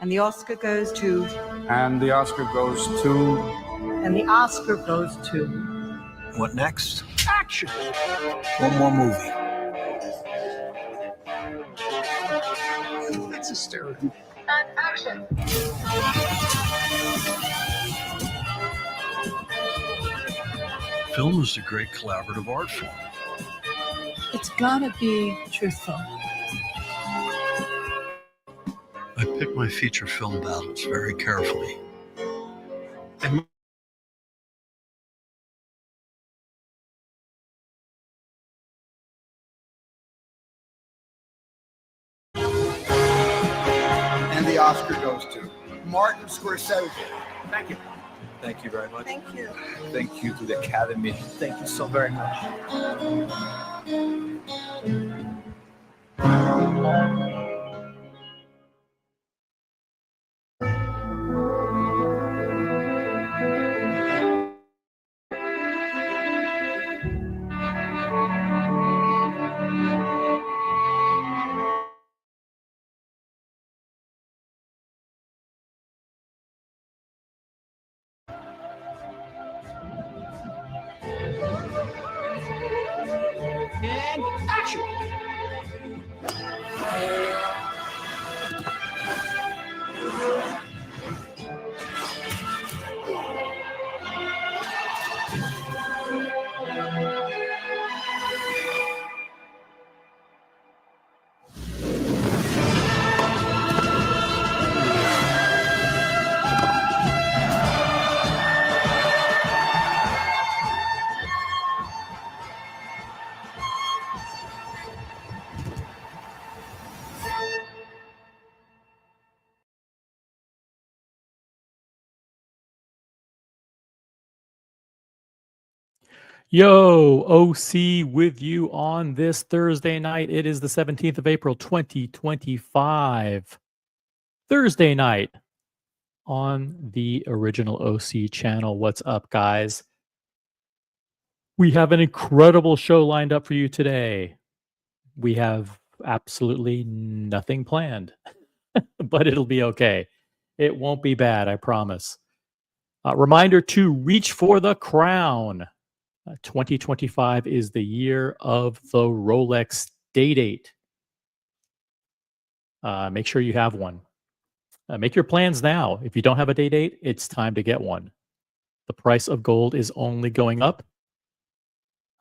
And the Oscar goes to... And the Oscar goes to... And the Oscar goes to... What next? Action! One more movie. It's a stereotype. And action! Film is a great collaborative art form. It's gotta be truthful. I pick my feature film battles very carefully. And the Oscar goes to Martin Scorsese. Thank you. Thank you very much. Thank you. Thank you to the Academy. Thank you so very much. And action! Yo, OC with you on this Thursday night. It is the 17th of April, 2025. Thursday night on the original OC channel. What's up, guys? We have an incredible show lined up for you today. We have absolutely nothing planned, but it'll be okay. It won't be bad, I promise. Reminder to reach for the crown. 2025 is the year of the Rolex Day-Date. Make sure you have one. Make your plans now. If you don't have a Day-Date, it's time to get one. The price of gold is only going up.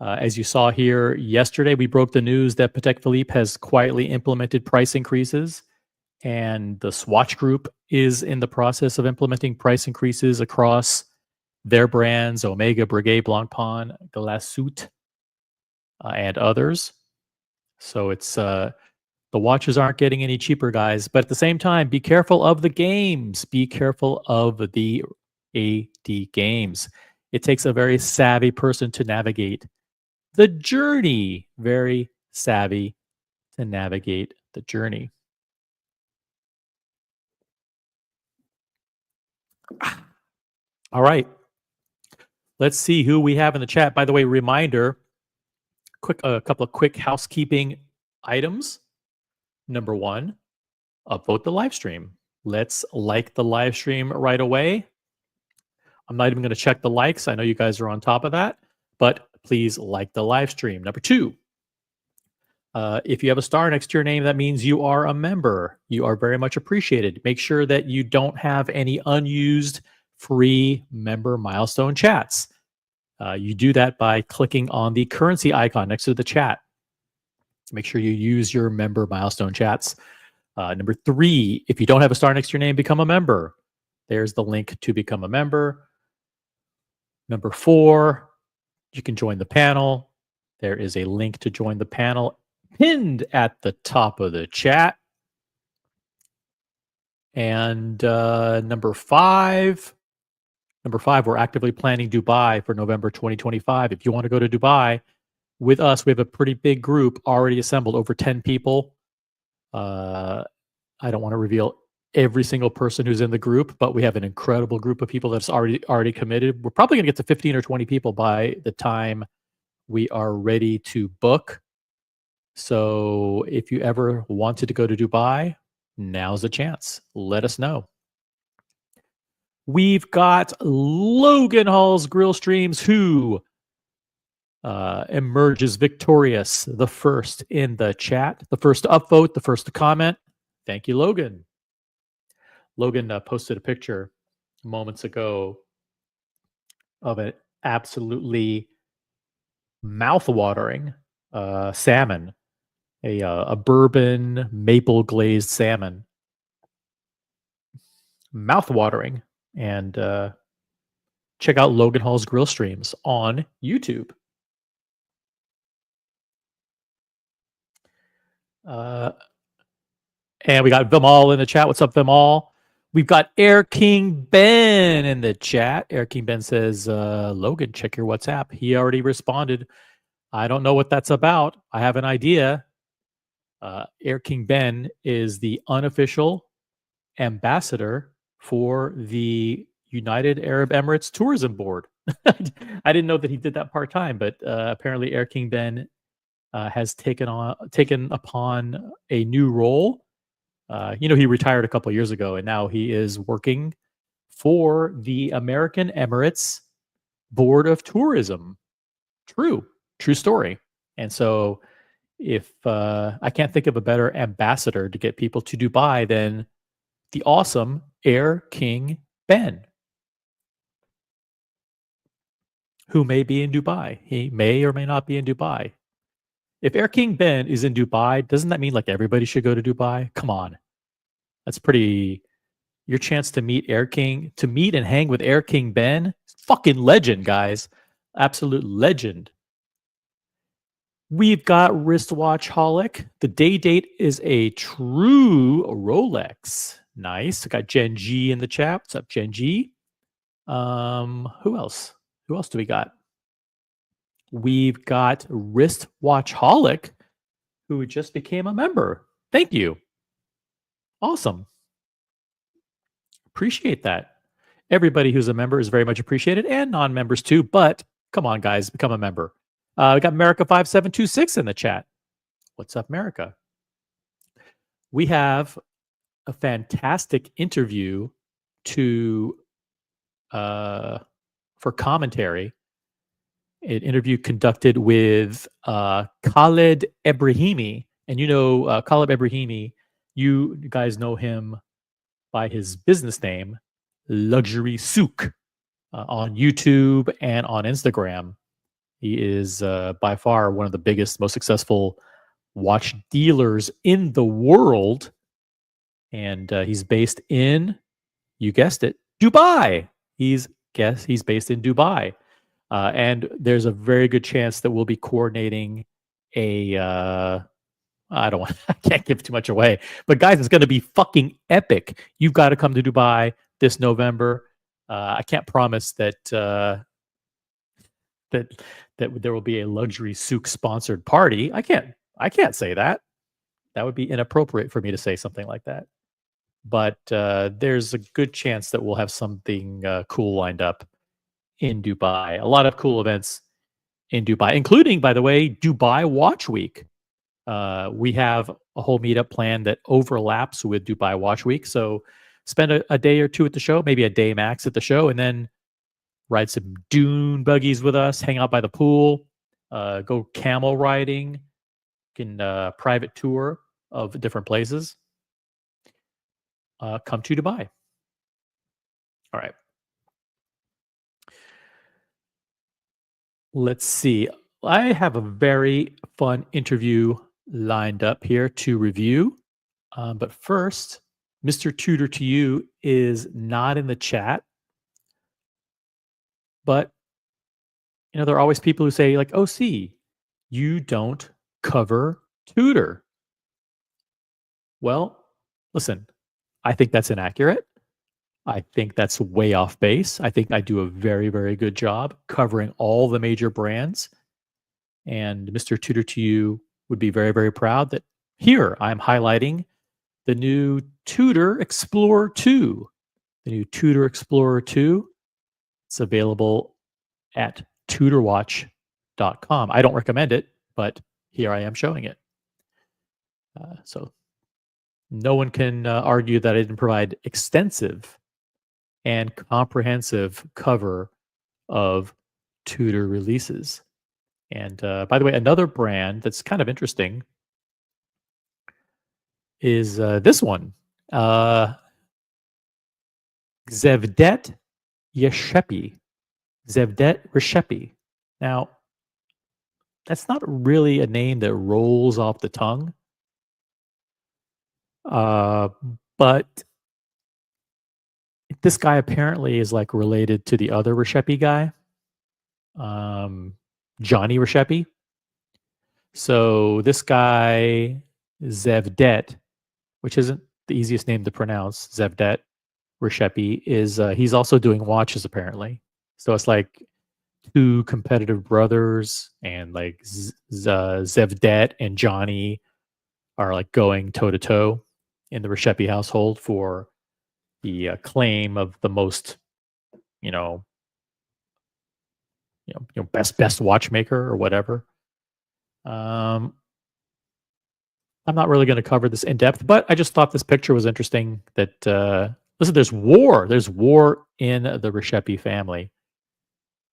As you saw here yesterday, we broke the news that Patek Philippe has quietly implemented price increases, and the Swatch Group is in the process of implementing price increases across their brands, Omega, Breguet, Blancpain, Glashütte, and others. So it's the watches aren't getting any cheaper, guys. But at the same time, be careful of the games. Be careful of the AD games. It takes a very savvy person to navigate the journey. Very savvy to navigate the journey. All right. Let's see who we have in the chat. By the way, reminder, a couple of quick housekeeping items. Number one, upvote the live stream. Let's like the live stream right away. I'm not even going to check the likes. I know you guys are on top of that, but please like the live stream. Number two, if you have a star next to your name, that means you are a member. You are very much appreciated. Make sure that you don't have any unused free member milestone chats. You do that by clicking on the currency icon next to the chat. Make sure you use your member milestone chats. Number three, if you don't have a star next to your name, become a member. There's the link to become a member. Number four, you can join the panel. There is a link to join the panel pinned at the top of the chat. And number five, we're actively planning Dubai for November 2025. If you want to go to Dubai with us, we have a pretty big group already assembled, over 10 people. I don't want to reveal every single person who's in the group, but we have an incredible group of people that's already committed. We're probably going to get to 15 or 20 people by the time we are ready to book. So if you ever wanted to go to Dubai, now's the chance. Let us know. We've got Logan Hall's Grill Streams, who emerges victorious, the first in the chat, the first to upvote, the first to comment. Thank you, Logan. Logan posted a picture moments ago of an absolutely mouth-watering salmon, a bourbon maple glazed salmon. Mouth-watering. And check out Logan Hall's Grill Streams on YouTube. And we got Vimal in the chat. What's up, Vimal? We've got Air King Ben in the chat. Air King Ben says, Logan, check your WhatsApp. He already responded. I don't know what that's about. I have an idea. Air King Ben is the unofficial ambassador for the United Arab Emirates Tourism Board. I didn't know that he did that part-time, but apparently Air King Ben has taken upon a new role. He retired a couple of years ago, and now he is working for the American Emirates Board of Tourism. True story. And so if I can't think of a better ambassador to get people to Dubai than the awesome Air King Ben, who may be in Dubai. He may or may not be in Dubai. If Air King Ben is in Dubai, doesn't that mean like everybody should go to Dubai? Come on. That's pretty. Your chance to meet and hang with Air King Ben, fucking legend, guys. Absolute legend. We've got Wristwatch Holic. The day date is a true Rolex. Nice. I got Gen G in the chat. What's up, Gen G? Who else? Who else do we got? We've got Wristwatch Holic, who just became a member. Thank you. Awesome. Appreciate that. Everybody who's a member is very much appreciated, and non-members too. But come on, guys, become a member. We got America5726 in the chat. What's up, America? We have a fantastic interview for commentary. An interview conducted with Khaled Ebrahimi. And Khaled Ebrahimi, you guys know him by his business name, Luxury Souq, on YouTube and on Instagram. He is by far one of the biggest, most successful watch dealers in the world. And he's based in, you guessed it, Dubai. He's based in Dubai. And there's a very good chance that we'll be coordinating I can't give too much away. But guys, it's going to be fucking epic. You've got to come to Dubai this November. I can't promise that there will be a Luxury Souq sponsored party. I can't say that. That would be inappropriate for me to say something like that. But there's a good chance that we'll have something cool lined up in Dubai. A lot of cool events in Dubai, including, by the way, Dubai Watch Week. We have a whole meetup plan that overlaps with Dubai Watch Week. So spend a day or two at the show, maybe a day max at the show, and then ride some dune buggies with us, hang out by the pool, go camel riding, can private tour of different places. Come to Dubai. All right. Let's see. I have a very fun interview lined up here to review. But first, Mr. Tutor to You is not in the chat. But, there are always people who say, like, OC, you don't cover Tudor. Well, listen, I think that's inaccurate. I think that's way off base. I think I do a very, very good job covering all the major brands. And Mr. Tutor to You would be very, very proud that here I'm highlighting the new Tudor Explorer 2. The new Tudor Explorer 2. It's available at tudorwatch.com. I don't recommend it, but here I am showing it. So no one can argue that I didn't provide extensive and comprehensive cover of Tudor releases. And by the way, another brand that's kind of interesting is this one, Zevdet Yeshepi. Zevdet Reshepi. Now, that's not really a name that rolls off the tongue. But this guy apparently is like related to the other Reshepi guy, Johnny Reshepi. So this guy, Zevdet, which isn't the easiest name to pronounce, Zevdet Reshepi, is he's also doing watches apparently. So it's like two competitive brothers, and like Zevdet and Johnny are like going toe to toe in the Reshepi household for the claim of the most, best watchmaker or whatever. I'm not really going to cover this in depth, but I just thought this picture was interesting. That listen, there's war in the Reshepi family.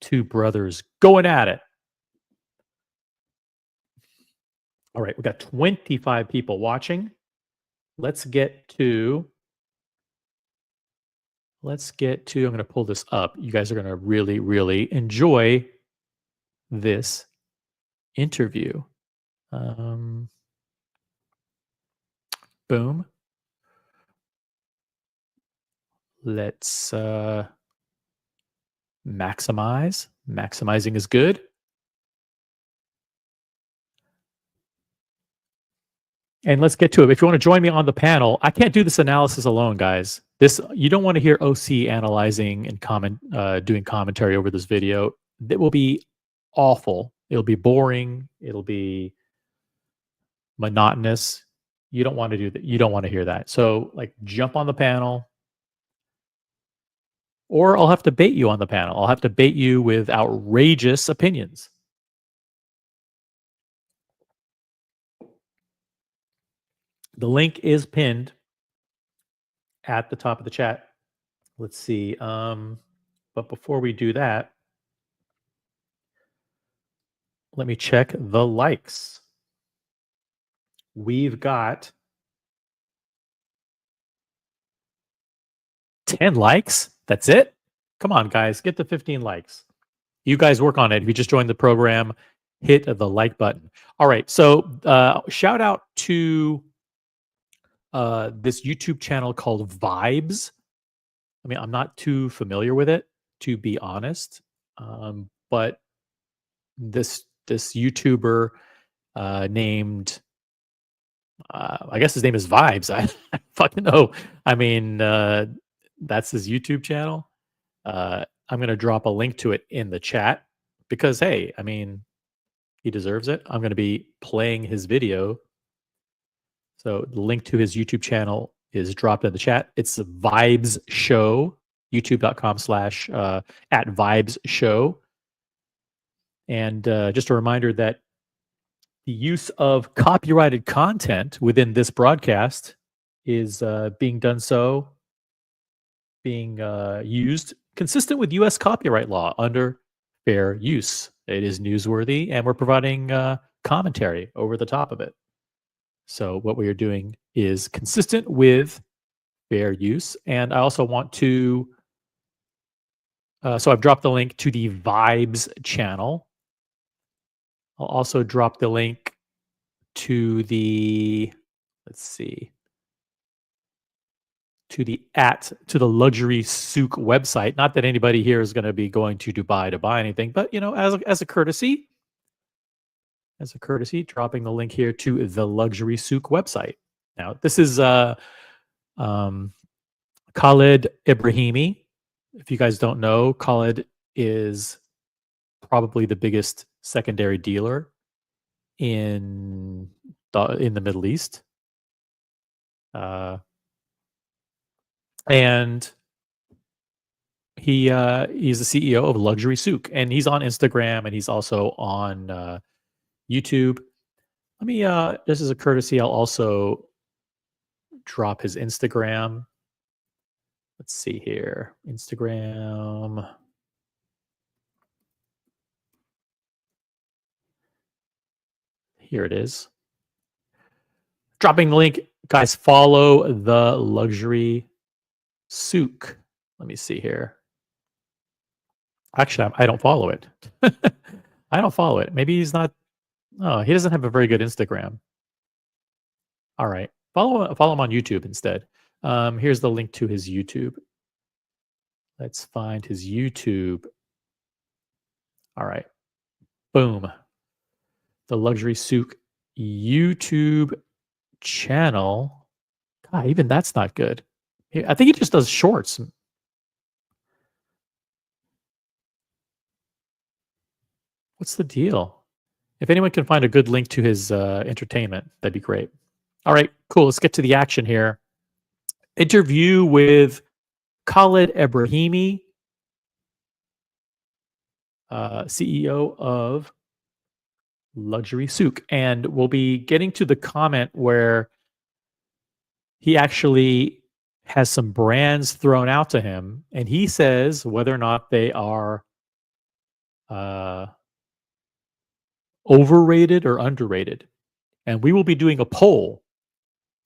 Two brothers going at it. All right, we got 25 people watching. Let's get to, I'm going to pull this up. You guys are going to really, really enjoy this interview. Boom. Let's maximize. Maximizing is good. And let's get to it. If you want to join me on the panel, I can't do this analysis alone, guys. You don't want to hear OC analyzing and doing commentary over this video. It will be awful. It'll be boring. It'll be monotonous. You don't want to do that. You don't want to hear that. So, like, jump on the panel, or I'll have to bait you on the panel. I'll have to bait you with outrageous opinions. The link is pinned at the top of the chat. Let's see. But before we do that, let me check the likes. We've got 10 likes. That's it. Come on, guys. Get to 15 likes. You guys work on it. If you just joined the program, hit the like button. All right. So shout out to this YouTube channel called Vibes. I mean, I'm not too familiar with it, to be honest. But this YouTuber named, I guess his name is Vibes. I fucking know. I mean, that's his YouTube channel. I'm going to drop a link to it in the chat because, hey, I mean, he deserves it. I'm going to be playing his video. So the link to his YouTube channel is dropped in the chat. It's Vibes Show, youtube.com/@Vibes And just a reminder that the use of copyrighted content within this broadcast is being used consistent with U.S. copyright law under fair use. It is newsworthy, and we're providing commentary over the top of it. So what we are doing is consistent with fair use. And I also want to, so I've dropped the link to the Vibes channel. I'll also drop the link to the, to the Luxury Souq website. Not that anybody here is going to be going to Dubai to buy anything, but as a courtesy, dropping the link here to the Luxury Souq website. Now, this is Khalid Ibrahimi. If you guys don't know, Khalid is probably the biggest secondary dealer in the Middle East. And he's the CEO of Luxury Souq, and he's on Instagram, and he's also on YouTube. Let me, this is a courtesy. I'll also drop his Instagram. Let's see here. Instagram. Here it is. Dropping the link. Guys, follow the Luxury Souq. Let me see here. Actually, I don't follow it. I don't follow it. Maybe he's not. Oh, he doesn't have a very good Instagram. All right. Follow him on YouTube instead. Here's the link to his YouTube. Let's find his YouTube. All right. Boom. The Luxury Souq YouTube channel. God, even that's not good. I think he just does shorts. What's the deal? If anyone can find a good link to his entertainment, that'd be great. All right, cool. Let's get to the action here. Interview with Khaled Ebrahimi, CEO of Luxury Souq. And we'll be getting to the comment where he actually has some brands thrown out to him, and he says whether or not they are overrated or underrated. And we will be doing a poll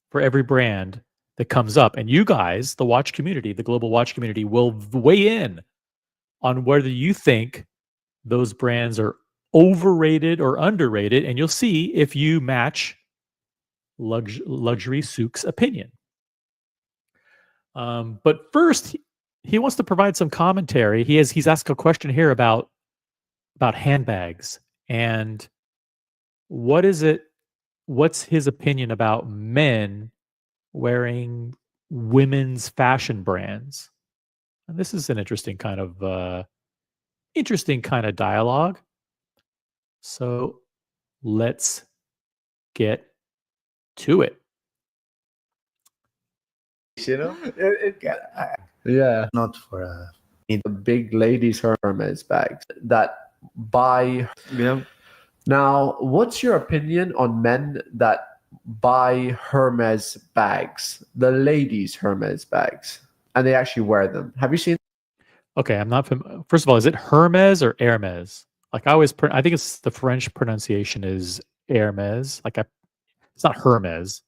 for every brand that comes up. And you guys, the watch community, the global watch community, will weigh in on whether you think those brands are overrated or underrated. And you'll see if you match Luxury Souq's opinion. But first, he wants to provide some commentary. He's asked a question here about handbags and what's his opinion about men wearing women's fashion brands. And this is an interesting kind of dialogue. So let's get to it. You know, yeah, not for the big ladies Hermes bags that buy. Yeah. Now, what's your opinion on men that buy Hermes bags, the ladies Hermes bags, and they actually wear them? Have you seen? Okay, I'm not familiar. First of all, is it Hermes or Hermes? Like I think it's the French pronunciation is Hermes. It's not Hermes.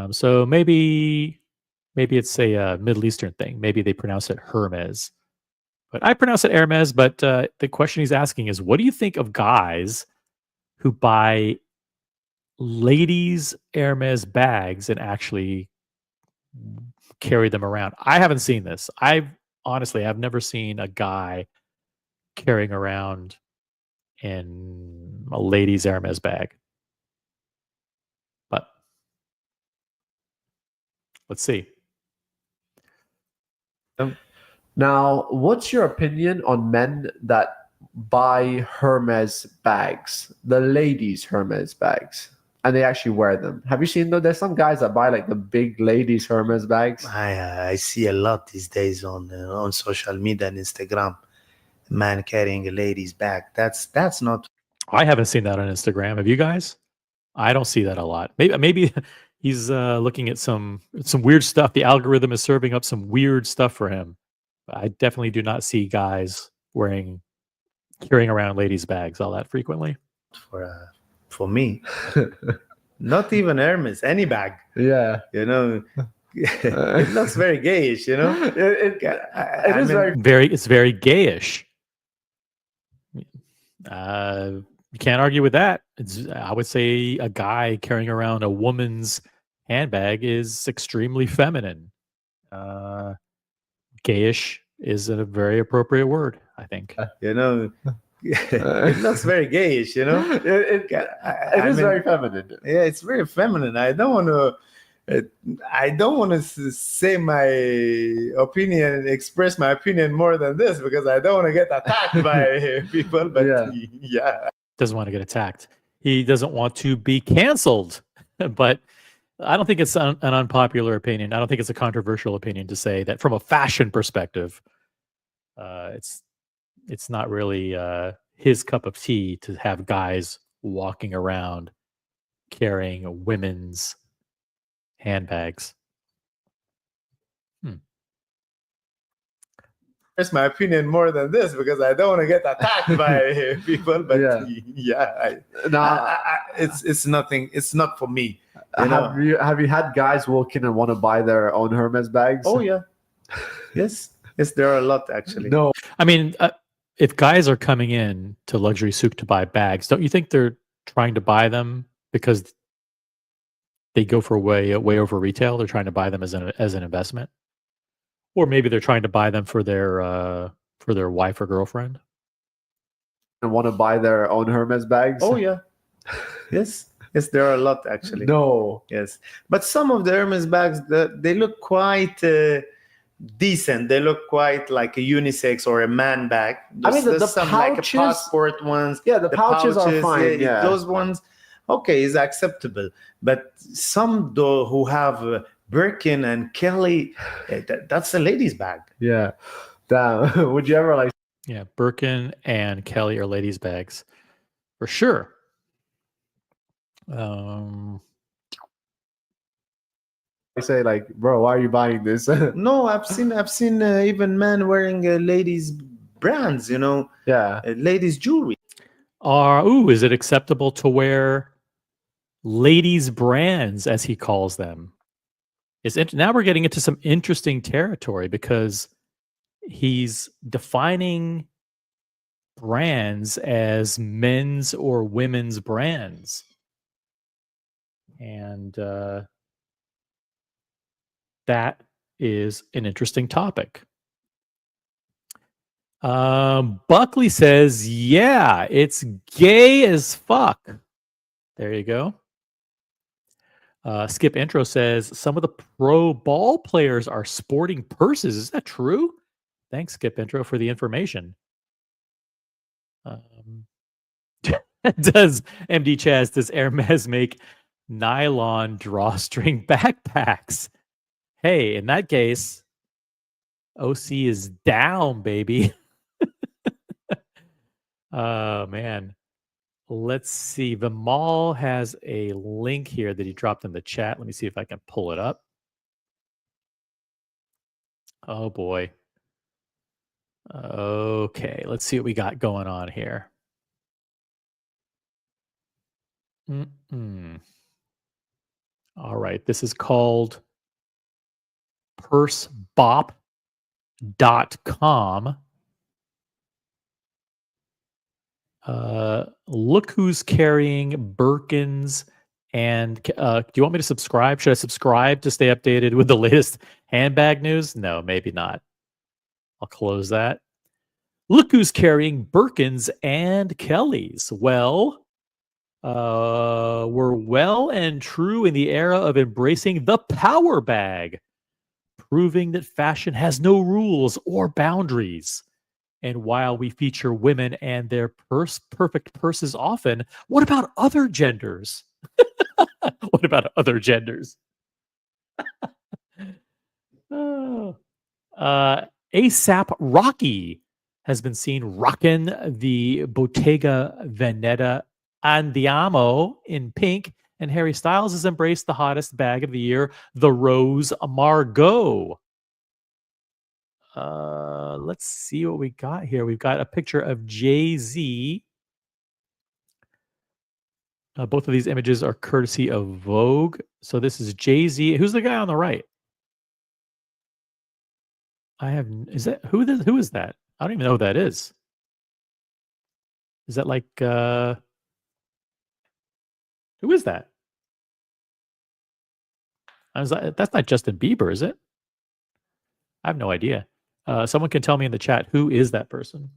So maybe it's a Middle Eastern thing. Maybe they pronounce it Hermes. But I pronounce it Hermes. But the question he's asking is, what do you think of guys who buy ladies' Hermes bags and actually carry them around? I haven't seen this. I've never seen a guy carrying around in a lady's Hermes bag. But let's see. Now, what's your opinion on men that buy Hermes bags, the ladies' Hermes bags, and they actually wear them? Have you seen though? There's some guys that buy like the big ladies' Hermes bags. I see a lot these days on social media and Instagram. Man carrying a lady's bag. That's not. I haven't seen that on Instagram. Have you guys? I don't see that a lot. Maybe he's looking at some weird stuff. The algorithm is serving up some weird stuff for him. I definitely do not see guys carrying around ladies' bags all that frequently. For me, not even Hermes, any bag. Yeah, you know, it looks very gayish. You know, it's very gayish. You can't argue with that. I would say a guy carrying around a woman's handbag is extremely feminine. Gayish is a very appropriate word, I think. You know, it looks very gayish. You know, it is very feminine. Yeah, it's very feminine. I don't want to say my opinion and express my opinion more than this because I don't want to get attacked by people. But yeah. Doesn't want to get attacked. He doesn't want to be canceled. But I don't think it's an unpopular opinion. I don't think it's a controversial opinion to say that from a fashion perspective, it's not really his cup of tea to have guys walking around carrying women's handbags. Express my opinion more than this because I don't want to get attacked by people. But it's nothing. It's not for me. Have you had guys walk in and want to buy their own Hermes bags? Oh yeah, yes, there are a lot actually. No. I mean, if guys are coming in to Luxury Souq to buy bags, don't you think they're trying to buy them because they go for way over retail? They're trying to buy them as an investment, or maybe they're trying to buy them for their wife or girlfriend and want to buy their own Hermes bags? Oh yeah, yes, there are a lot actually. No. Yes, but some of the Hermes bags they look quite decent. They look quite like a unisex or a man bag. There's some like a passport ones. Yeah, the pouches are fine. Yeah, those ones, okay, is acceptable. But some though who have Birkin and Kelly, that's a lady's bag. Yeah. Damn. Would you ever like? Yeah, Birkin and Kelly are ladies' bags for sure. I say like, bro, why are you buying this? No, I've seen even men wearing ladies' brands. Ladies' jewelry. Is it acceptable to wear ladies' brands, as he calls them? Now we're getting into some interesting territory because he's defining brands as men's or women's brands. And that is an interesting topic. Buckley says, yeah, it's gay as fuck. There you go. Skip Intro says, some of the pro ball players are sporting purses. Is that true? Thanks, Skip Intro, for the information. Does MD Chaz, does Hermes make nylon drawstring backpacks? Hey, in that case, OC is down, baby. Oh, man. Let's see. Vimal has a link here that he dropped in the chat. Let me see if I can pull it up. Oh, boy. Okay, let's see what we got going on here. All right, this is called pursebop.com. Look who's carrying Birkins. And do you want me to subscribe? Should I subscribe to stay updated with the latest handbag news? No, maybe not. I'll close that. Look who's carrying Birkins and Kellys. Well, we're well and true in the era of embracing the power bag, proving that fashion has no rules or boundaries. And while we feature women and their perfect purses often, what about other genders? What about other genders? ASAP Rocky has been seen rocking the Bottega Veneta Andiamo in pink, and Harry Styles has embraced the hottest bag of the year, the Rose Margot. Let's see what we got here. We've got a picture of Jay-Z. Both of these images are courtesy of Vogue. So this is Jay-Z. Who's the guy on the right? Who is that? I don't even know who that is. Is that like who is that? That's not Justin Bieber, is it? I have no idea. Someone can tell me in the chat, who is that person?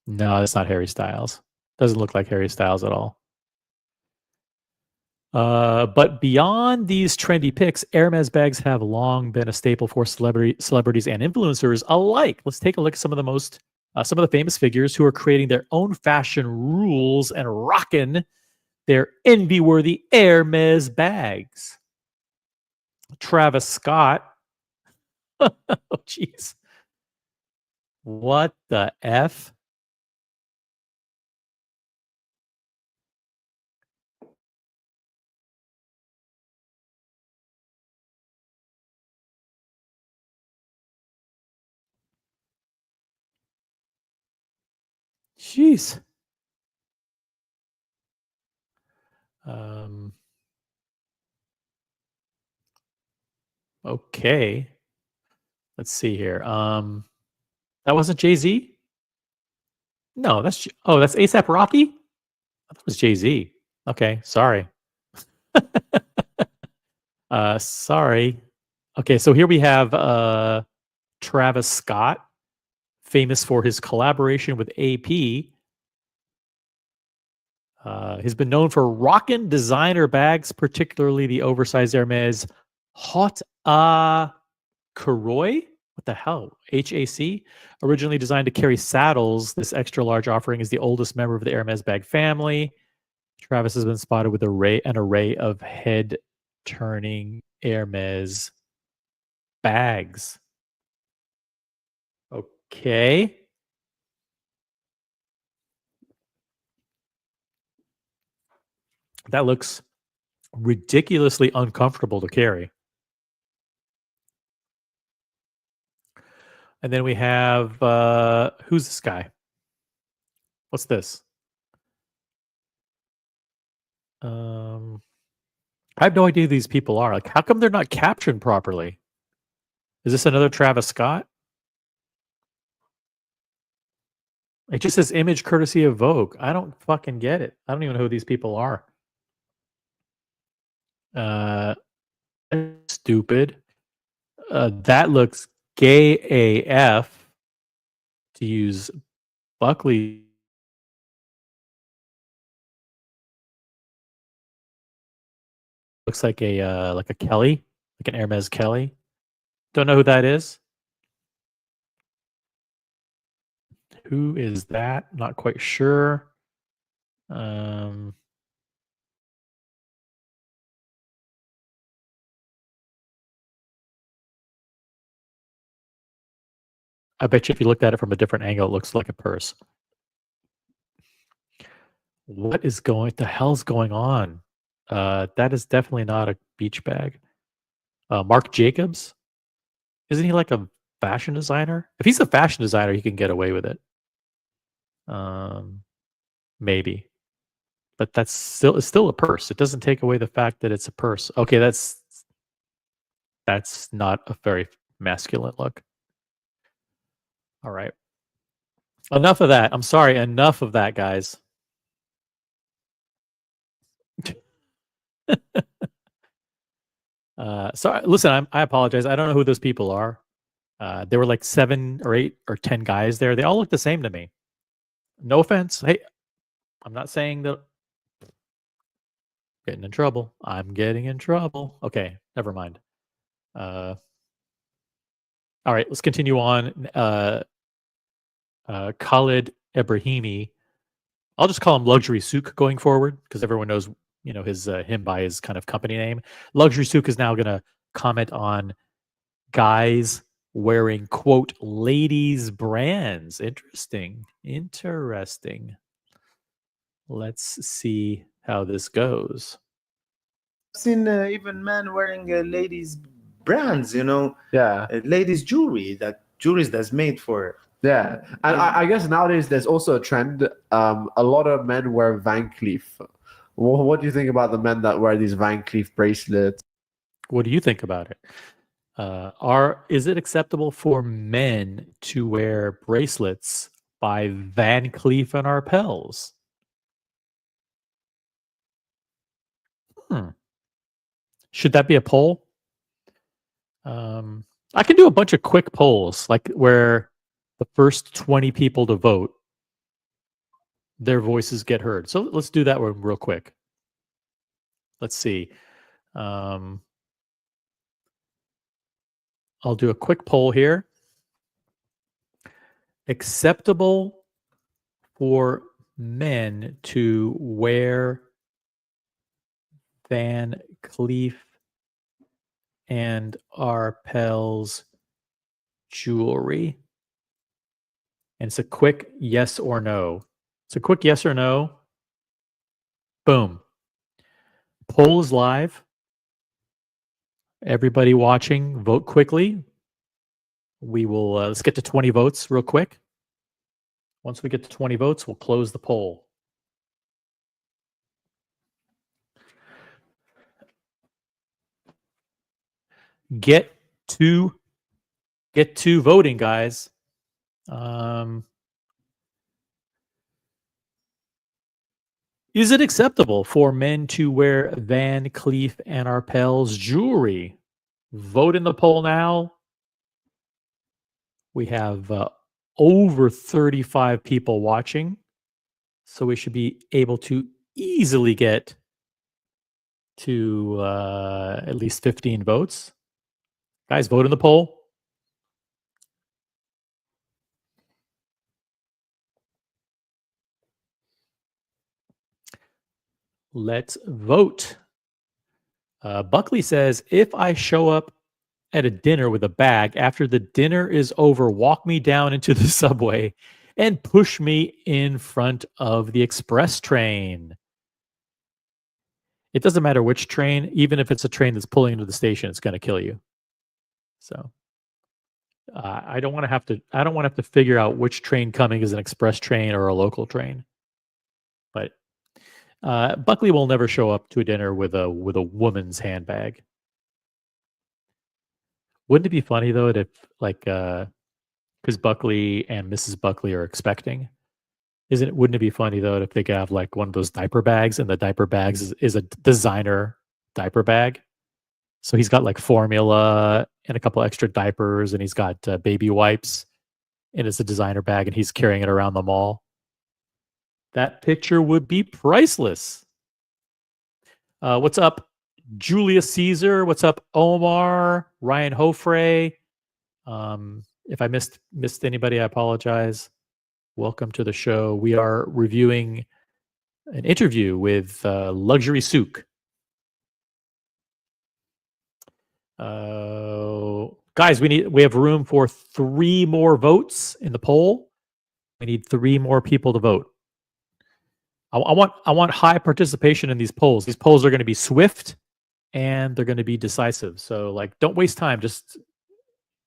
No, that's not Harry Styles. Doesn't look like Harry Styles at all. But beyond these trendy picks, Hermes bags have long been a staple for celebrities and influencers alike. Let's take a look at some of the famous figures who are creating their own fashion rules and rocking their envy-worthy Hermes bags. Travis Scott. Oh, jeez. What the F? Jeez. Okay. Let's see here. That wasn't Jay-Z? No, that's that's ASAP Rocky? I thought it was Jay-Z. Okay, sorry. Sorry. Okay, so here we have Travis Scott, famous for his collaboration with AP. He's been known for rocking designer bags, particularly the oversized Hermes Haute Couroy. What the hell? HAC? Originally designed to carry saddles, this extra large offering is the oldest member of the Hermes bag family. Travis has been spotted with an array of head-turning Hermes bags. Okay. That looks ridiculously uncomfortable to carry. And then we have who's this guy? What's this? I have no idea who these people are. Like, how come they're not captioned properly? Is this another Travis Scott? It just says image courtesy of Vogue. I don't fucking get it. I don't even know who these people are. Stupid. That looks gay AF, to use Buckley. Looks like a Kelly, like an Hermes Kelly. Don't know who that is. Who is that? Not quite sure. I bet you if you looked at it from a different angle, it looks like a purse. What is the hell's going on? That is definitely not a beach bag. Marc Jacobs? Isn't he like a fashion designer? If he's a fashion designer, he can get away with it. Maybe. But it's still a purse. It doesn't take away the fact that it's a purse. Okay, that's not a very masculine look. All right. Enough of that. I'm sorry. Enough of that, guys. Sorry. Listen, I apologize. I don't know who those people are. There were like 7 or 8 or 10 guys there. They all look the same to me. No offense. Hey, I'm not saying that. Getting in trouble. I'm getting in trouble. Okay, never mind. All right, let's continue on. Khalid Ibrahimi. I'll just call him Luxury Souq going forward because everyone knows, him by his kind of company name. Luxury Souq is now going to comment on guys wearing, quote, ladies brands. Interesting. Let's see how this goes. I've seen even men wearing ladies brands, Yeah. ladies jewelry that's made for. Yeah, and I guess nowadays there's also a trend. A lot of men wear Van Cleef. What do you think about the men that wear these Van Cleef bracelets? What do you think about it? Is it acceptable for men to wear bracelets by Van Cleef and Arpels? Should that be a poll? I can do a bunch of quick polls, like where the first 20 people to vote, their voices get heard. So let's do that one real quick. Let's see. I'll do a quick poll here. Acceptable for men to wear Van Cleef and Arpels jewelry? And it's a quick yes or no. It's a quick yes or no. Boom. Poll is live. Everybody watching, vote quickly. We will, let's get to 20 votes real quick. Once we get to 20 votes, we'll close the poll. Get to voting, guys. Is it acceptable for men to wear Van Cleef & Arpels jewelry? Vote in the poll now. We have over 35 people watching, so we should be able to easily get to at least 15 votes. Guys, vote in the poll. Let's vote. Buckley says, if I show up at a dinner with a bag, after the dinner is over, walk me down into the subway and push me in front of the express train. It doesn't matter which train, even if it's a train that's pulling into the station, it's going to kill you. So I don't want to have to figure out which train coming is an express train or a local train. But Buckley will never show up to a dinner with a woman's handbag. Wouldn't it be funny though if because Buckley and Mrs. Buckley are expecting? Wouldn't it be funny though if they could have like one of those diaper bags, and the diaper bags is a designer diaper bag? So he's got like formula and a couple extra diapers, and he's got baby wipes, and it's a designer bag, and he's carrying it around the mall. That picture would be priceless. What's up, Julius Caesar? What's up, Omar? Ryan Hofre? If I missed anybody, I apologize. Welcome to the show. We are reviewing an interview with Luxury Souq. Guys, we have room for 3 more votes in the poll. We need 3 more people to vote. I want high participation in these polls. These polls are going to be swift and they're going to be decisive. So like, don't waste time. Just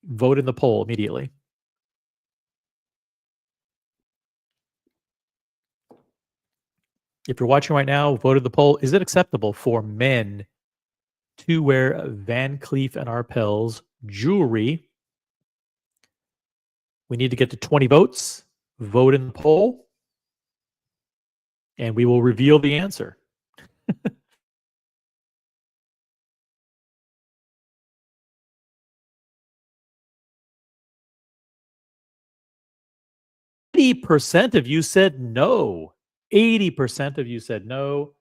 vote in the poll immediately. If you're watching right now, vote in the poll. Is it acceptable for men to wear Van Cleef & Arpels jewelry? We need to get to 20 votes. Vote in the poll. And we will reveal the answer. 80% of you said no. 80% of you said no.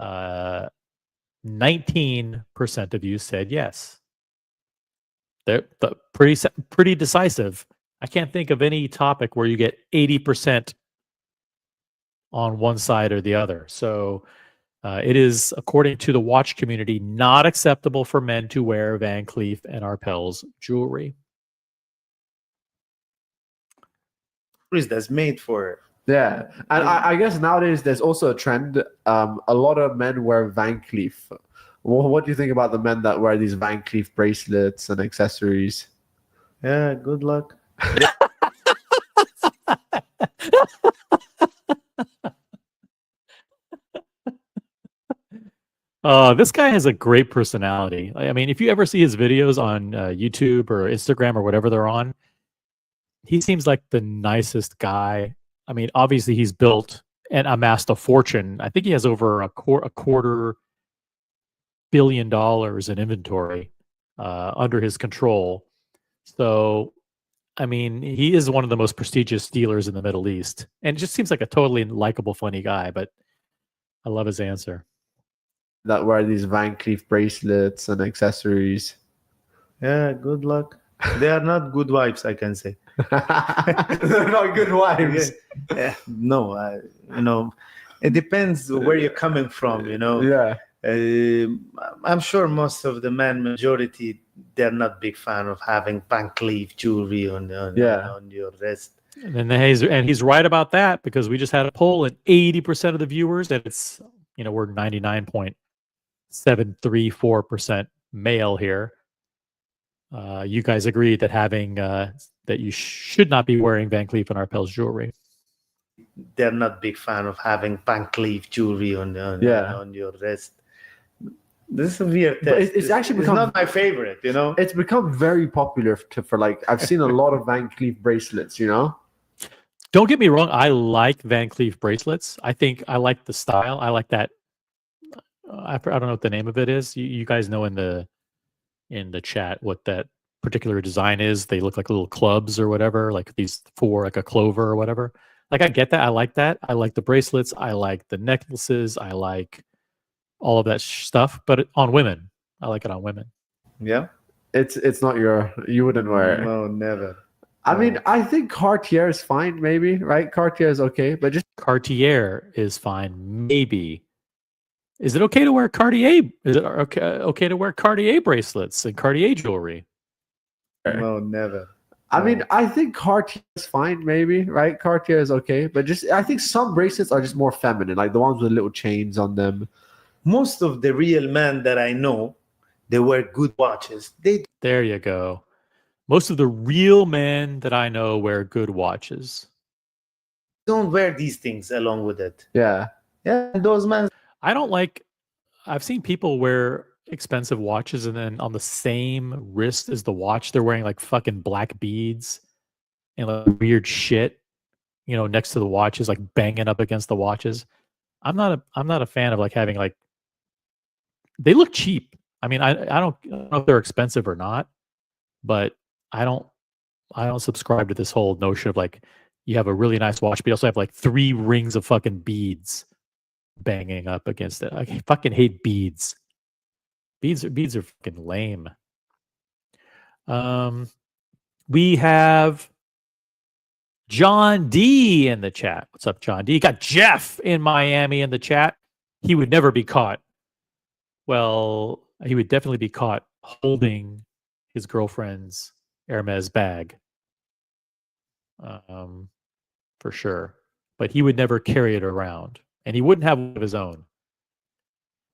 19% of you said yes. They're pretty decisive. I can't think of any topic where you get 80% on one side or the other. So it is, according to the watch community, not acceptable for men to wear Van Cleef & Arpels jewelry. That's made for. Yeah, and I guess nowadays there's also a trend. A lot of men wear Van Cleef. What do you think about the men that wear these Van Cleef bracelets and accessories? Yeah, good luck. This guy has a great personality. I mean, if you ever see his videos on YouTube or Instagram or whatever they're on, he seems like the nicest guy. I mean, obviously he's built and amassed a fortune. I think he has over a $250 million in inventory under his control. So, I mean, he is one of the most prestigious dealers in the Middle East. And it just seems like a totally likable, funny guy. But I love his answer. That wear these Van Cleef bracelets and accessories. Yeah, good luck. They are not good wives, I can say. They're not good wives. No, it depends where you're coming from, Yeah. I'm sure most of the men, majority, they're not big fan of having Van Cleef jewelry on your wrist. And he's right about that, because we just had a poll and 80% of the viewers, and it's, we're 99.734% male here. You guys agreed that having that you should not be wearing Van Cleef and Arpels jewelry. They're not big fan of having Van Cleef jewelry on your wrist. This is a weird But test. it's actually become not my favorite, you know. It's become very popular for like I've seen a lot of Van Cleef bracelets, you know. Don't get me wrong, I like Van Cleef bracelets. I think I like the style. I like that. I don't know what the name of it is. You guys know in the chat what that particular design is. They look like little clubs or whatever, like these four, like a clover or whatever. Like I get that. I like that. I like the bracelets. I like the necklaces. I like all of that stuff. But on women, I like it on women. Yeah, it's not you wouldn't wear it. No, never. I mean, I think Cartier is fine, maybe, right? Cartier is okay, but just Cartier is fine, maybe. Is it okay to wear Cartier? Is it okay to wear Cartier bracelets and Cartier jewelry? No, never. I mean, I think Cartier is fine, maybe, right? Cartier is okay, but I think some bracelets are just more feminine, like the ones with little chains on them. Most of the real men that I know, they wear good watches. There you go. Most of the real men that I know wear good watches. Don't wear these things along with it. Yeah. Yeah, those men. I don't like. I've seen people wear expensive watches and then on the same wrist as the watch, they're wearing like fucking black beads and like weird shit, next to the watches, like banging up against the watches. I'm not a fan of like having like. They look cheap. I mean, I don't know if they're expensive or not, but I don't subscribe to this whole notion of like you have a really nice watch, but you also have like 3 rings of fucking beads banging up against it. I fucking hate beads. Beads are fucking lame. We have John D in the chat. What's up, John D? You got Jeff in Miami in the chat. He would never be caught. Well, he would definitely be caught holding his girlfriend's Hermes bag. For sure. But he would never carry it around. And he wouldn't have one of his own.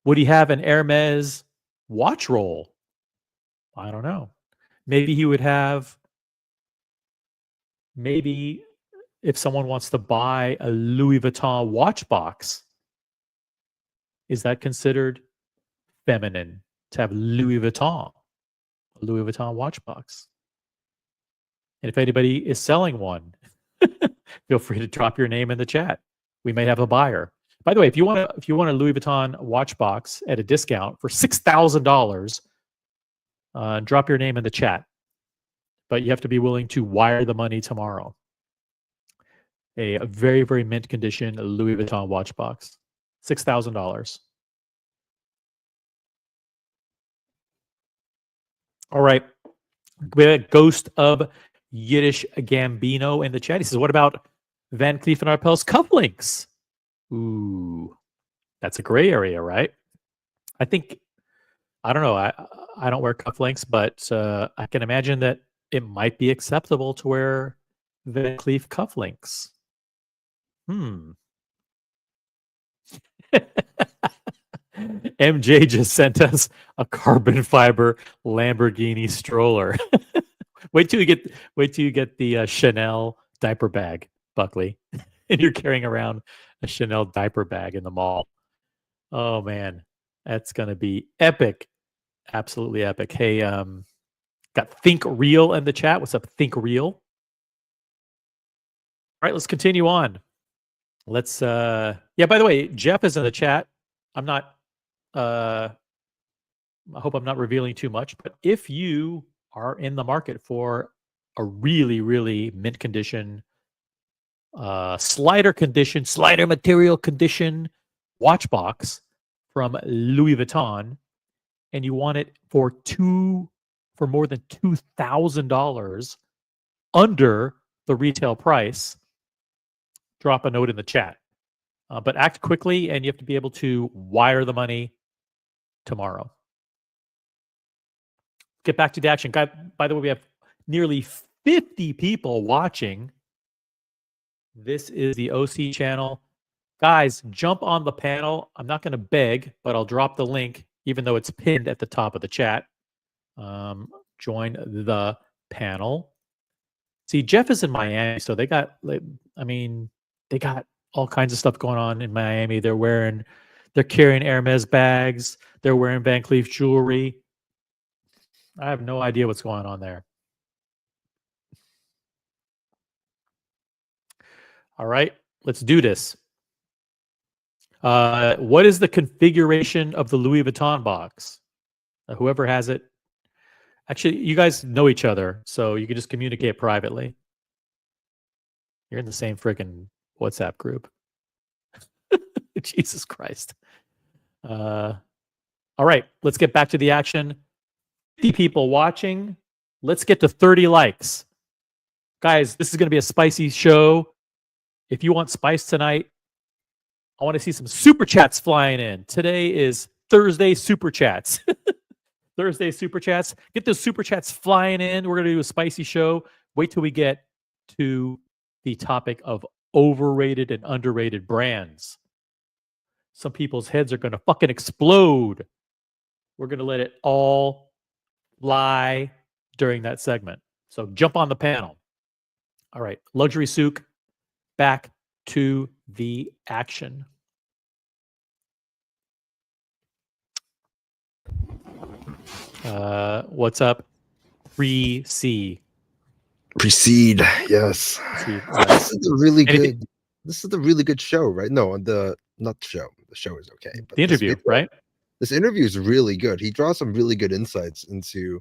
Would he have an Hermes watch roll? I don't know. Maybe he would have. Maybe if someone wants to buy a Louis Vuitton watch box, is that considered feminine to have Louis Vuitton watch box? And if anybody is selling one, feel free to drop your name in the chat. We may have a buyer. By the way, if you want a Louis Vuitton watch box at a discount for $6,000, drop your name in the chat. But you have to be willing to wire the money tomorrow. A very, very mint condition Louis Vuitton watch box, $6,000. All right. We have a Ghost of Yiddish Gambino in the chat. He says, what about Van Cleef & Arpels cufflinks? Ooh, that's a gray area, right? I think, I don't know. I don't wear cufflinks, but I can imagine that it might be acceptable to wear Van Cleef cufflinks. MJ just sent us a carbon fiber Lamborghini stroller. wait till you get the Chanel diaper bag, Buckley, and you're carrying around a Chanel diaper bag in the mall. Oh man, that's gonna be epic, absolutely epic. Hey, got Think Real in the chat. What's up, Think Real? All right, let's continue on. Let's by the way, Jeff is in the chat. I'm not I hope I'm not revealing too much, but if you are in the market for a really, really mint condition, slider material condition watch box from Louis Vuitton, and you want it for more than $2,000 under the retail price, drop a note in the chat. But act quickly, and you have to be able to wire the money tomorrow. Get back to the action. By the way, we have nearly 50 people watching. This is the OC channel. Guys, jump on the panel. I'm not going to beg, but I'll drop the link, even though it's pinned at the top of the chat. Join the panel. See, Jeff is in Miami, so they got they got all kinds of stuff going on in Miami. They're carrying Hermes bags. They're wearing Van Cleef jewelry. I have no idea what's going on there. All right, let's do this. What is the configuration of the Louis Vuitton box? Whoever has it. Actually, you guys know each other, so you can just communicate privately. You're in the same freaking WhatsApp group. Jesus Christ. All right, let's get back to the action. 50 people watching. Let's get to 30 likes. Guys, this is going to be a spicy show. If you want spice tonight, I want to see some super chats flying in. Today is Thursday super chats. Thursday super chats. Get those super chats flying in. We're going to do a spicy show. Wait till we get to the topic of overrated and underrated brands. Some people's heads are going to fucking explode. We're going to let it all fly during that segment. So jump on the panel. All right. Luxury Souq, back to the action. What's up? Precede, yes. This is a really good. This is a really good show, right? No, not the show. The show is okay. But the interview, right? This interview is really good. He draws some really good insights into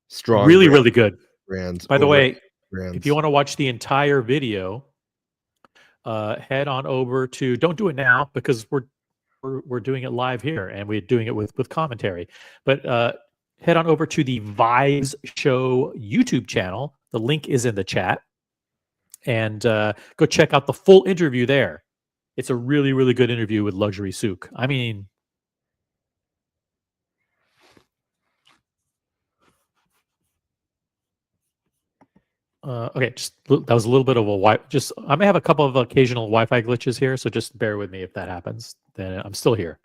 strong, really good brands. By the way, if you want to watch the entire video, head on over to. Don't do it now because we're doing it live here and we're doing it with commentary. But head on over to the Vibes Show YouTube channel. The link is in the chat. And go check out the full interview there. It's a really good interview with Luxury Souq. I mean, okay, that was a little bit of a I may have a couple of occasional Wi-Fi glitches here, so just bear with me if that happens. Then I'm still here.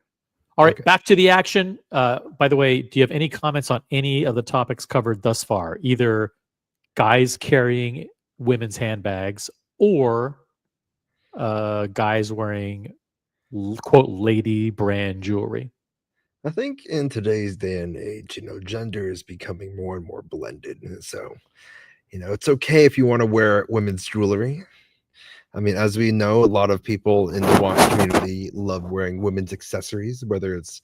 All right, back to the action. By the way, do you have any comments on any of the topics covered thus far? Either guys carrying women's handbags or guys wearing quote lady brand jewelry? I think in today's day and age, gender is becoming more and more blended. So, it's okay if you want to wear women's jewelry. I mean, as we know, a lot of people in the watch community love wearing women's accessories, whether it's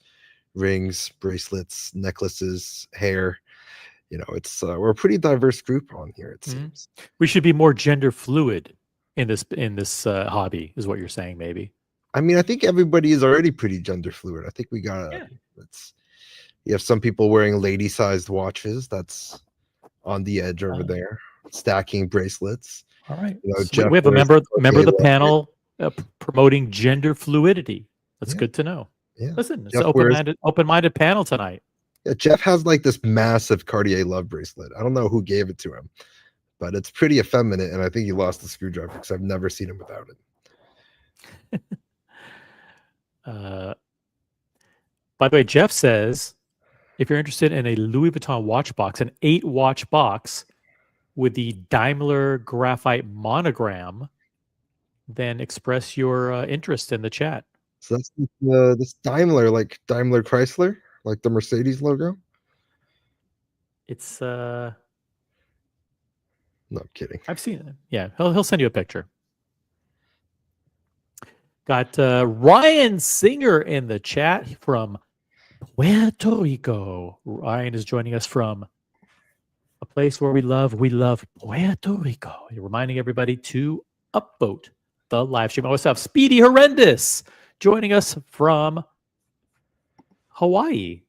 rings, bracelets, necklaces, hair. It's we're a pretty diverse group on here, it seems. We should be more gender fluid in this hobby, is what you're saying, maybe. I mean, I think everybody is already pretty gender fluid. I think we gotta. You have some people wearing lady-sized watches. That's on the edge over there, stacking bracelets. All right. So we have a member of the panel promoting gender fluidity. That's good to know. Yeah. Listen, it's an open-minded panel tonight. Yeah, Jeff has like this massive Cartier love bracelet. I don't know who gave it to him, but it's pretty effeminate, and I think he lost the screwdriver because I've never seen him without it. By the way, Jeff says, if you're interested in a Louis Vuitton watch box, an 8-watch box with the Daimler graphite monogram, then express your interest in the chat. So that's this Daimler, like Daimler Chrysler, like the Mercedes logo. It's no, I'm kidding. I've seen it. Yeah, he'll send you a picture. Got Ryan Singer in the chat from Puerto Rico. Ryan is joining us from a place where we love Puerto Rico. You're reminding everybody to upvote the live stream. I also have Speedy Horrendous joining us from Hawaii.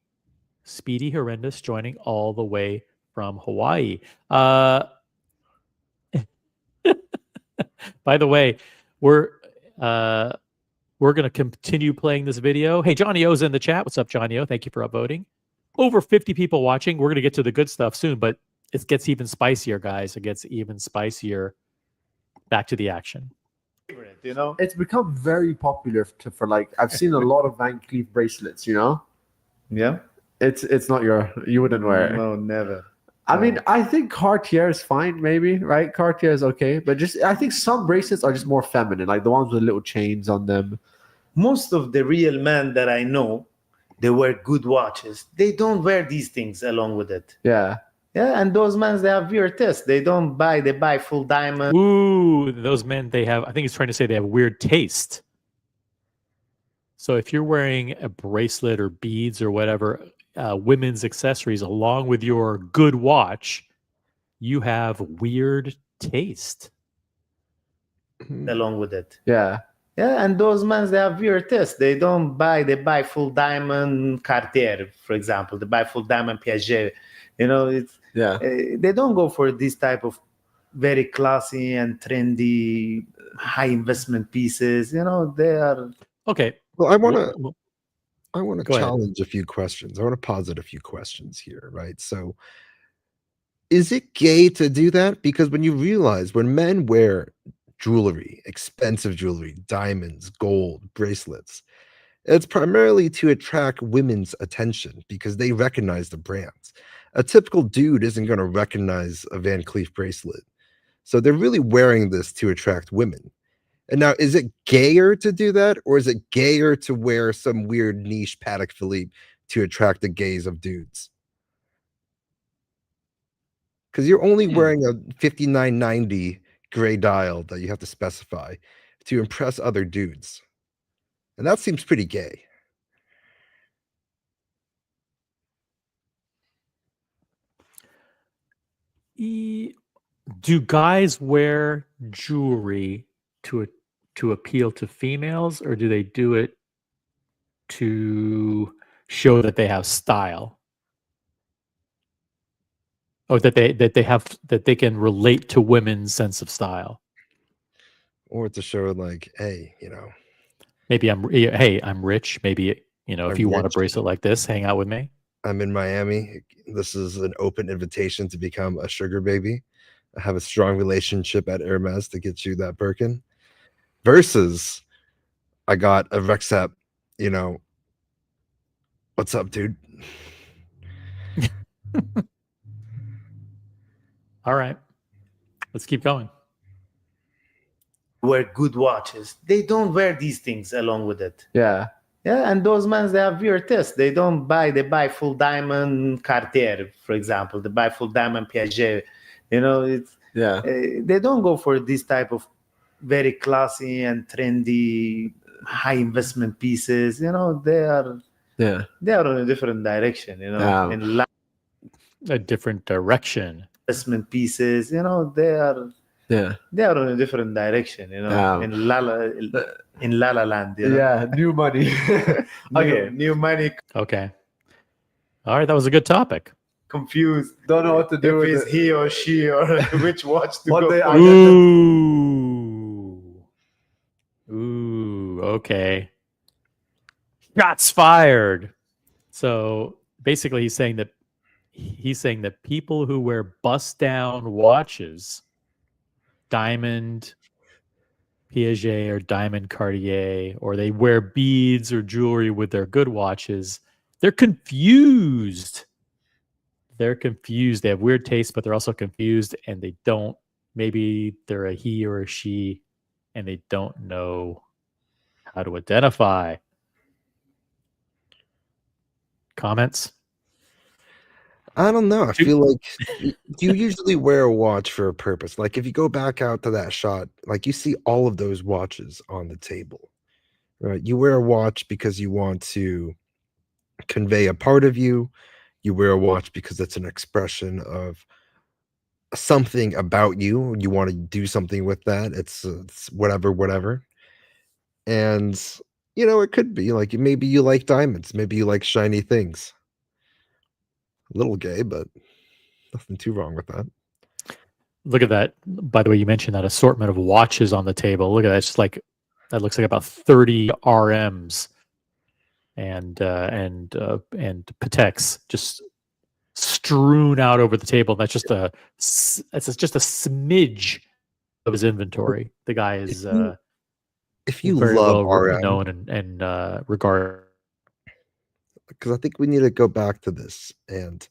Speedy Horrendous joining all the way from Hawaii. By the way, we're going to continue playing this video. Hey, Johnny O's in the chat. What's up, Johnny O? Thank you for upvoting. Over 50 people watching. We're going to get to the good stuff soon, but it gets even spicier, guys. It gets even spicier. Back to the action. It's become very popular for like, I've seen a lot of Van Cleef bracelets, Yeah. It's not you wouldn't wear it. No, never. I mean, I think Cartier is fine, maybe, right? Cartier is okay, but I think some bracelets are just more feminine, like the ones with little chains on them. Most of the real men that I know, they wear good watches. They don't wear these things along with it. Yeah. Yeah, and those men, they have weird taste. They buy full diamond. Ooh, those men, I think he's trying to say they have weird taste. So if you're wearing a bracelet or beads or whatever, women's accessories along with your good watch, you have weird taste. Along with it. Yeah. Yeah, and those men, they have weird taste. They buy full diamond Cartier, for example. They buy full diamond Piaget. They don't go for this type of very classy and trendy high investment pieces. They are okay. Well, I want to Go ahead. challenge a few questions. I want to posit a few questions here, right? So, is it gay to do that? Because when you realize when men wear jewelry, expensive jewelry, diamonds, gold, bracelets, it's primarily to attract women's attention because they recognize the brands. A typical dude isn't going to recognize a Van Cleef bracelet. So they're really wearing this to attract women. And now, is it gayer to do that? Or is it gayer to wear some weird niche Patek Philippe to attract the gaze of dudes? Because you're only wearing a 5990 gray dial that you have to specify to impress other dudes. And that seems pretty gay. Do guys wear jewelry to appeal to females, or do they do it to show that they have style? Or that they can relate to women's sense of style? Or to show like, hey, maybe I'm rich. Maybe, if you want a bracelet like this, hang out with me. I'm in Miami. This is an open invitation to become a sugar baby. I have a strong relationship at Hermes to get you that Birkin. Versus, I got a Rexap, what's up, dude? All right. Let's keep going. Wear good watches. They don't wear these things along with it. Yeah. Yeah, and those men, they have weird taste. They buy full diamond Cartier, for example. They buy full diamond Piaget. They don't go for this type of very classy and trendy high investment pieces. They are on a different direction. In a different direction. Investment pieces. They are on a different direction. In La La Land. New money. New money. Okay. All right, that was a good topic. Confused. Don't know what to do with it. He or she or which watch to go for. Ooh, okay. Shots fired. So basically he's saying that people who wear bust down watches, diamond Piaget or diamond Cartier, or they wear beads or jewelry with their good watches, they're confused. They're confused. They have weird taste, but they're also confused, and maybe they're a he or a she, and they don't know how to identify. Comments? I don't know. I feel like you usually wear a watch for a purpose. Like if you go back out to that shot, like you see all of those watches on the table, right? You wear a watch because you want to convey a part of you. You wear a watch because it's an expression of something about you. You want to do something with that. It's whatever. And, it could be like maybe you like diamonds. Maybe you like shiny things. A little gay, but nothing too wrong with that. Look at that. By the way, you mentioned that assortment of watches on the table. Look at that. It's just like, that looks like about 30 RMs and Pateks just strewn out over the table. That's just a smidge of his inventory. The guy is if you very love well RM, known and regarded. because I think we need to go back to this. And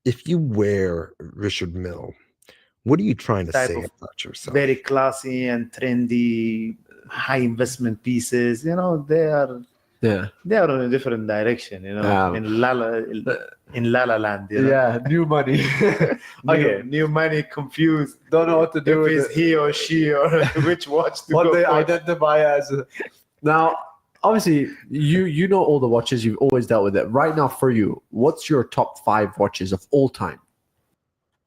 if you wear Richard Mille, what are you trying to Type say of about yourself? very classy and trendy, high investment pieces. You know, they are on a different direction. You know, in La La Land. You know? Yeah, new money. Okay. New money, confused. Don't know what to do If with it's he or she or which watch to what go they for. identify as. Now, obviously, you know all the watches. You've always dealt with it. Right now, for you, what's your top 5 watches of all time?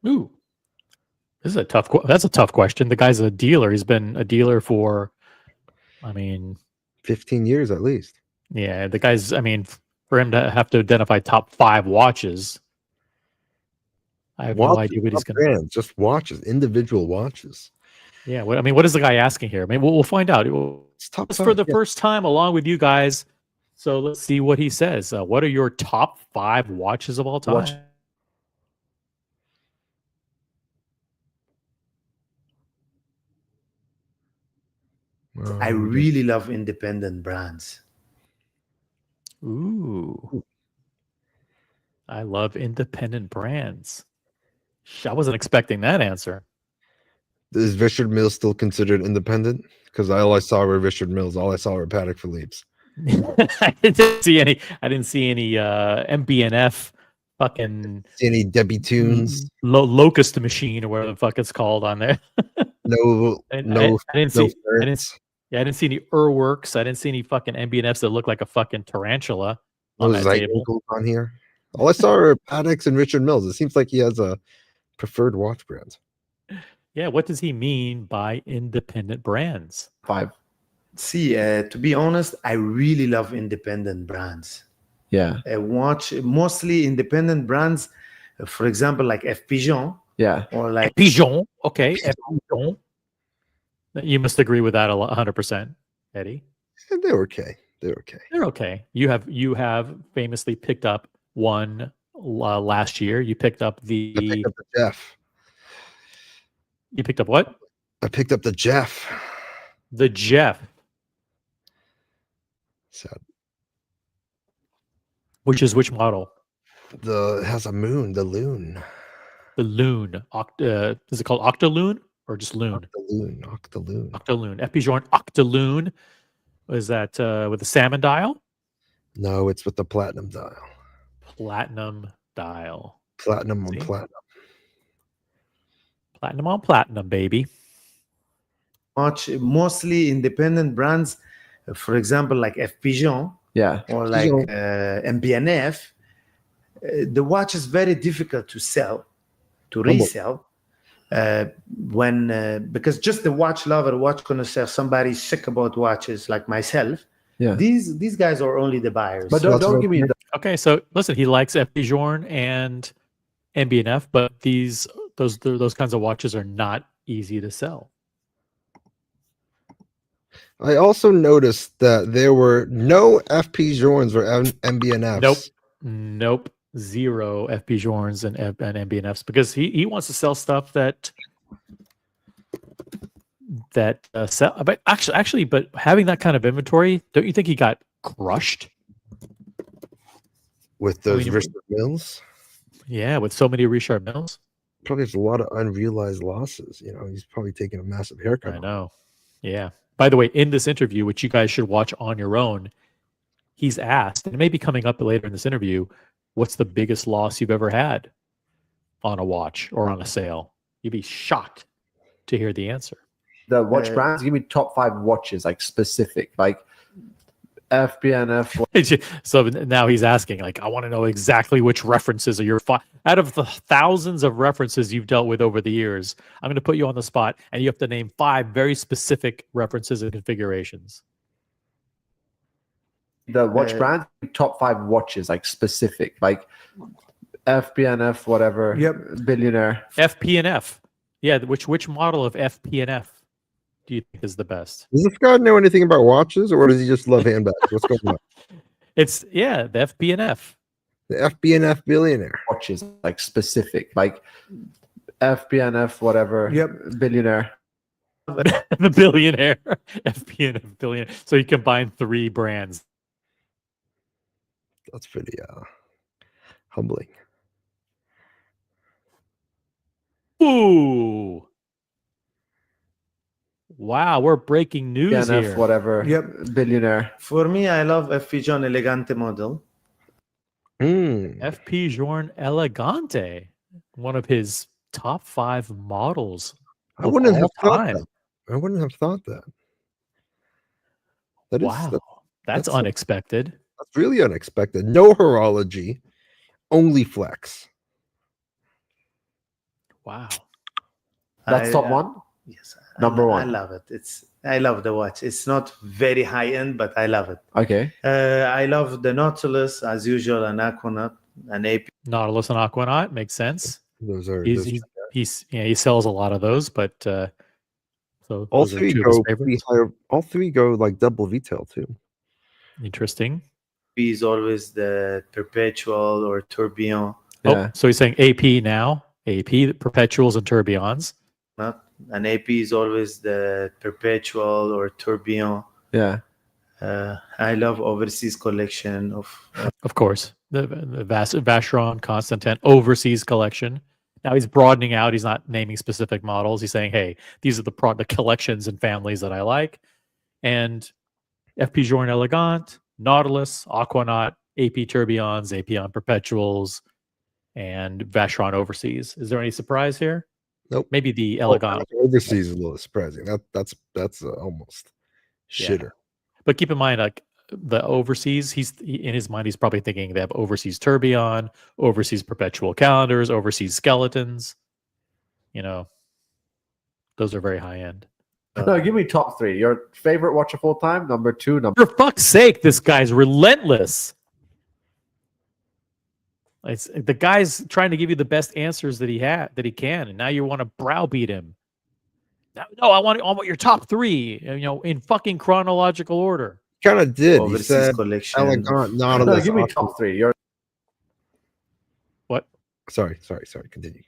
Ooh, this is a tough. That's a tough question. The guy's a dealer. He's been a dealer for, 15 years at least. Yeah, the guy's. For him to have to identify top 5 watches, I have no idea what he's going to. Brands, just watches, individual watches. Yeah, what is the guy asking here? We'll find out. It's top Just 5, for the first time along with you guys. So let's see what he says. What are your top 5 watches of all time? I really love independent brands. Ooh. I love independent brands. I wasn't expecting that answer. Is Richard Mille still considered independent? Because all I saw were Richard Milles. All I saw were Patek Philippe's. I didn't see any MBNF fucking Any Debbie Tunes? Locust Machine or whatever the fuck it's called on there. I didn't see any Urworks. I didn't see any fucking MBNFs that look like a fucking tarantula on that table. On here. All I saw were Pateks and Richard Milles. It seems like he has a preferred watch brand. Yeah, what does he mean by independent brands? 5. See, to be honest, I really love independent brands. Yeah. I watch mostly independent brands, for example, like F. Pigeon. Yeah. Or like Pigeon. Okay. F. Pigeon. You must agree with that 100%, Eddie. They're okay. They're okay. You have famously picked up one last year. You picked up the Jeff. You picked up what? I picked up the Jeff. The Jeff. Sad. Which is which model? It has a moon, the loon. The loon. Is it called Octaloon or just loon? Octaloon. Octaloon. Epijourn Octaloon. Is that with the salmon dial? No, it's with the platinum dial. Platinum dial. Platinum on platinum. Platinum on platinum, baby. Watch mostly independent brands, for example, like F. Pigeon. Yeah. Or like MBNF. The watch is very difficult to sell, to resell. Because just the watch lover, watch connoisseur, somebody sick about watches like myself. Yeah. These guys are only the buyers. But don't give me. Okay, so listen, he likes F. Pigeon and MBNF, but those kinds of watches are not easy to sell. I also noticed that there were no FP Jorns or MBNFs. Nope. 0 FP Jorns and MBNFs because he wants to sell stuff that sell. But actually, but having that kind of inventory, don't you think he got crushed with those Richard Milles? Yeah, with so many Richard Milles. Probably has a lot of unrealized losses. He's probably taking a massive haircut. I know. Yeah. By the way, in this interview, which you guys should watch on your own, he's asked, and it may be coming up later in this interview, what's the biggest loss you've ever had on a watch or on a sale? You'd be shocked to hear the answer. The watch brands, give me top 5 watches, like specific, like FBNF. So now he's asking, I want to know exactly which references are your out of the thousands of references you've dealt with over the years. I'm going to put you on the spot, and you have to name 5 very specific references and configurations. The watch brand, top 5 watches, like specific, like FBNF, whatever. Yep. Billionaire. FPNF. Yeah, which model of FPNF do you think is the best? Does this guy know anything about watches, or does he just love handbags? What's going on? The FPNF. The FBNF billionaire. Watches, like specific, like FBNF, whatever. Yep. Billionaire. The billionaire. FPNF billionaire. So you combine 3 brands. That's pretty humbling. Ooh. Wow, we're breaking news PNF, here. whatever. Yep. Billionaire. For me, I love FP John Elegante model. FP Journe Elegante, one of his top 5 models I of wouldn't all have thought time. that. I wouldn't have thought that. That is Wow, that's that's unexpected. that's really unexpected. No horology, only flex. Wow. That's I- top one? Yes. Number I one. love it. I love the watch. It's not very high end, but I love it. Okay. I love the Nautilus as usual, an Aquanaut, an AP. Nautilus and Aquanaut makes sense. Those are He sells a lot of those, but so all those are three two of his go favorites. all three go like double retail too. Interesting. is always the Perpetual or Tourbillon. Yeah. Oh, so he's saying AP now. AP, perpetuals and tourbillons. Not an AP is always the Perpetual or Tourbillon. Yeah. I love overseas collection Of course, the Vacheron Constantin overseas collection. Now he's broadening out. He's not naming specific models. He's saying, "Hey, these are the collections and families that I like." And FP Journe Elegant, Nautilus, Aquanaut, AP Tourbillons, AP on Perpetuals, and Vacheron Overseas. Is there any surprise here? Nope. Maybe the Elegant. Overseas is a little surprising. That's almost shitter. Yeah. But keep in mind, like the overseas, in his mind, he's probably thinking they have overseas tourbillon, overseas perpetual calendars, overseas skeletons. You know, those are very high end. No, give me top 3. Your favorite watch of all time, number 2, number For fuck's sake, this guy's relentless. The guy's trying to give you the best answers that he can, and now you want to browbeat him. No, I want your top 3, in fucking chronological order. Kind of did. He overseas said collection. Elegant, No, Nautilus. give me Aquanaut. top 3. Your What? Sorry. Continue.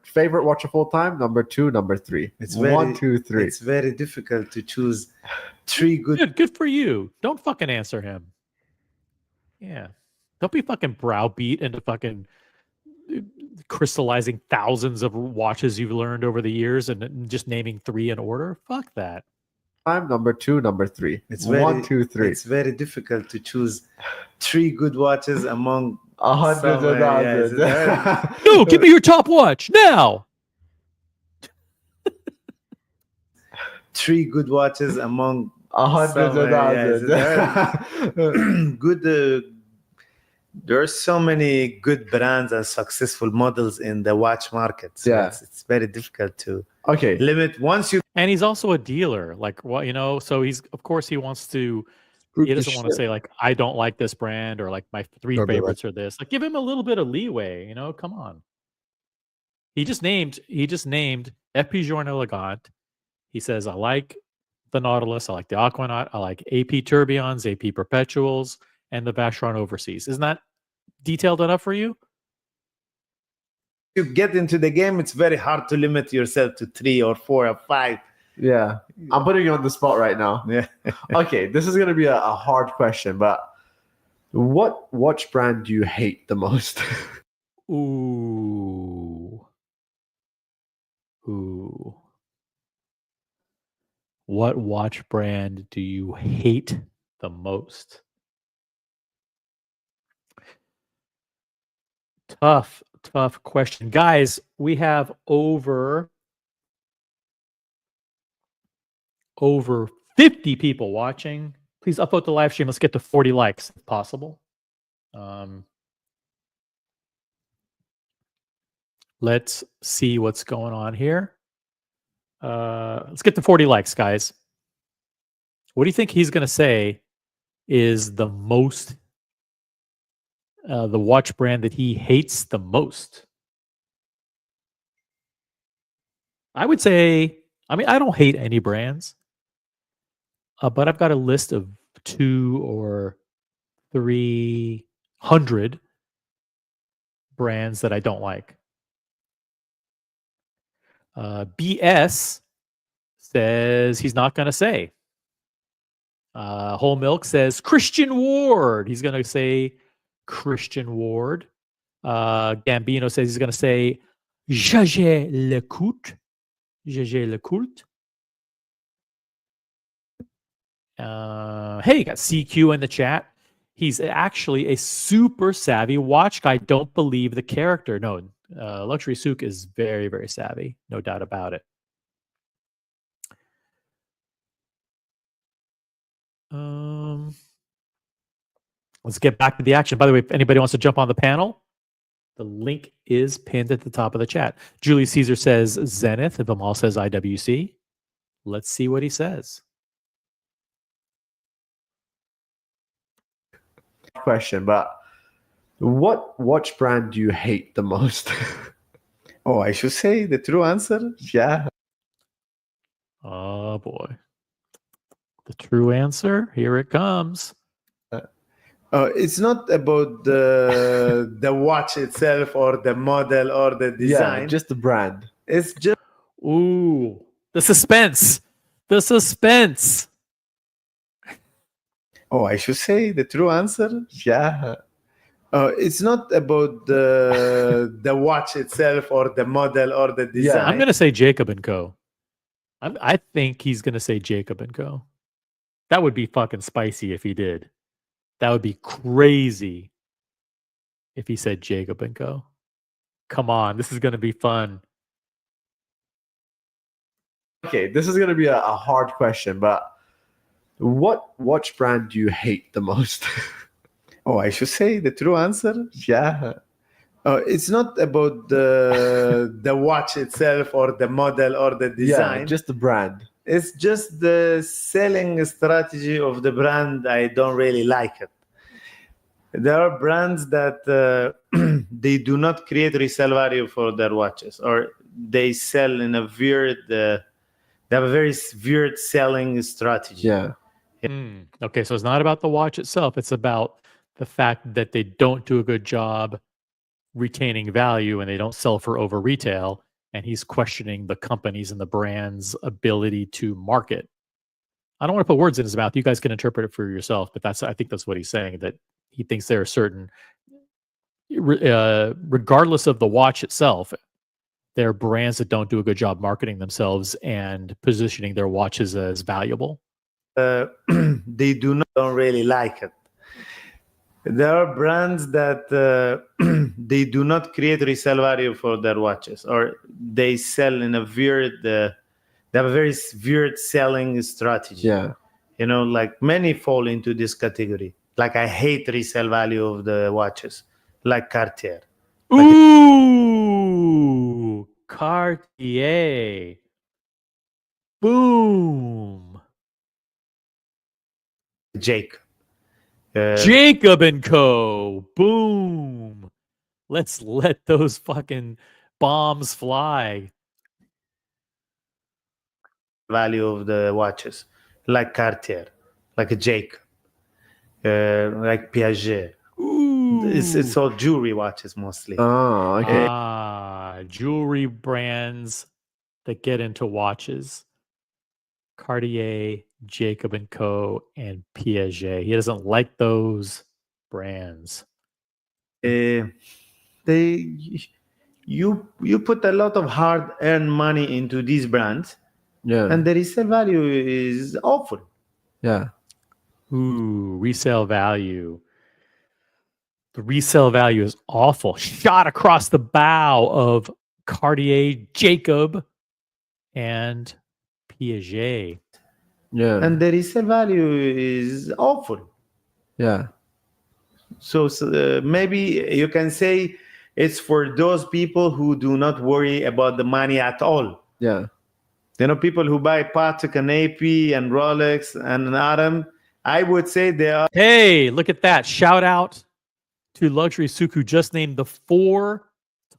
favorite watch of all time, number 2, number 3. It's 1, 2, 3. It's very difficult to choose 3 good. Good for you. Don't fucking answer him. Yeah. Don't be fucking browbeat into fucking crystallizing thousands of watches you've learned over the years and just naming 3 in order. Fuck that. Time, number 2, number 3. It's 1, 2, 3. It's very difficult to choose 3 good watches among Hundreds of thousands. No, give me your top watch now. 3 good watches among Hundreds of thousands. good. There are so many good brands and successful models in the watch market. So Yeah. it's very difficult to Okay. limit. Once you And he's also a dealer. Like, what, so of course he wants to, he doesn't want to say like, I don't like this brand or like my 3 Or be like- favorites are this. Like, give him a little bit of leeway, come on. He just named FP Journe Elegant. He says, I like the Nautilus, I like the Aquanaut, I like AP Tourbillons, AP Perpetuals, and the Vacheron Overseas. Isn't that detailed enough for you? get into the game, it's very hard to limit yourself to 3 or 4 or 5. Yeah. I'm putting you on the spot right now. Yeah. Okay, this is going to be a hard question, but what watch brand do you hate the most? Ooh. What watch brand do you hate the most? Tough question. Guys, we have over 50 people watching. Please upvote the live stream. Let's get to 40 likes if possible. Let's see what's going on here. Let's get to 40 likes, guys. What do you think he's going to say is the most, the watch brand that he hates the most? I would say, I don't hate any brands, but I've got a list of 200 or 300 brands that I don't like. BS says he's not going to say. Whole Milk says Christian Ward. He's going to say Christian Ward. Gambino says he's going to say Jager le Coult. Jager le Coult. Hey, you got CQ in the chat. He's actually a super savvy watch guy. Don't believe the character. No, Luxury Souq is very, very savvy. No doubt about it. Let's get back to the action. By the way, if anybody wants to jump on the panel, the link is pinned at the top of the chat. Julie Caesar says Zenith. Vimal says IWC. Let's see what he says. Question, but what watch brand do you hate the most? Oh, I should say the true answer. Yeah. Oh boy. The true answer, here it comes. It's not about the watch itself or the model or the design. Yeah, just the brand. It's just Ooh, the suspense. The suspense. oh, I should say the true answer. Yeah. It's not about the watch itself or the model or the design. I'm gonna say Jacob and Co. I think he's gonna say Jacob and Co. That would be fucking spicy if he did. That would be crazy if he said Jacob and Co. Come on, this is gonna be fun. Okay, this is going to be a hard question, but what watch brand do you hate the most? Oh, I should say the true answer. Yeah. It's not about the watch itself or the model or the design. Yeah, just the brand. It's just the selling strategy of the brand. I don't really like it. There are brands that they do not create resale value for their watches, or they sell in a weird. They have a very weird selling strategy. Yeah. Okay, so it's not about the watch itself. It's about the fact that they don't do a good job retaining value and they don't sell for over retail. And he's questioning the companies and the brand's ability to market. I don't want to put words in his mouth. You guys can interpret it for yourself, but I think that's what he's saying, that he thinks there are certain, regardless of the watch itself, there are brands that don't do a good job marketing themselves and positioning their watches as valuable. They don't really like it. There are brands that they do not create resale value for their watches, or they sell in a weird. They have a very weird selling strategy. Yeah. You know, like many fall into this category. Like I hate resale value of the watches, like Cartier. Ooh, Cartier. Boom. Jacob. Jacob and Co. Boom. Let's let those fucking bombs fly. Value of the watches, like Cartier, like a Jacob, like Piaget. Ooh. It's all jewelry watches mostly. Oh, okay. Jewelry brands that get into watches. Cartier, Jacob and Co. and Piaget. He doesn't like those brands. You put a lot of hard-earned money into these brands, Yeah. and the resale value is awful. Yeah. Ooh, resale value. The resale value is awful. Shot across the bow of Cartier, Jacob, and Piaget. Yeah. And the resale value is awful. Yeah. So maybe you can say it's for those people who do not worry about the money at all. Yeah. You know, people who buy Patek and AP and Rolex and an Atom, I would say they are. Hey, look at that. Shout out to Luxury Souq, who just named the 4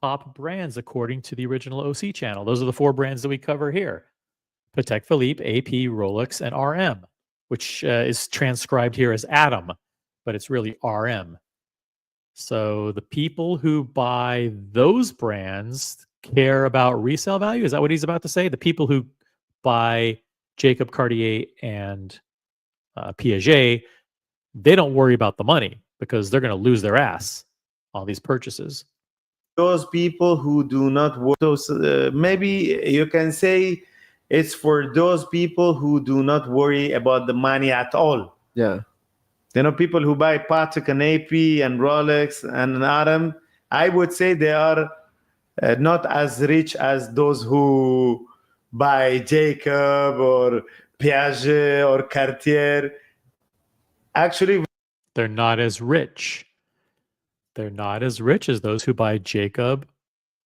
top brands according to the original OC channel. Those are the 4 brands that we cover here. Patek Philippe, AP, Rolex, and RM, which is transcribed here as Atom, but it's really RM. So the people who buy those brands care about resale value. Is that what he's about to say? The people who buy Jacob, Cartier, and Piaget, they don't worry about the money because they're going to lose their ass on these purchases. those people who do not work. Those maybe you can say it's for those people who do not worry about the money at all. Yeah. People who buy Patek and AP and Rolex and Adam, I would say they are not as rich as those who buy Jacob or Piaget or Cartier. Actually, They're not as rich. They're not as rich as those who buy Jacob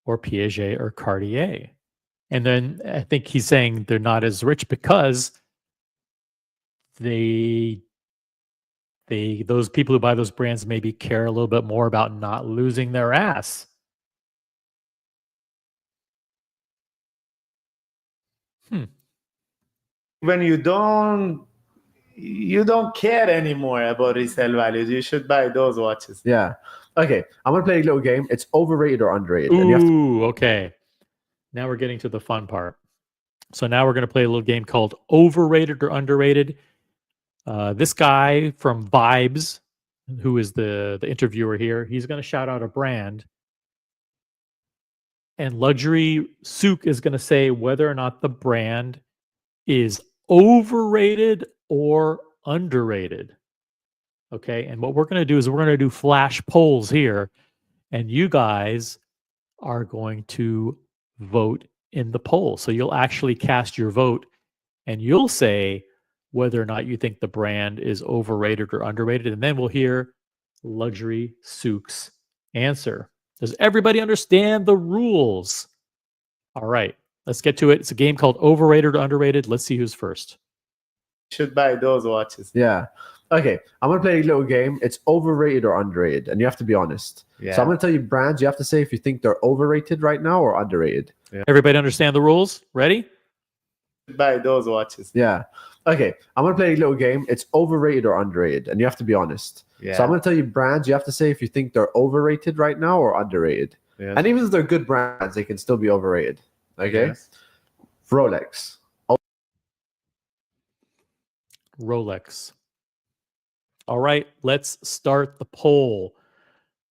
or Piaget or Cartier. And then I think he's saying they're not as rich because those people who buy those brands maybe care a little bit more about not losing their ass. when you don't care anymore about resale values, you should buy those watches. Yeah. Okay. I'm gonna play a little game. It's overrated or underrated. And Ooh, okay. Now we're getting to the fun part. So now we're going to play a little game called Overrated or Underrated. This guy from Vibes, who is the interviewer here, he's going to shout out a brand. And Luxury Souq is going to say whether or not the brand is overrated or underrated. Okay. And what we're going to do is we're going to do flash polls here. And you guys are going to vote in the poll. So you'll actually cast your vote and you'll say whether or not you think the brand is overrated or underrated. And then we'll hear Luxury Souq's answer. Does everybody understand the rules? All right, let's get to it. It's a game called Overrated or Underrated. Let's see who's first. Should buy those watches. Yeah. Okay. I'm gonna play a little game. It's overrated or underrated, and you have to be honest. Yeah. So I'm gonna tell you brands. You have to say if you think they're overrated right now or underrated. Yeah. Everybody understand the rules? Ready? Buy those watches. Yeah. Okay. I'm gonna play a little game. It's overrated or underrated, and you have to be honest. Yeah. So I'm gonna tell you brands. You have to say if you think they're overrated right now or underrated. Yes. And even if they're good brands, they can still be overrated. Okay. Yes. Rolex. Rolex. All right, let's start the poll.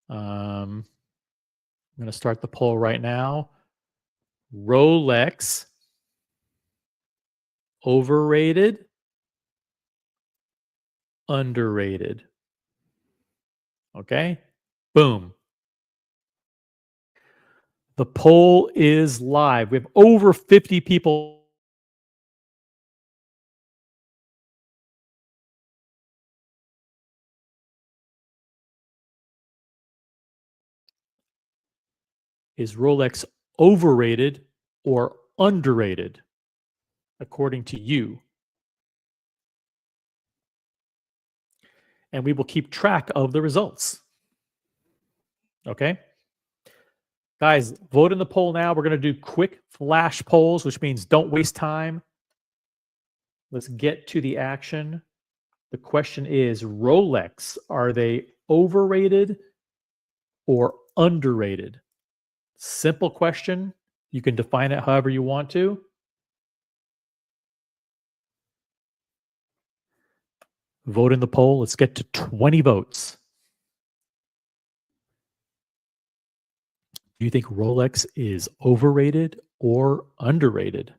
I'm going to start the poll right now. Rolex, overrated, underrated. Okay, boom. The poll is live. We have over 50 people. Is Rolex overrated or underrated, according to you? And we will keep track of the results. Okay? Guys, vote in the poll now. We're going to do quick flash polls, which means don't waste time. Let's get to the action. The question is, Rolex, are they overrated or underrated? Simple question. You can define it however you want to. Vote in the poll. Let's get to 20 votes. Do you think Rolex is overrated or underrated?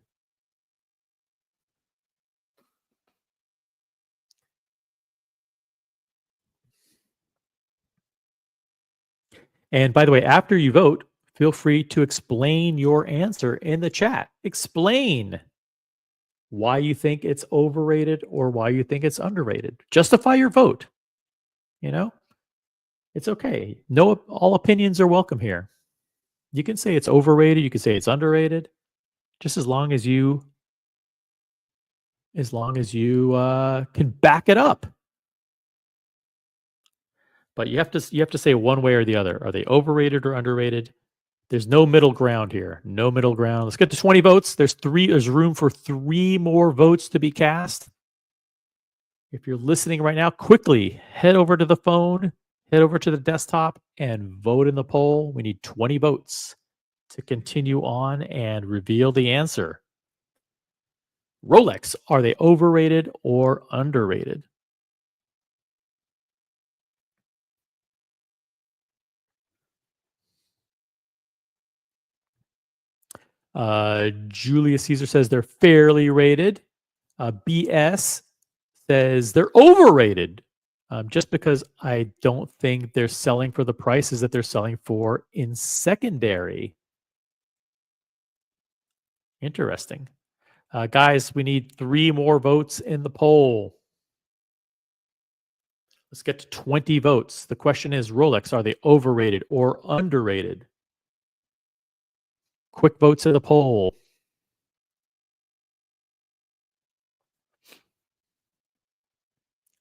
And by the way, after you vote, feel free to explain your answer in the chat. Explain why you think it's overrated or why you think it's underrated. Justify your vote. You know, it's okay. No, all opinions are welcome here. You can say it's overrated. You can say it's underrated. Just as long as you can back it up. But you have to say one way or the other. Are they overrated or underrated? There's no middle ground here. No middle ground. Let's get to 20 votes. There's room for 3 more votes to be cast. If you're listening right now, quickly head over to the phone, head over to the desktop, and vote in the poll. We need 20 votes to continue on and reveal the answer. Rolex, are they overrated or underrated? Julius Caesar says they're fairly rated. BS says they're overrated. Just because I don't think they're selling for the prices that they're selling for in secondary. Interesting. Guys, we need 3 more votes in the poll. Let's get to 20 votes. The question is, Rolex, are they overrated or underrated? Quick votes in the poll.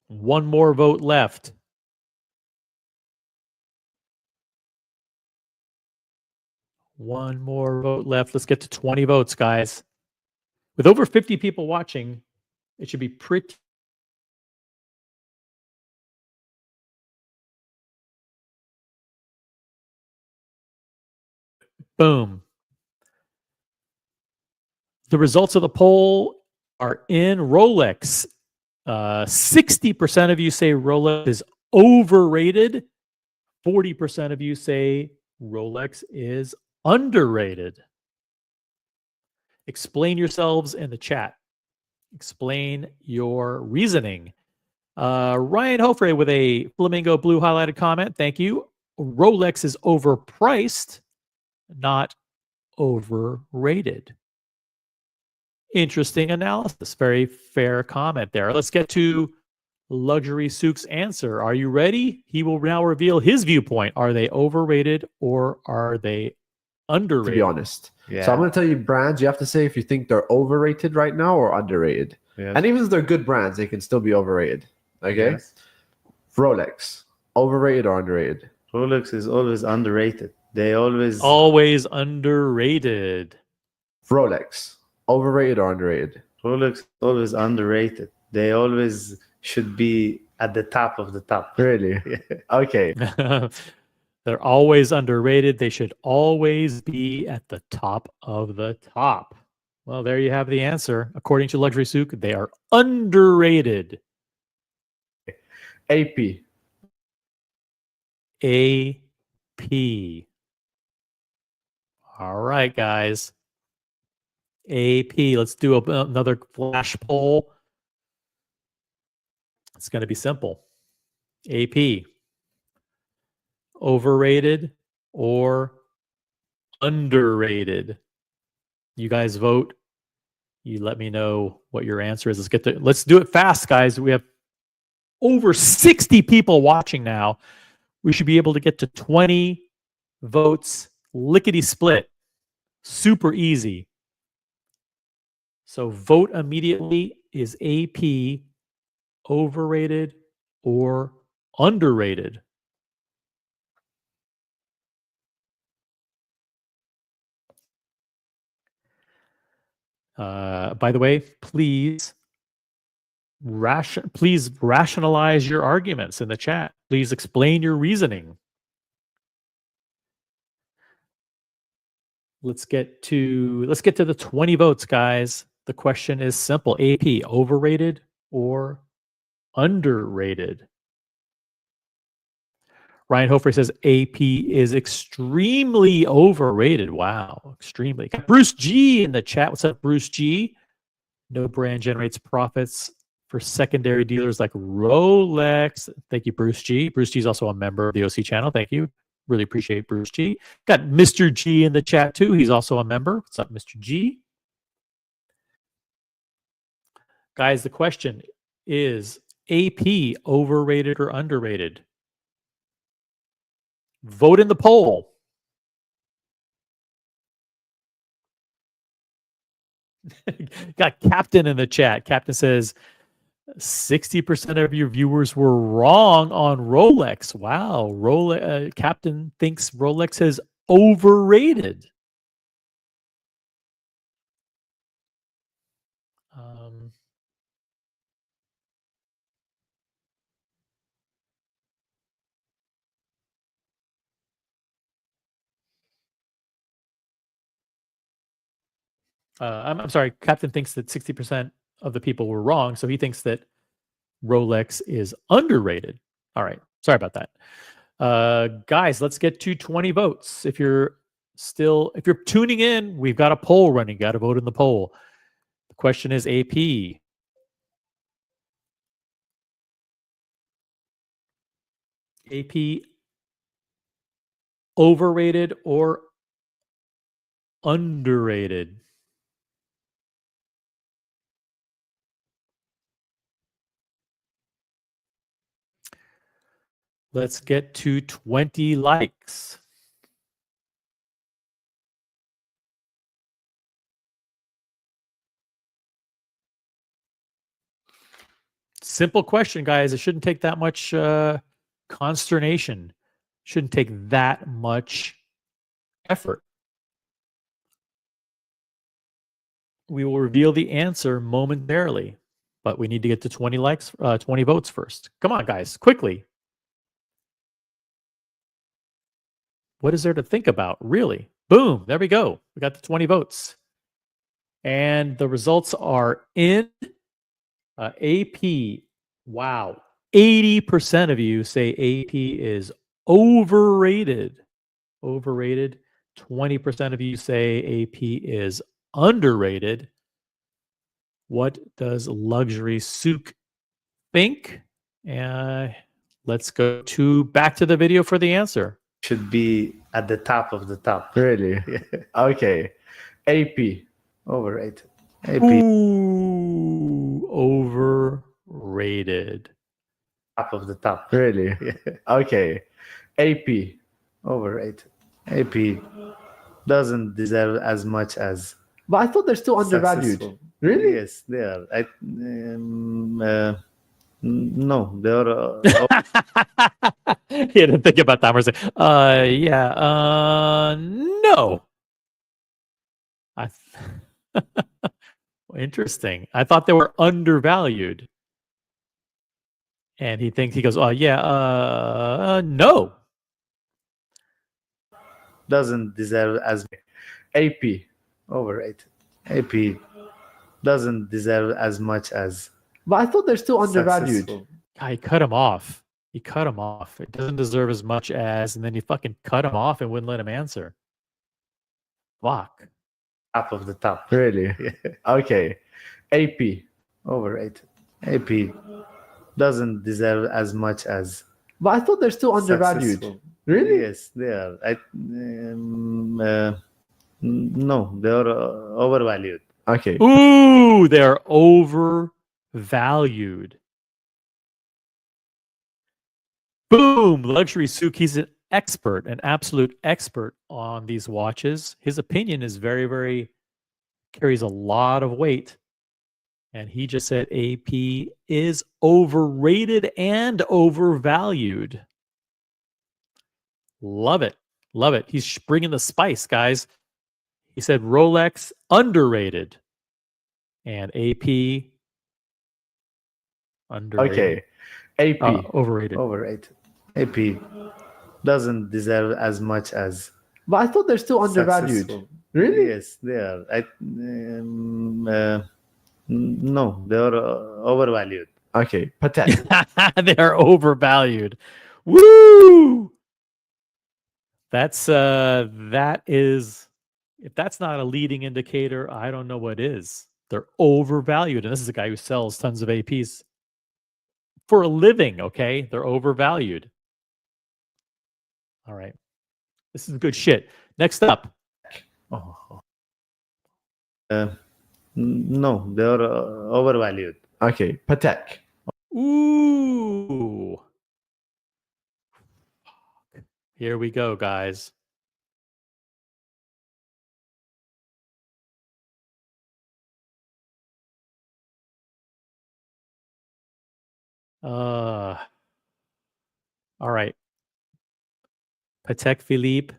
One more vote left. One more vote left. Let's get to 20 votes, guys. With over 50 people watching, it should be pretty. Boom. The results of the poll are in. Rolex. 60% of you say Rolex is overrated. 40% of you say Rolex is underrated. Explain yourselves in the chat. Explain your reasoning. Ryan Hofre with a flamingo blue highlighted comment. Thank you. Rolex is overpriced, not overrated. Interesting analysis. Very fair comment there. Let's get to Luxury Souq's answer. Are you ready? He will now reveal his viewpoint. Are they overrated or are they underrated? To be honest. Yeah. So I'm going to tell you brands. You have to say if you think they're overrated right now or underrated. Yes. And even if they're good brands, they can still be overrated. Okay? Yes. Rolex. Overrated or underrated? Rolex is always underrated. They always underrated. Rolex. Overrated or underrated? Rolex always underrated. They always should be at the top of the top. Really? Okay. They're always underrated. They should always be at the top of the top. Well, there you have the answer. According to Luxury Souq, they are underrated. AP. AP. All right, guys. AP. Let's do another flash poll. It's going to be simple. AP. Overrated or underrated? You guys vote. You let me know what your answer is. Let's do it fast, guys. We have over 60 people watching now. We should be able to get to 20 votes lickety split. Super easy. So vote immediately. Is AP overrated or underrated? By the way, please rationalize your arguments in the chat. Please explain your reasoning. Let's get to the 20 votes, guys. The question is simple. AP, overrated or underrated? Ryan Hofer says AP is extremely overrated. Wow, extremely. Got Bruce G in the chat. What's up, Bruce G? No brand generates profits for secondary dealers like Rolex. Thank you, Bruce G. Bruce G is also a member of the OC channel. Thank you. Really appreciate Bruce G. Got Mr. G in the chat too. He's also a member. What's up, Mr. G? Guys, the question is AP overrated or underrated? Vote in the poll. Got Captain in the chat. Captain says 60% of your viewers were wrong on Rolex. Wow. Captain thinks Rolex is overrated. I'm sorry. Captain thinks that 60% of the people were wrong. So he thinks that Rolex is underrated. All right. Sorry about that. Guys, let's get to 20 votes. If you're Still, if you're tuning in, we've got a poll running. Got to vote in the poll. The question is AP. AP overrated or underrated? Let's get to 20 likes. Simple question, guys. It shouldn't take that much consternation. Shouldn't take that much effort. We will reveal the answer momentarily, but we need to get to 20 likes, 20 votes first. Come on, guys, quickly. What is there to think about, really? Boom, there we go. We got the 20 votes. And the results are in. AP, wow. 80% of you say AP is overrated. Overrated. 20% of you say AP is underrated. What does Luxury Souq think? Let's go back to the video for the answer. Should be at the top of the top. Really? Okay. AP. Overrated. AP. Ooh, overrated. Top of the top. Really? Okay. AP. Overrated. AP doesn't deserve as much as. But I thought they're still undervalued. Successful. Really? Yes, they are. No, they are. He had to think about that for a second. No. Interesting. I thought they were undervalued. And he goes, no. Doesn't deserve as. AP. Overrated. AP doesn't deserve as much as. But I thought they're still undervalued. Successful. He cut him off. It doesn't deserve as much as, and then you fucking cut him off and wouldn't let him answer. Fuck. Top of the top. Really? Okay. AP. Overrated. AP doesn't deserve as much as. But I thought they're still undervalued. Successful. Really? Yes, they are. No, they are overvalued. Okay. Ooh, they're overvalued. Boom! Luxury Souq. He's an expert, an absolute expert on these watches. His opinion is carries a lot of weight. And he just said AP is overrated and overvalued. Love it. Love it. He's bringing the spice, guys. He said Rolex underrated and AP underrated. Okay. AP. Overrated. Overrated. AP doesn't deserve as much as. But I thought they're still undervalued. Successful. Really? Yes, they are. No, they are overvalued. Okay. Patek. They're overvalued. Woo! That is, if that's not a leading indicator, I don't know what is. They're overvalued. And this is a guy who sells tons of APs for a living, okay? They're overvalued. All right. This is good shit. Next up. Oh. No, they are overvalued. Okay. Patek. Ooh. Here we go, guys. All right. Patek Philippe,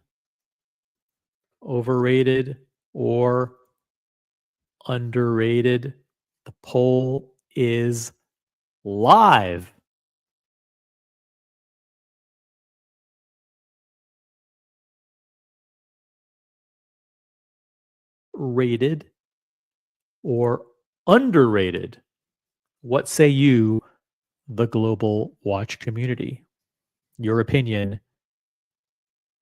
overrated or underrated? The poll is live. Rated or underrated? What say you, the global watch community? Your opinion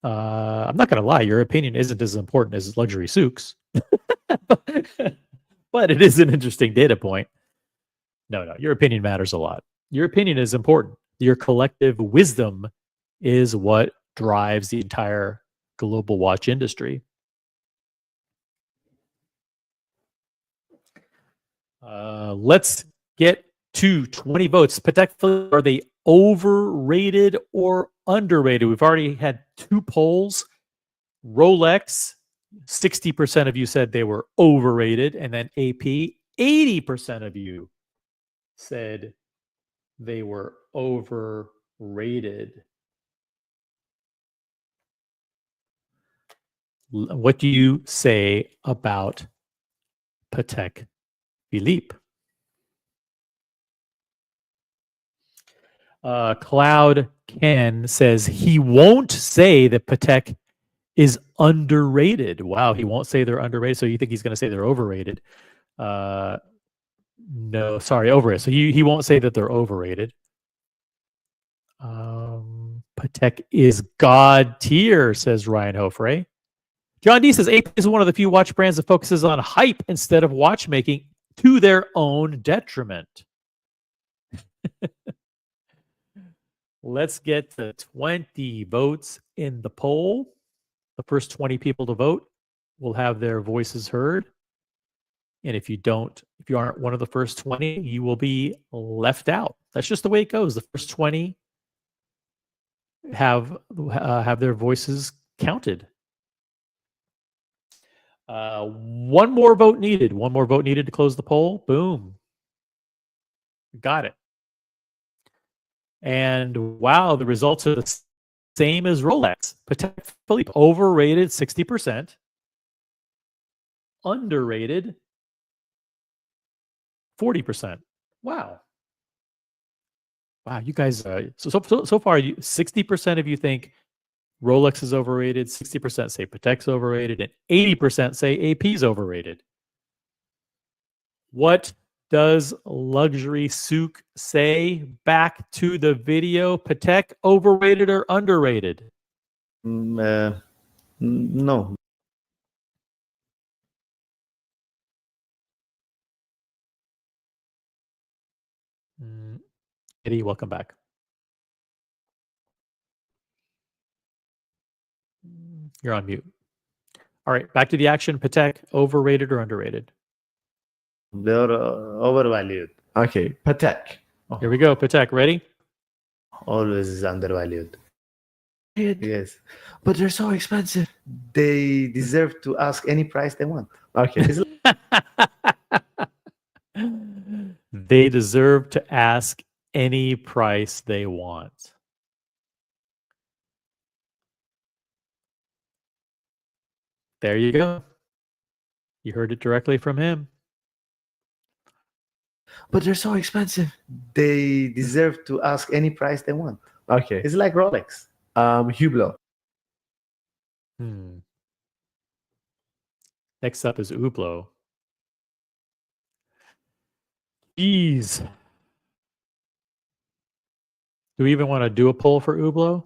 I'm not going to lie, your opinion isn't as important as Luxury Souq's, but it is an interesting data point. No, your opinion matters a lot. Your opinion is important. Your collective wisdom is what drives the entire global watch industry. Let's get to 20 votes. Patek Philippe, are they overrated or underrated? We've already had 2 polls. Rolex, 60% of you said they were overrated. And then AP, 80% of you said they were overrated. What do you say about Patek Philippe? Cloud Ken says he won't say that Patek is underrated. Wow, he won't say they're underrated. So you think he's going to say they're overrated? No, sorry, overrated. So he won't say that they're overrated. Patek is God tier, says Ryan Hofre. John D says AP is one of the few watch brands that focuses on hype instead of watchmaking to their own detriment. Let's get to 20 votes in the poll. The first 20 people to vote will have their voices heard. And if you aren't one of the first 20, you will be left out. That's just the way it goes. The first 20 have their voices counted. One more vote needed. One more vote needed to close the poll. Boom. Got it. And wow, the results are the same as Rolex. Patek Philippe, overrated 60%. Underrated 40%. Wow. Wow, you guys, so far, 60% of you think Rolex is overrated, 60% say Patek's overrated, and 80% say AP's overrated. What does Luxury Souq say? Back to the video. Patek, overrated or underrated? No. Eddie, welcome back. You're on mute. All right, back to the action. Patek, overrated or underrated? They're overvalued. Okay, Patek. Here we go. Patek, ready? Always is undervalued. Yes. But they're so expensive. They deserve to ask any price they want. Okay. They deserve to ask any price they want. There you go. You heard it directly from him. But they're so expensive. They deserve to ask any price they want. Okay. It's like Rolex. Hublot. Next up is Hublot. Jeez. Do we even want to do a poll for Hublot?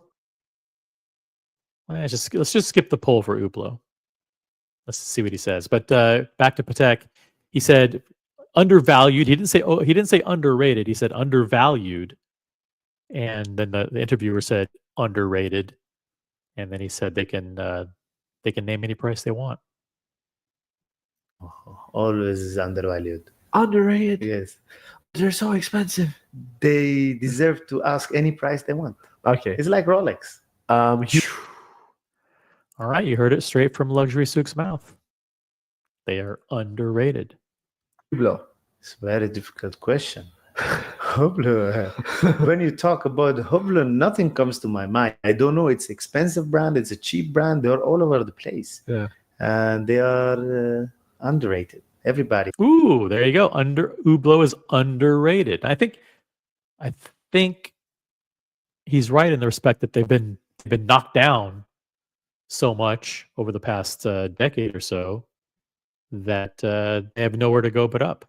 Let's just skip the poll for Hublot. Let's see what he says. But back to Patek, he said undervalued. He didn't say underrated. He said undervalued. And then the interviewer said underrated. And then he said they can name any price they want. Always is undervalued. Underrated. Yes. They're so expensive. They deserve to ask any price they want. Okay. It's like Rolex. All right, you heard it straight from Luxury Souq's mouth. They are underrated. Hublot. It's a very difficult question. Hublot. When you talk about Hublot, nothing comes to my mind. I don't know. It's an expensive brand. It's a cheap brand. They're all over the place. Yeah. And they are underrated. Everybody. Ooh, there you go. Hublot is underrated. I think he's right in the respect that they've been knocked down so much over the past decade or so that they have nowhere to go but up.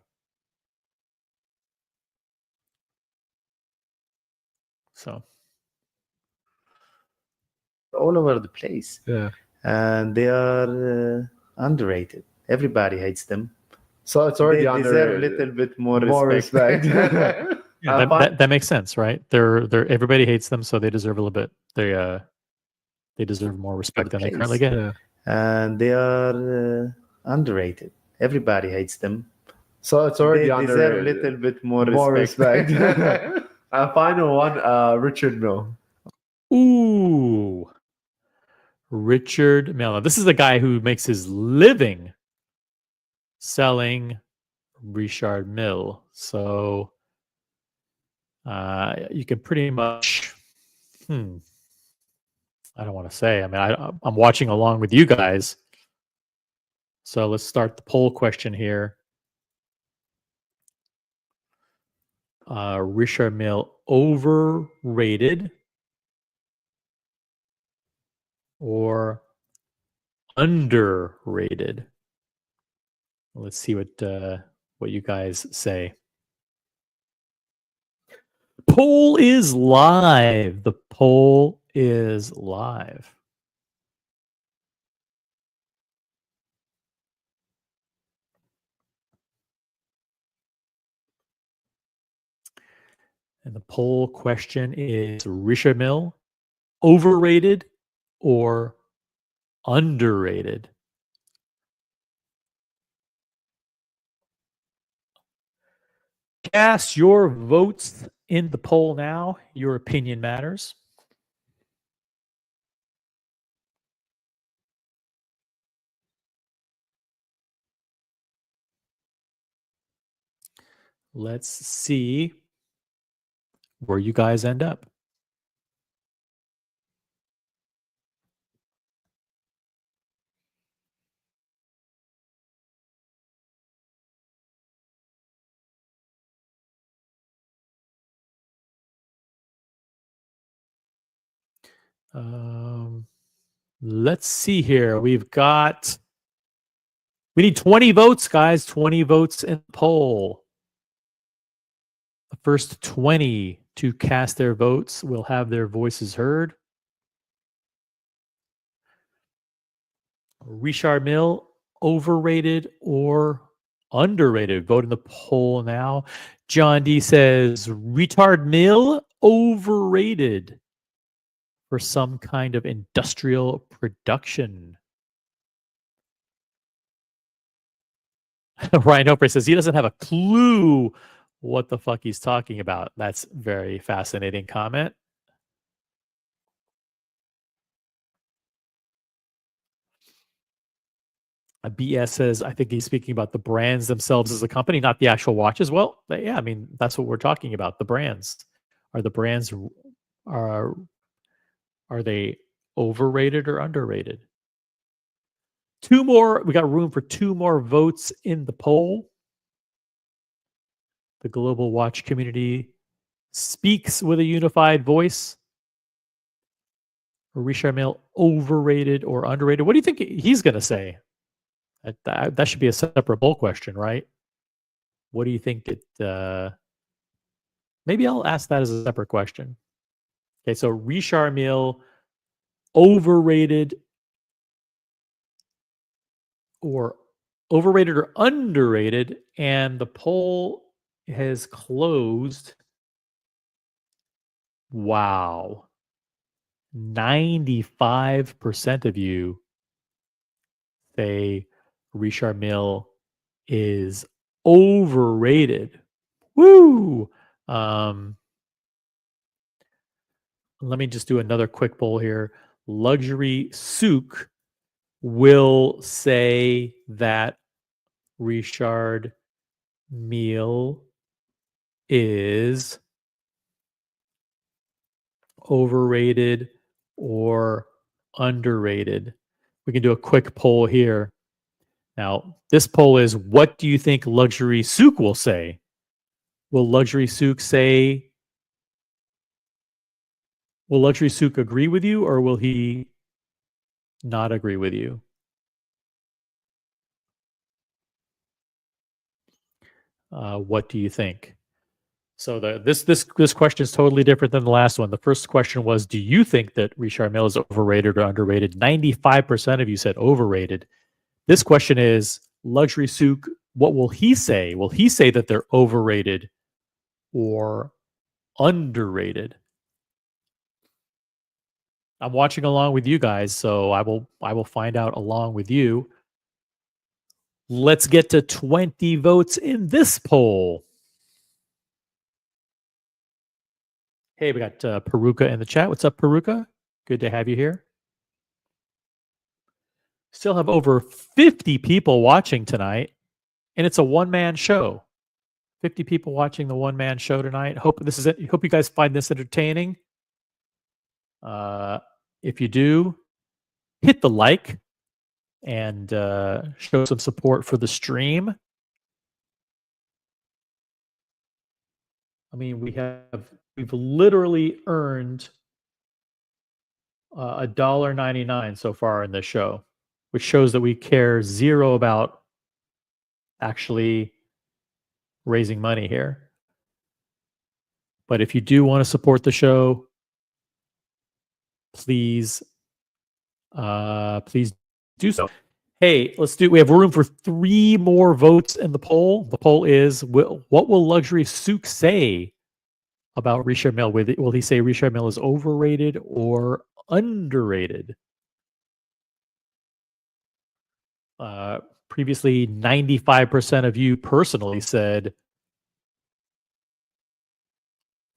So all over the place. Yeah. And they are underrated. Everybody hates them. So it's already They deserve a underrated. little bit more respect. Yeah, that makes sense, right? They're everybody hates them, so they deserve a little bit. They deserve more respect than they currently get. Yeah. And they are underrated. Everybody hates them. So it's already They deserve a underrated. little bit more respect. Final one, Richard Mille. Ooh, Richard Mille. This is the guy who makes his living selling Richard Mille. So you can pretty much, I don't want to say. I mean, I'm watching along with you guys. So let's start the poll question here. Richard Mille, overrated or underrated? Let's see what you guys say. Poll is live. The poll is live. And the poll question is Richard Mille, overrated or underrated? Cast your votes in the poll now. Your opinion matters. Let's see where you guys end up. Let's see here. We need 20 votes, guys. 20 votes in the poll. The first 20 to cast their votes will have their voices heard. Richard Mille, overrated or underrated? Vote in the poll now. John D says Richard Mille, overrated for some kind of industrial production. Ryan Hopper says he doesn't have a clue what the fuck he's talking about. That's very fascinating comment. BS says, I think he's speaking about the brands themselves as a company, not the actual watches. Well, yeah, I mean, that's what we're talking about. The brands. Are the brands, are they overrated or underrated? Two more. We got room for two more votes in the poll. The global watch community speaks with a unified voice. Richard Mille, overrated or underrated? What do you think he's going to say? That should be a separate poll question, right? What do you think maybe I'll ask that as a separate question. Okay, so Richard Mille, overrated or underrated, and the poll has closed. Wow. 95% of you say Richard Mille is overrated. Woo! Let me just do another quick poll here. Luxury Souq will say that Richard Mille is overrated or underrated. We can do a quick poll here. Now, this poll is, what do you think Luxury Souq will say? Will Luxury Souq agree with you, or will he not agree with you? What do you think? So this question is totally different than the last one. The first question was, do you think that Richard Mille is overrated or underrated? 95% of you said overrated. This question is, Luxury Souk, what will he say? Will he say that they're overrated or underrated? I'm watching along with you guys, so I will find out along with you. Let's get to 20 votes in this poll. Hey, we got Peruka in the chat. What's up, Peruka? Good to have you here. Still have over 50 people watching tonight, and it's a one-man show. 50 people watching the one-man show tonight. Hope you guys find this entertaining. If you do, hit the like and show some support for the stream. I mean, we've literally earned $1.99 so far in this show, which shows that we care zero about actually raising money here. But if you do want to support the show, please do so. Hey, we have room for 3 more votes in the poll. The poll is, what will Luxury Souk say about Richard Mille? Will he say Richard Mille is overrated or underrated? Previously, 95% of you personally said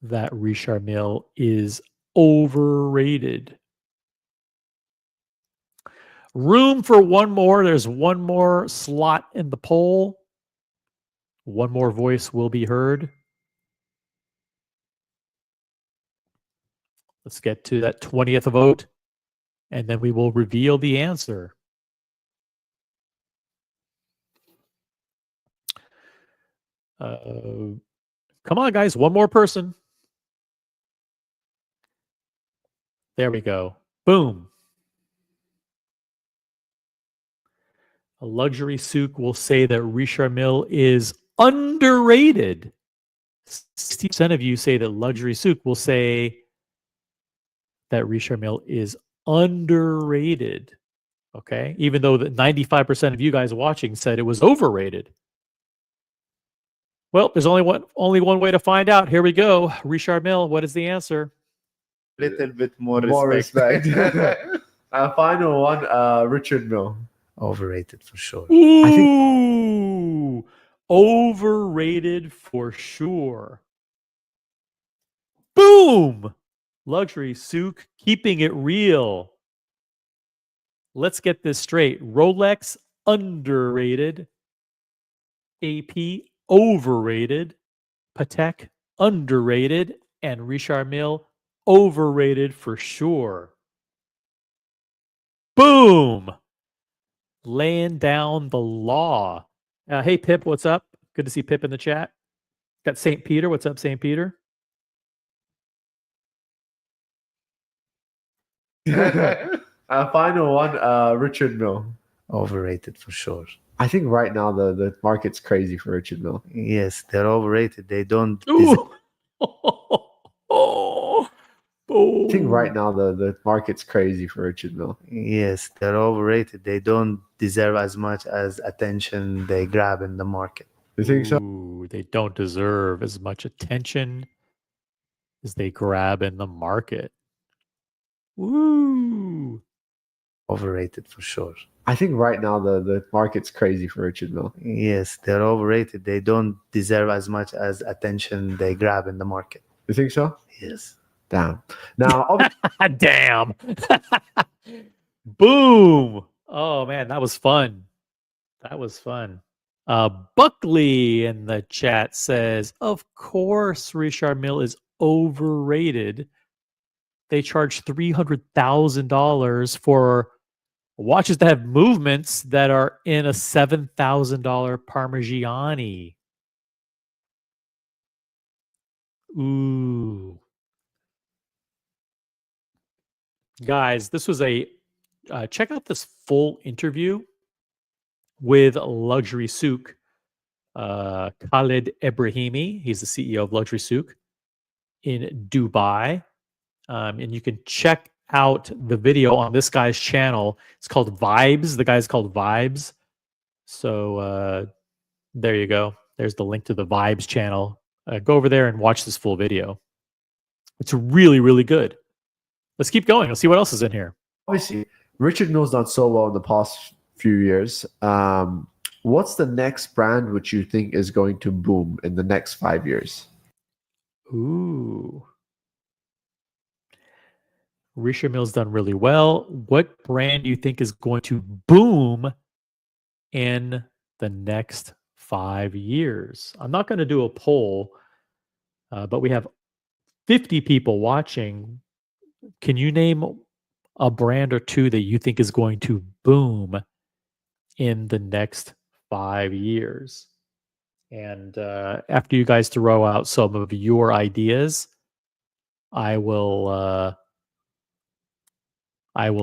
that Richard Mille is overrated. Room for one more. There's one more slot in the poll. One more voice will be heard. Let's get to that 20th vote, and then we will reveal the answer. Come on, guys. One more person. There we go. Boom. A Luxury Souk will say that Richard Mille is underrated. 60% of you say that Luxury Souk will say that Richard Mille is underrated. Okay? Even though the 95% of you guys watching said it was overrated. Well, there's only one way to find out. Here we go. Richard Mille, what is the answer? Little bit more respect. Final one, Richard Mille. Overrated for sure. Ooh, overrated for sure. Boom! Luxury Souk, keeping it real. Let's get this straight. Rolex, underrated. AP, overrated. Patek, underrated. And Richard Mille, overrated for sure. Boom! Laying down the law. Hey, Pip, what's up? Good to see Pip in the chat. Got St. Peter. What's up, St. Peter? Final one, Richard Mille. Overrated for sure. I think right now the market's crazy for Richard Mille. Yes, they're overrated. They don't. I think right now the market's crazy for Richard Mille. Yes, they're overrated. They don't deserve as much as attention they grab in the market. You think so? Ooh, they don't deserve as much attention as they grab in the market. Woo! Overrated for sure. I think right now the market's crazy for Richard Mille. Yes, they're overrated. They don't deserve as much as attention they grab in the market. You think so? Yes. Damn. Now, damn. Boom. Oh man, that was fun. That was fun. Buckley in the chat says, of course, Richard Mille is overrated. They charge $300,000 for watches that have movements that are in a $7,000 Parmigiani. Ooh. Guys, this was check out this full interview with Luxury Souk. Khalid Ebrahimi. He's the CEO of Luxury Souq in Dubai. And you can check out the video on this guy's channel. It's called Vibes. The guy's called Vibes. So there you go. There's the link to the Vibes channel. Go over there and watch this full video. It's really, really good. Let's keep going. Let's see what else is in here. Obviously, Richard Mille's done so well in the past few years. What's the next brand which you think is going to boom in the next 5 years? Ooh. Richard Mille's done really well. What brand do you think is going to boom in the next 5 years? I'm not going to do a poll, but we have 50 people watching. Can you name a brand or two that you think is going to boom in the next 5 years? And after you guys throw out some of your ideas, I will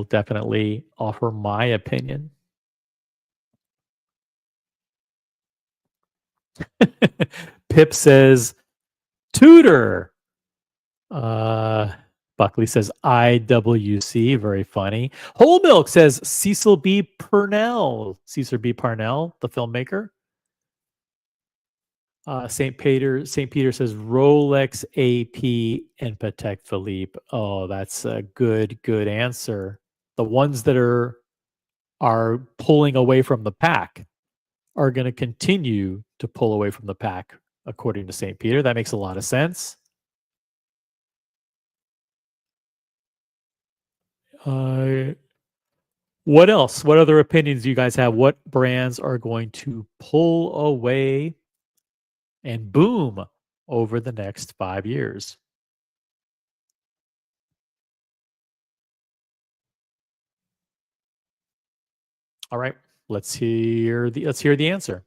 definitely offer my opinion. Pip says Tudor. Buckley says IWC. Very funny. Whole Milk says Cecil B. Parnell. Cecil B. Parnell, the filmmaker. St. Peter says Rolex, AP, and Patek Philippe. Oh, that's a good answer. The ones that are pulling away from the pack are going to continue to pull away from the pack, according to St. Peter. That makes a lot of sense. What else? What other opinions do you guys have? What brands are going to pull away and boom over the next 5 years? All right, let's hear the answer.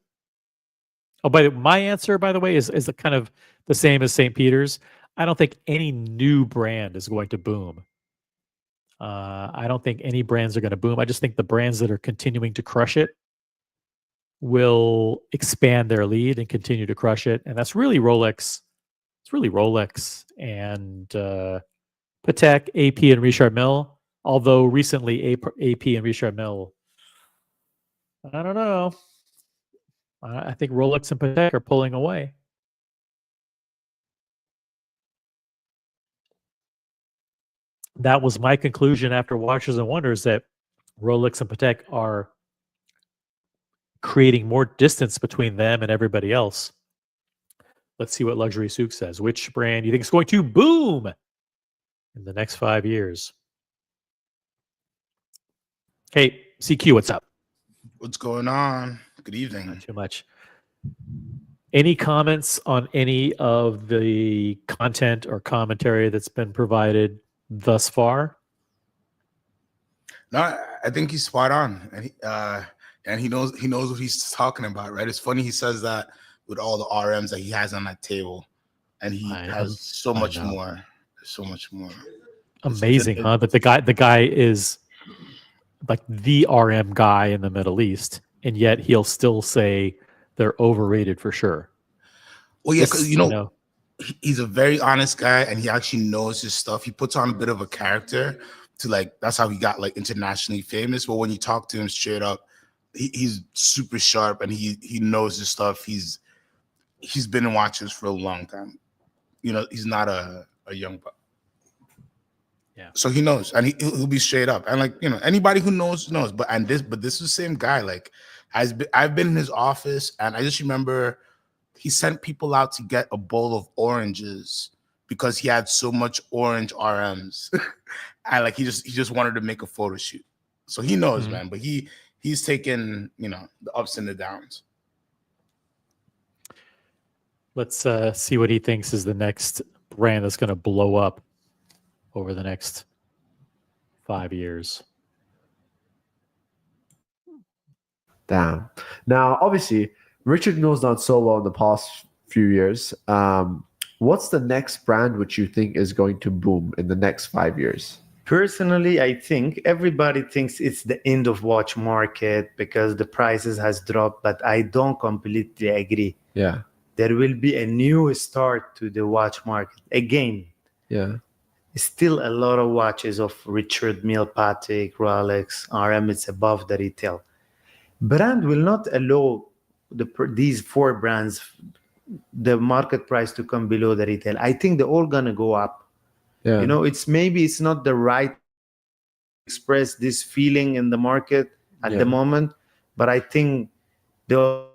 Oh, my answer, by the way, is kind of the same as St. Peter's. I don't think any new brand is going to boom. I don't think any brands are going to boom. I just think the brands that are continuing to crush it will expand their lead and continue to crush it. And that's really Rolex. It's really Rolex and Patek, AP, and Richard Mille. Although recently AP and Richard Mille, I don't know. I think Rolex and Patek are pulling away. That was my conclusion after Watches and Wonders, that Rolex and Patek are creating more distance between them and everybody else. Let's see what Luxury Souq says. Which brand do you think is going to boom in the next 5 years? Hey, CQ, what's up? What's going on? Good evening. Not too much. Any comments on any of the content or commentary that's been provided thus far? No, I think he's spot on, and he knows what he's talking about, right? It's funny he says that with all the RMs that he has on that table, and he has so much more. Amazing, huh? That the guy is like the RM guy in the Middle East, and yet he'll still say they're overrated for sure. Well, yeah, because you know, he's a very honest guy, and he actually knows his stuff. He puts on a bit of a character to, like, that's how he got like internationally famous. But when you talk to him straight up, he's super sharp, and he knows his stuff. He's been in watches for a long time. You know, he's not a young buck. Yeah. So he knows, and he'll be straight up. And, like, you know, anybody who knows. But this is the same guy. Like, I've been in his office, and I just remember he sent people out to get a bowl of oranges because he had so much orange RMs. And, like, he just wanted to make a photo shoot. So he knows, man. But he's taken, you know, the ups and the downs. Let's see what he thinks is the next brand that's going to blow up over the next 5 years. Damn. Now, obviously, Richard Mille's done so well in the past few years. What's the next brand which you think is going to boom in the next 5 years? Personally, I think everybody thinks it's the end of watch market because the prices has dropped, but I don't completely agree. Yeah. There will be a new start to the watch market again. Yeah. Still a lot of watches of Richard Mille, Patek, Rolex, RM. It's above the retail. Brand will not allow these four brands the market price to come below the retail. I think they're all gonna go up. Yeah. You know, it's not the right express this feeling in the market at the moment, but I think they'll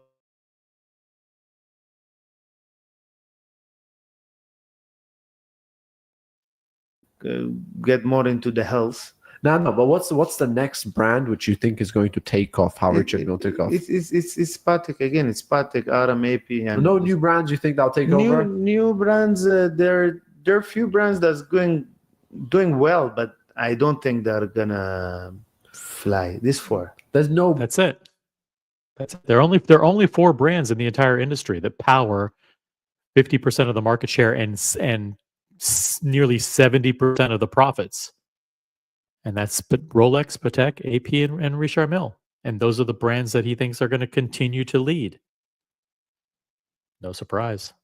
get more into the health. No, but what's the next brand which you think is going to take off? How Richard Mille took off? It's Patek again. It's Patek, RMAP, and no new brands you think that'll take over? New brands. There are few brands that's doing well, but I don't think they're gonna fly. This four. That's it. There are only four brands in the entire industry that power 50% of the market share and nearly 70% of the profits. And that's Rolex, Patek, AP, and Richard Mille. And those are the brands that he thinks are going to continue to lead. No surprise.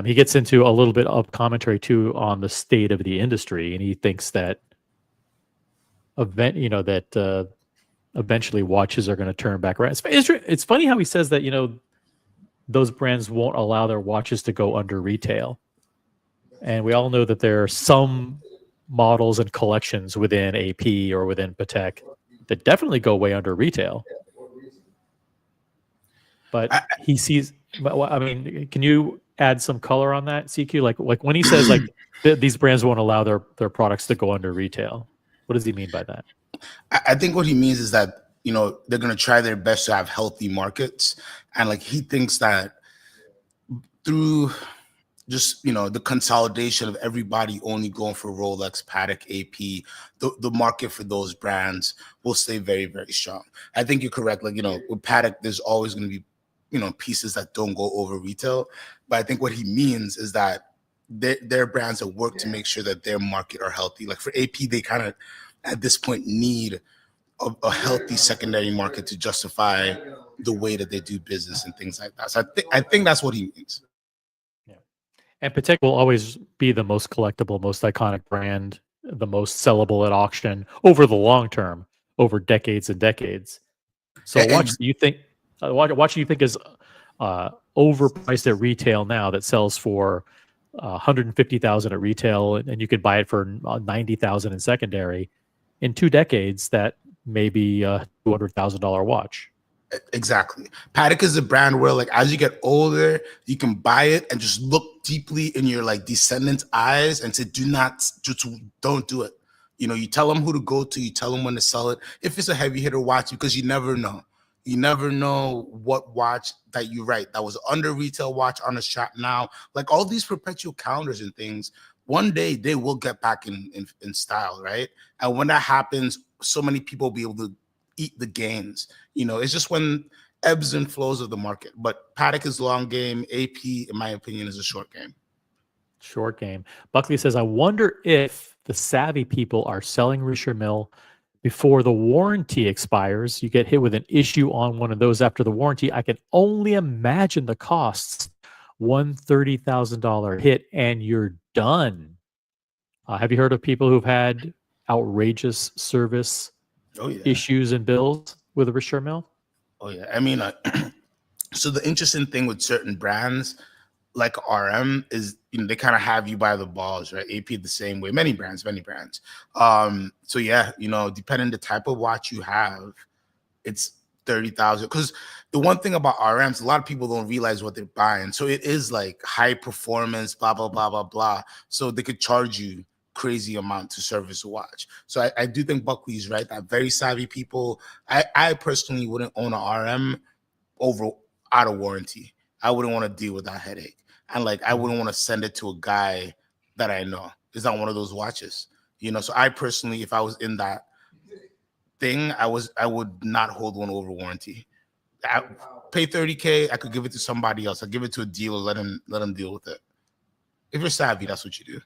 He gets into a little bit of commentary too on the state of the industry, and he thinks that eventually watches are going to turn back around. It's funny how he says that those brands won't allow their watches to go under retail. And we all know that there are some models and collections within AP or within Patek that definitely go way under retail. But he sees, I mean, can you add some color on that, CQ? Like when he says these brands won't allow their products to go under retail, what does he mean by that? I think what he means is that, they're going to try their best to have healthy markets. And he thinks that through just, the consolidation of everybody only going for Rolex, Patek, AP, the market for those brands will stay very, very strong. I think you're correct. With Patek, there's always going to be, pieces that don't go over retail. But I think what he means is that their brands that work to make sure that their market are healthy. Like for AP, they kind of, at this point, need a healthy secondary market to justify the way that they do business and things like that. So I think that's what he means. Yeah. And Patek will always be the most collectible, most iconic brand, the most sellable at auction over the long term, over decades and decades. So watch you think is overpriced at retail now that sells for $150,000 at retail, and you could buy it for $90,000 in secondary. In 2 decades, that may be a $200,000 watch. Exactly. Patek is a brand where, as you get older, you can buy it and just look deeply in your descendants' eyes and say, don't do it. You tell them who to go to, you tell them when to sell it. If it's a heavy hitter watch, because you never know. You never know what watch that that was under retail watch on a shop now. All these perpetual calendars and things, one day they will get back in style, right? And when that happens, so many people will be able to eat the gains. It's just when ebbs and flows of the market. But Patek is long game. AP, in my opinion, is a short game. Short game. Buckley says, I wonder if the savvy people are selling Richard Mille before the warranty expires. You get hit with an issue on one of those after the warranty. I can only imagine the costs. $130,000 hit and you're done. Have you heard of people who've had outrageous service issues and bills with a Richard Mille? Oh yeah, I mean, so the interesting thing with certain brands like RM is, they kind of have you by the balls, right? AP the same way. Many brands. So yeah, depending the type of watch you have, it's 30,000. Because the one thing about RMs, a lot of people don't realize what they're buying. So it is high performance, blah blah blah blah blah. So they could charge you crazy amount to service a watch. So I do think Buckley's right. That very savvy people. I personally wouldn't own an RM out of warranty. I wouldn't want to deal with that headache. And I wouldn't want to send it to a guy that I know is not one of those watches. So I personally, if I was in that thing, I would not hold one over warranty. I pay $30K, I could give it to somebody else. I give it to a dealer, let him deal with it. If you're savvy, that's what you do.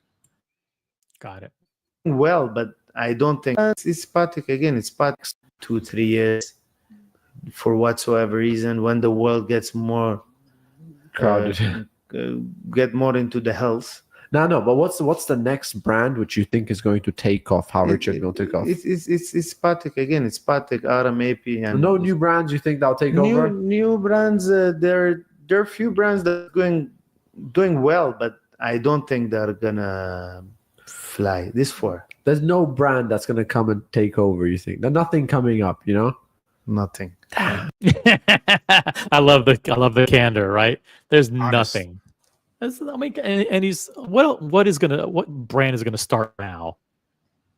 Got it. Well, but I don't think it's Patek again. It's Patek 2-3 years for whatsoever reason when the world gets more Crowded. get more into the health. No, but what's the next brand which you think is going to take off? How Richard Mille took off? It's Patek again. It's Patek, RMAP, and No new brands you think that'll take over? New brands. There are few brands that are doing well, but I don't think they're gonna fly. This far, There's no brand that's gonna come and take over. You think there's nothing coming up? You know, nothing. I love the candor, right? There's Honest. nothing. I mean, and he's what brand is gonna start now,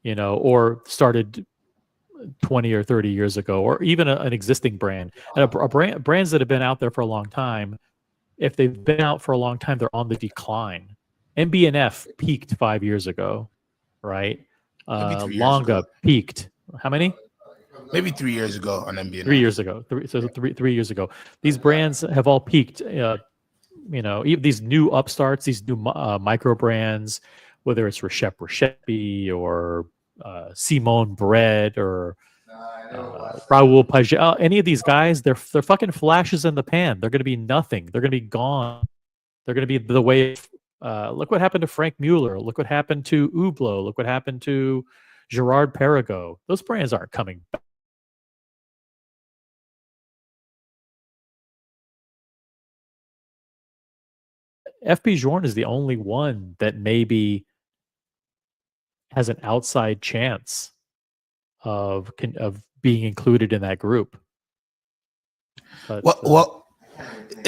you know, or started 20 or 30 years ago, or even an existing brand, and brands that have been out there for a long time. If they've been out for a long time, they're on the decline. MB&F peaked 5 years ago, right? Maybe 3 years Longa ago. peaked. How many? Maybe 3 years ago on NBA. 3 years ago. Three years ago. These brands have all peaked. You know, even these new upstarts, these new micro brands, whether it's Rechepi or Simone Bread or Raoul Pagel, any of these guys, they're fucking flashes in the pan. They're going to be nothing. They're going to be gone. They're going to be the way. Look what happened to Frank Mueller. Look what happened to Hublot. Look what happened to Gerard Perregaux. Those brands aren't coming back. FP Journe is the only one that maybe has an outside chance of being included in that group. But,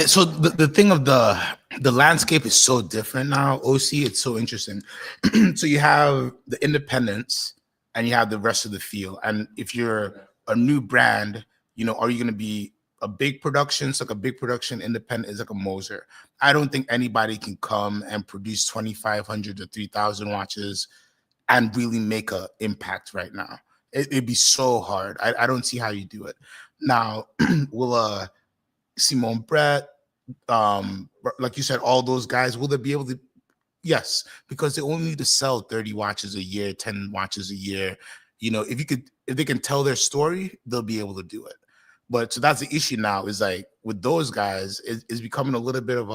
so the thing of the landscape is so different now. OC, it's so interesting. So you have the independents and you have the rest of the field. And if you're a new brand, you know, are you going to be a big production? It's like a big production independent is like a Moser. I don't think anybody can come and produce 2,500 to 3,000 watches and really make an impact right now. It'd be so hard. I don't see how you do it. Now, will Simone Brett, like you said, all those guys, will they be able to? Yes, because they only need to sell 30 watches a year, 10 watches a year. You know, if they can tell their story, they'll be able to do it. But so that's the issue now, is like with those guys, it's becoming a little bit of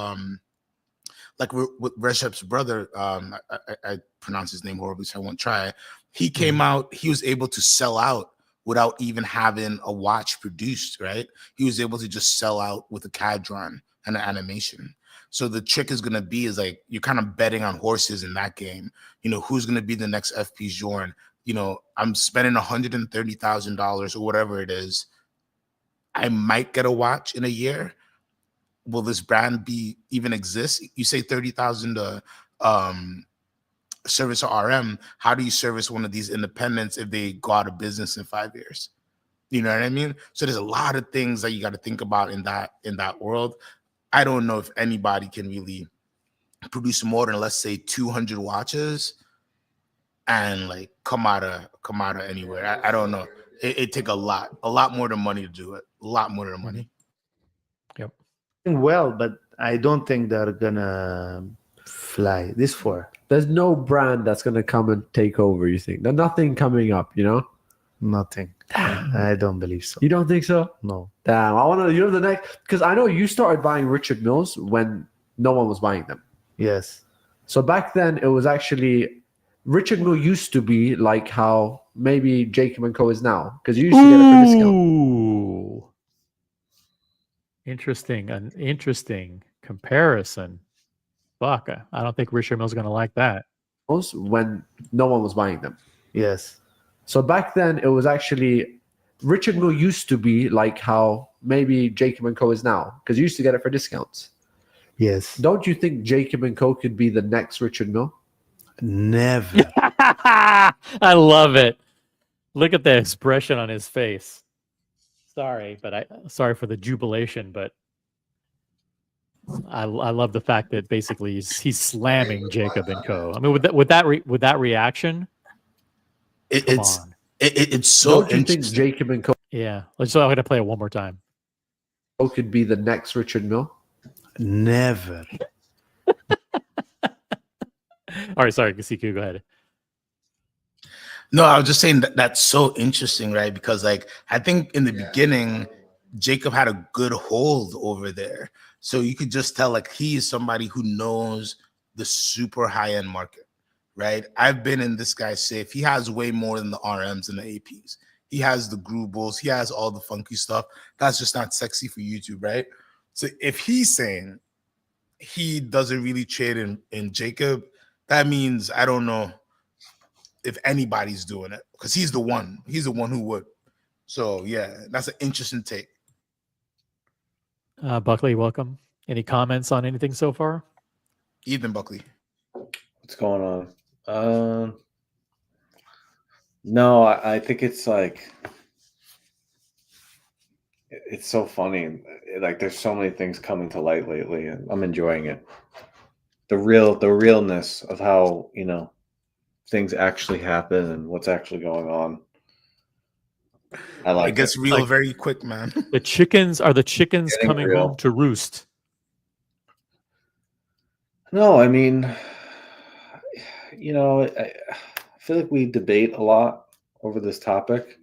like with Recep's brother, I pronounce his name horribly, so I won't try. He came out, he was able to sell out without even having a watch produced, right? He was able to just sell out with a CAD drawing and an animation. So the trick is gonna be is like you're kind of betting on horses in that game. You know, who's gonna be the next FP Journe? You know, I'm spending $130,000 or whatever it is. I might get a watch in a year. Will this brand even exist? You say 30,000 to service a RM. How do you service one of these independents if they go out of business in 5 years? You know what I mean? So there's a lot of things that you got to think about in that world. I don't know if anybody can really produce more than, let's say, 200 watches and like come out of anywhere. I don't know. It take a lot more than money to do it. A lot more than money. Yep. Well, but I don't think they're gonna fly this far. There's no brand that's gonna come and take over. You think there's nothing coming up? You know, Nothing. I don't believe so. you don't think so? No. Damn, I want to. You know the next, because I know you started buying Richard Milles when no one was buying them. Yes. So back then it was actually Richard Mille used to be like how maybe Jacob & Co is now, because you used to get it for discount. Ooh. Interesting. An interesting comparison. Fuck. I don't think Richard Mille's going to like that. When no one was buying them. Yes. So back then it was actually Richard Mille used to be like how maybe Jacob & Co is now, because you used to get it for discounts. Yes. Don't you think Jacob & Co could be the next Richard Mille? Never. I love it. Look at the expression on his face. Sorry for the jubilation, but I love the fact that basically he's slamming Jacob & Co. I mean, with that reaction, It's so Don't you think interesting. Jacob & Co yeah. So I'm going to play it one more time. could be the next Richard Mille? Never. All right, sorry, CQ, go ahead. No, I was just saying that that's so interesting, right? Because like I think in the beginning, Jacob had a good hold over there. So you could just tell like he is somebody who knows the super high-end market, right? I've been in this guy's safe. He has way more than the RMs and the APs. He has the Grubels, he has all the funky stuff. That's just not sexy for YouTube, right? So if he's saying he doesn't really trade in Jacob, that means I don't know if anybody's doing it because he's the one who would. So yeah, that's an interesting take. Buckley, welcome. Any comments on anything so far? Ethan Buckley. What's going on? No, I think it's like it's so funny. Like there's so many things coming to light lately, and I'm enjoying it. The realness of how things actually happen and what's actually going on. I like it gets real very quick, man. The chickens are the chickens Getting coming real. home to roost. No, I mean, I feel like we debate a lot over this topic,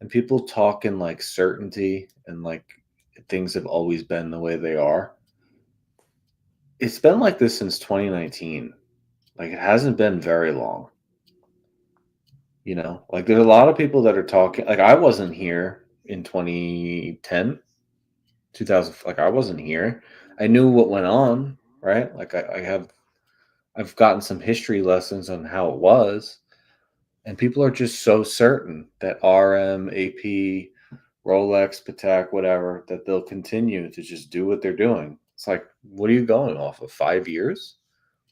and people talk in like certainty and like things have always been the way they are. It's been like this since 2019. Like it hasn't been very long. Like there's a lot of people that are talking. Like I wasn't here in 2010, 2000. Like I wasn't here. I knew what went on, right? Like I've gotten some history lessons on how it was, and people are just so certain that RM, AP, Rolex, Patek, whatever, that they'll continue to just do what they're doing. It's like, what are you going off of? 5 years?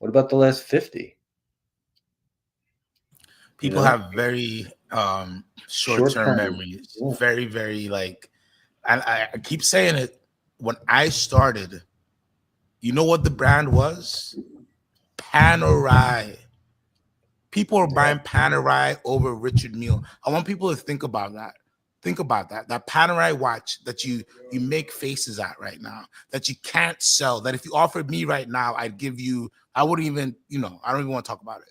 What about the last 50? People have very short-term memories. Yeah. Very, very like, and I keep saying it. When I started, you know what the brand was? Panerai. People are buying Panerai over Richard Mille. I want people to think about that. Think about that. That Panerai watch that you make faces at right now, that you can't sell, that if you offered me right now, I'd give you, I wouldn't even, I don't even want to talk about it.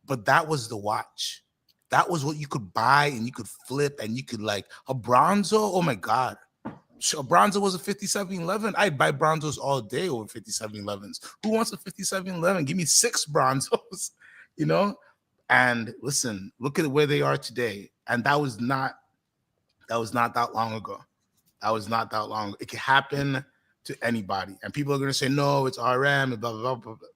But that was the watch. That was what you could buy and you could flip and you could like a Bronzo. Oh my God. A Bronzo was a 5711. I'd buy Bronzos all day over 5711s. Who wants a 5711? Give me 6 Bronzos, And listen, look at where they are today. And that was not that long ago. That was not that long. It can happen to anybody. And people are going to say, no, it's RM and blah, blah, blah, blah.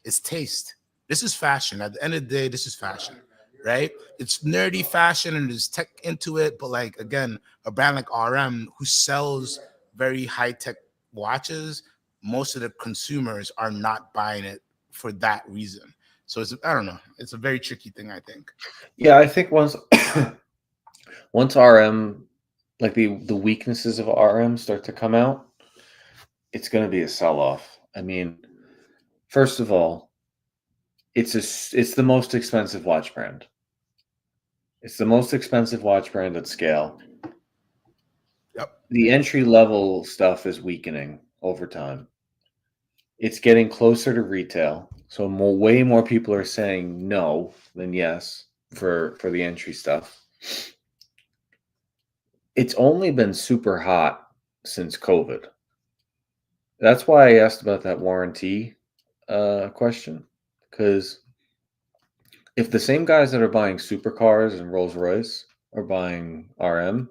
It's taste. This is fashion. At the end of the day, this is fashion, right? It's nerdy fashion and there's tech into it. But like, again, a brand like RM who sells very high-tech watches, most of the consumers are not buying it for that reason. So I don't know. It's a very tricky thing, I think. Yeah, I think once RM, like the weaknesses of RM start to come out, it's going to be a sell-off. I mean, first of all, it's the most expensive watch brand. It's the most expensive watch brand at scale. Yep. The entry-level stuff is weakening over time. It's getting closer to retail. So way more people are saying no than yes for the entry stuff. It's only been super hot since COVID. That's why I asked about that warranty question. Because if the same guys that are buying supercars and Rolls Royce are buying RM,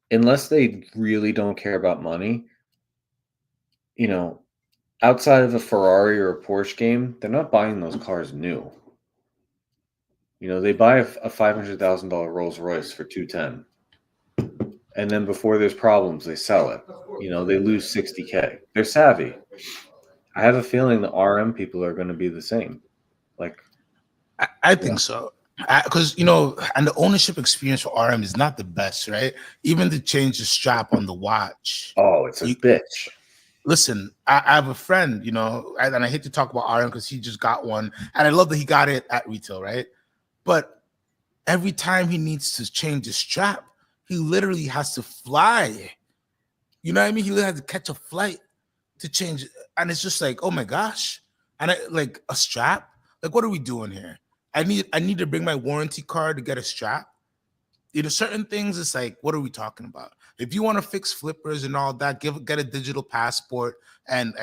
unless they really don't care about money, outside of a Ferrari or a Porsche game, they're not buying those cars new. They buy a $500,000 Rolls Royce for $210,000. And then before there's problems, they sell it. They lose $60K. They're savvy. I have a feeling the RM people are going to be the same. Like, I think so. Because, and the ownership experience for RM is not the best, right? Even to change the strap on the watch. Oh, it's a bitch. Listen, I have a friend, and I hate to talk about RM because he just got one. And I love that he got it at retail, right? But every time he needs to change the strap, he literally has to fly. You know what I mean? He literally has to catch a flight to change it. And it's just like, oh my gosh. And like a strap? Like, what are we doing here? I need to bring my warranty card to get a strap. You know, certain things, it's like, what are we talking about? If you want to fix flippers and all that, get a digital passport and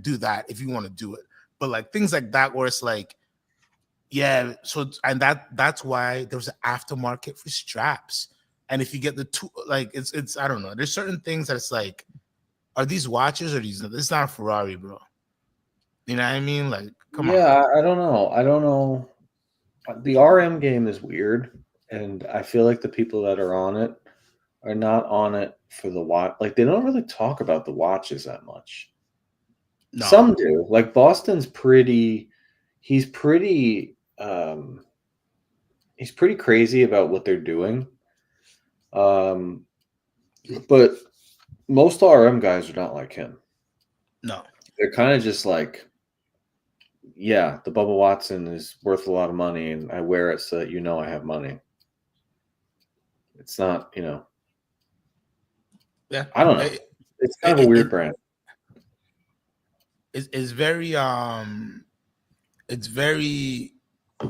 do that if you want to do it. But like things like that where it's like, yeah, so and that's why there's an aftermarket for straps. And if you get the two, like it's I don't know. There's certain things that it's like, are these watches or these? It's not a Ferrari, bro. You know what I mean? Like, come on. Yeah, I don't know. I don't know. The RM game is weird, and I feel like the people that are on it are not on it for the watch. Like they don't really talk about the watches that much. No. Some do. Like Boston's pretty. He's pretty crazy about what they're doing. But most RM guys are not like him. No. They're kind of just like, yeah, the Bubba Watson is worth a lot of money, and I wear it so that you know I have money. It's not, you know. Yeah. I don't know. It's kind of a weird brand. It's very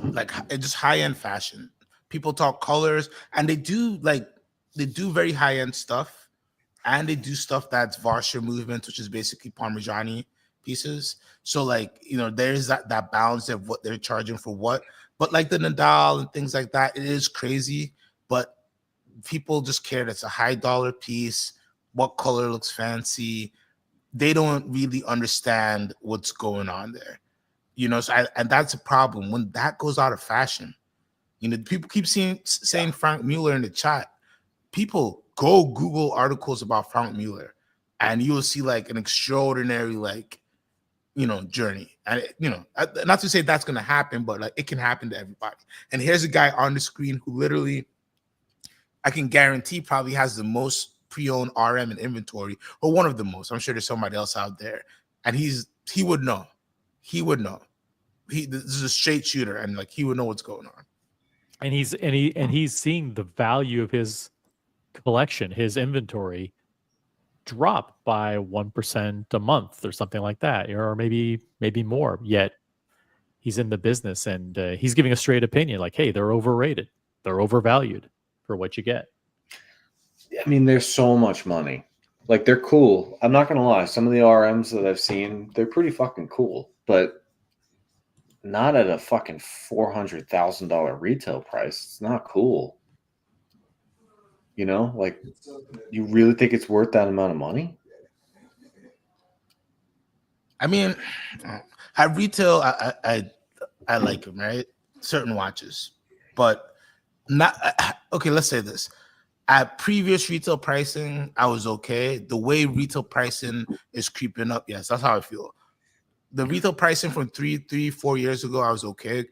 like it's just high-end fashion. People talk colors, and they do very high-end stuff, and they do stuff that's Varsha movements, which is basically Parmigiani pieces. So like, you know, there's that balance of what they're charging for what. But like the Nadal and things like that, it is crazy. But people just care that it's a high dollar piece. What color looks fancy? They don't really understand what's going on there, you know. So and that's a problem when that goes out of fashion. You know, people keep saying Frank Mueller in the chat. People go Google articles about Frank Mueller, and you will see like an extraordinary, like, you know, journey. And you know, not to say that's going to happen, but like it can happen to everybody. And here's a guy on the screen who literally, I can guarantee, probably has the most pre-owned RM in inventory, or one of the most. I'm sure there's somebody else out there, and he would know. He would know. This is a straight shooter, and like he would know what's going on. And he's seeing the value of his collection, his inventory, drop by 1% a month or something like that, or maybe more. Yet he's in the business, and he's giving a straight opinion, like, hey, they're overrated, they're overvalued for what you get. I mean, there's so much money. Like, they're cool. I'm not going to lie. Some of the RMs that I've seen, they're pretty fucking cool. But not at a fucking $400,000 retail price. It's not cool. You know? Like, you really think it's worth that amount of money? I mean, at retail, I like them, right? Certain watches. But not... Okay, let's say this. At previous retail pricing, I was okay. The way retail pricing is creeping up, yes, that's how I feel. The retail pricing from 4 years ago, I was okay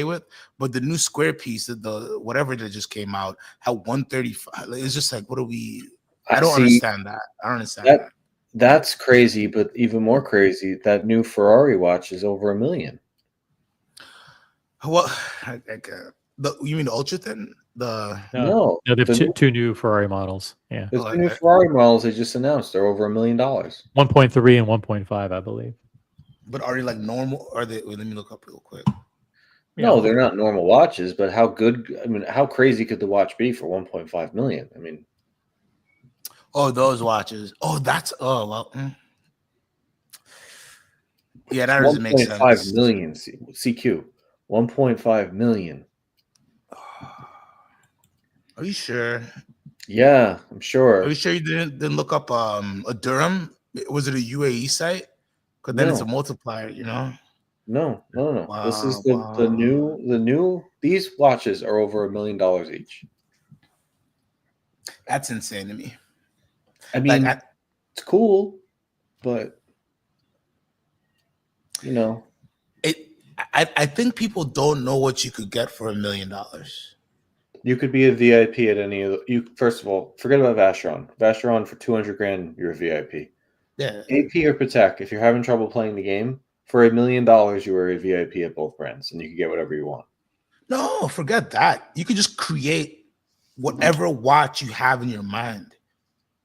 with. But the new square piece, the whatever that just came out, at 135, it's just like, what are we? I don't understand that. I don't understand that. That's crazy, but even more crazy, that new Ferrari watch is over $1 million. Well, you mean the ultra thin? No, they have two new Ferrari models. Yeah, the two new Ferrari models they just announced. They're over $1 million. 1.3 and 1.5, I believe. But are they like normal? Or are they? Wait, let me look up real quick. No, they're not normal watches. But how good? I mean, how crazy could the watch be for 1.5 million? I mean, oh, those watches. Oh, that's well. Yeah, that doesn't make sense. 1.5 million CQ. 1.5 million. Are you sure? Yeah, I'm sure. Are you sure you didn't look up a Durham? Was it a UAE site? Because then it's a multiplier, you know. No. Wow, this is the new. These watches are over $1 million each. That's insane to me. I mean, like, it's cool, but you know, I think people don't know what you could get for $1 million. You could be a VIP at any of you. First of all, forget about Vacheron. Vacheron for $200,000, you're a VIP. Yeah. AP or Patek, if you're having trouble playing the game, for $1 million, you are a VIP at both brands, and you can get whatever you want. No, forget that. You could just create whatever watch you have in your mind.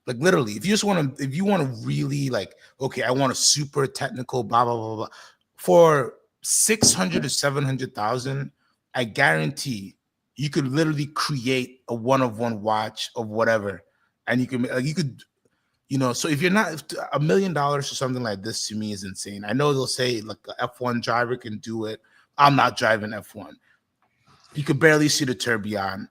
Like literally, if you want to really like, okay, I want a super technical blah blah blah blah. For 600 to 700,000, I guarantee you could literally create a one-of-one watch of whatever, and you can so if you're not $1 million or something like this, to me is insane. I know they'll say like a F1 driver can do it. I'm not driving F1. You could barely see the tourbillon.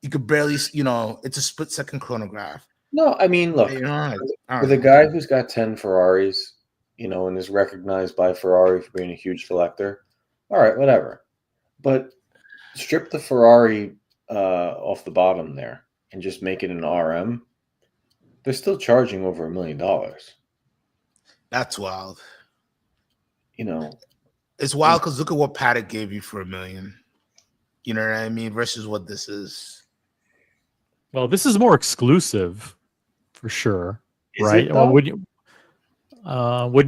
You could barely, it's a split-second chronograph. No, I mean, look, for the guy who's got 10 Ferraris, and is recognized by Ferrari for being a huge collector, all right, whatever. But strip the Ferrari off the bottom there and just make it an RM. They're still charging over $1 million. That's wild. It's wild because look at what Paddock gave you for $1 million. You know what I mean? Versus what this is. Well, this is more exclusive, for sure, right? Well, wouldn't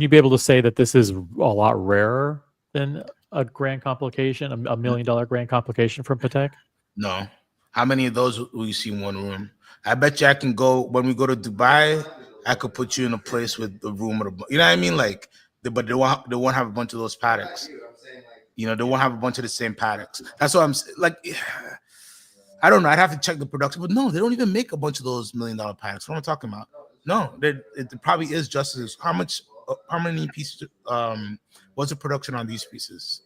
you be able to say that this is a lot rarer than a grand complication, $1 million grand complication from Patek? No. How many of those will you see in one room? I bet you I can go when we go to Dubai. I could put you in a place with a room, you know what I mean? Like, but they won't have a bunch of those Paddocks. They won't have a bunch of the same Paddocks. That's what I'm like. I don't know. I'd have to check the production, but no, they don't even make a bunch of those $1 million Paddocks. What am I talking about? No, it probably is just as how many pieces? What's the production on these pieces?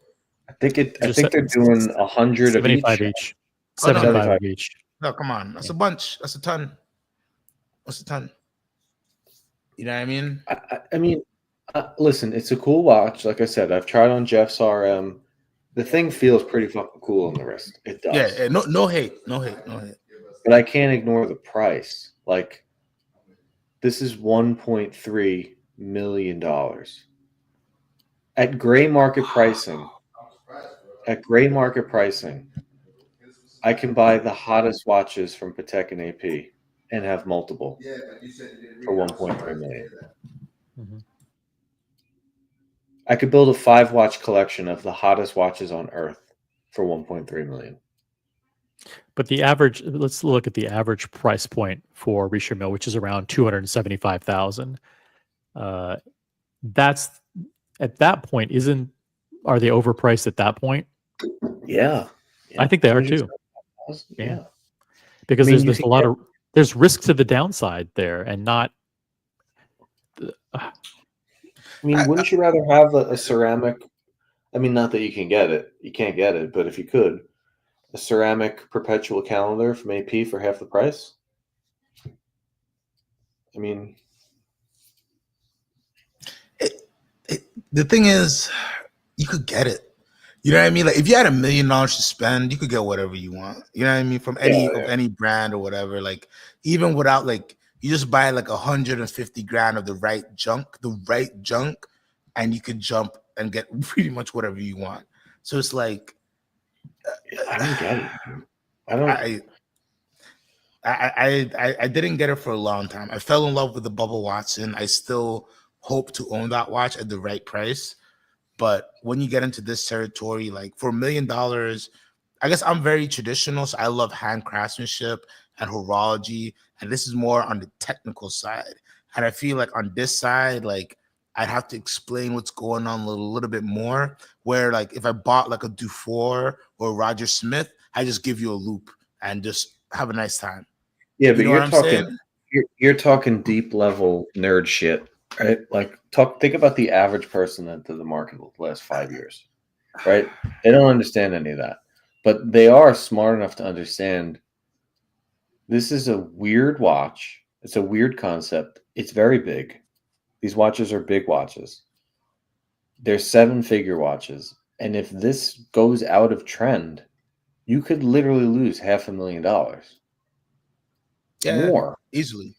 I think they're doing 100 75 of each. 75 of each. No, come on. That's a bunch. That's a ton. What's a ton? You know what I mean? I mean, listen, it's a cool watch. Like I said, I've tried on Jeff's RM. The thing feels pretty fucking cool on the wrist. It does. Yeah, no hate. But I can't ignore the price. Like, this is $1.3 million. At gray market pricing, I can buy the hottest watches from Patek and AP and have multiple for $1.3 million. Mm-hmm. I could build a 5-watch collection of the hottest watches on earth for $1.3 million. But let's look at the average price point for Richard Mille, which is around $275,000. That's at that point, are they overpriced at that point? Yeah. I think they are too. Yeah. Because there's risk to the downside there and not. Wouldn't you rather have a ceramic? I mean, not that you can get it. You can't get it, but if you could, a ceramic perpetual calendar from AP for half the price? I mean, the thing is, you could get it. You know what I mean? Like, if you had $1 million to spend, you could get whatever you want. You know what I mean? From any brand or whatever. Like, even without you just buy like 150 grand of the right junk, and you could jump and get pretty much whatever you want. So it's like, I don't get it. I didn't get it for a long time. I fell in love with the Bubba Watson. I still hope to own that watch at the right price. But when you get into this territory, like for $1 million, I guess I'm very traditional. So I love hand craftsmanship and horology. And this is more on the technical side. And I feel like on this side, like I'd have to explain what's going on a little bit more. Where like if I bought like a Dufour or Roger Smith, I just give you a loop and just have a nice time. Yeah, but you're talking deep level nerd shit, right? Like think about the average person that entered the market the last 5 years, right? They don't understand any of that, but they are smart enough to understand this is a weird watch. It's a weird concept. It's very big. These watches are big watches. They're 7-figure watches. And if this goes out of trend, you could literally lose $500,000. Yeah, more. Easily.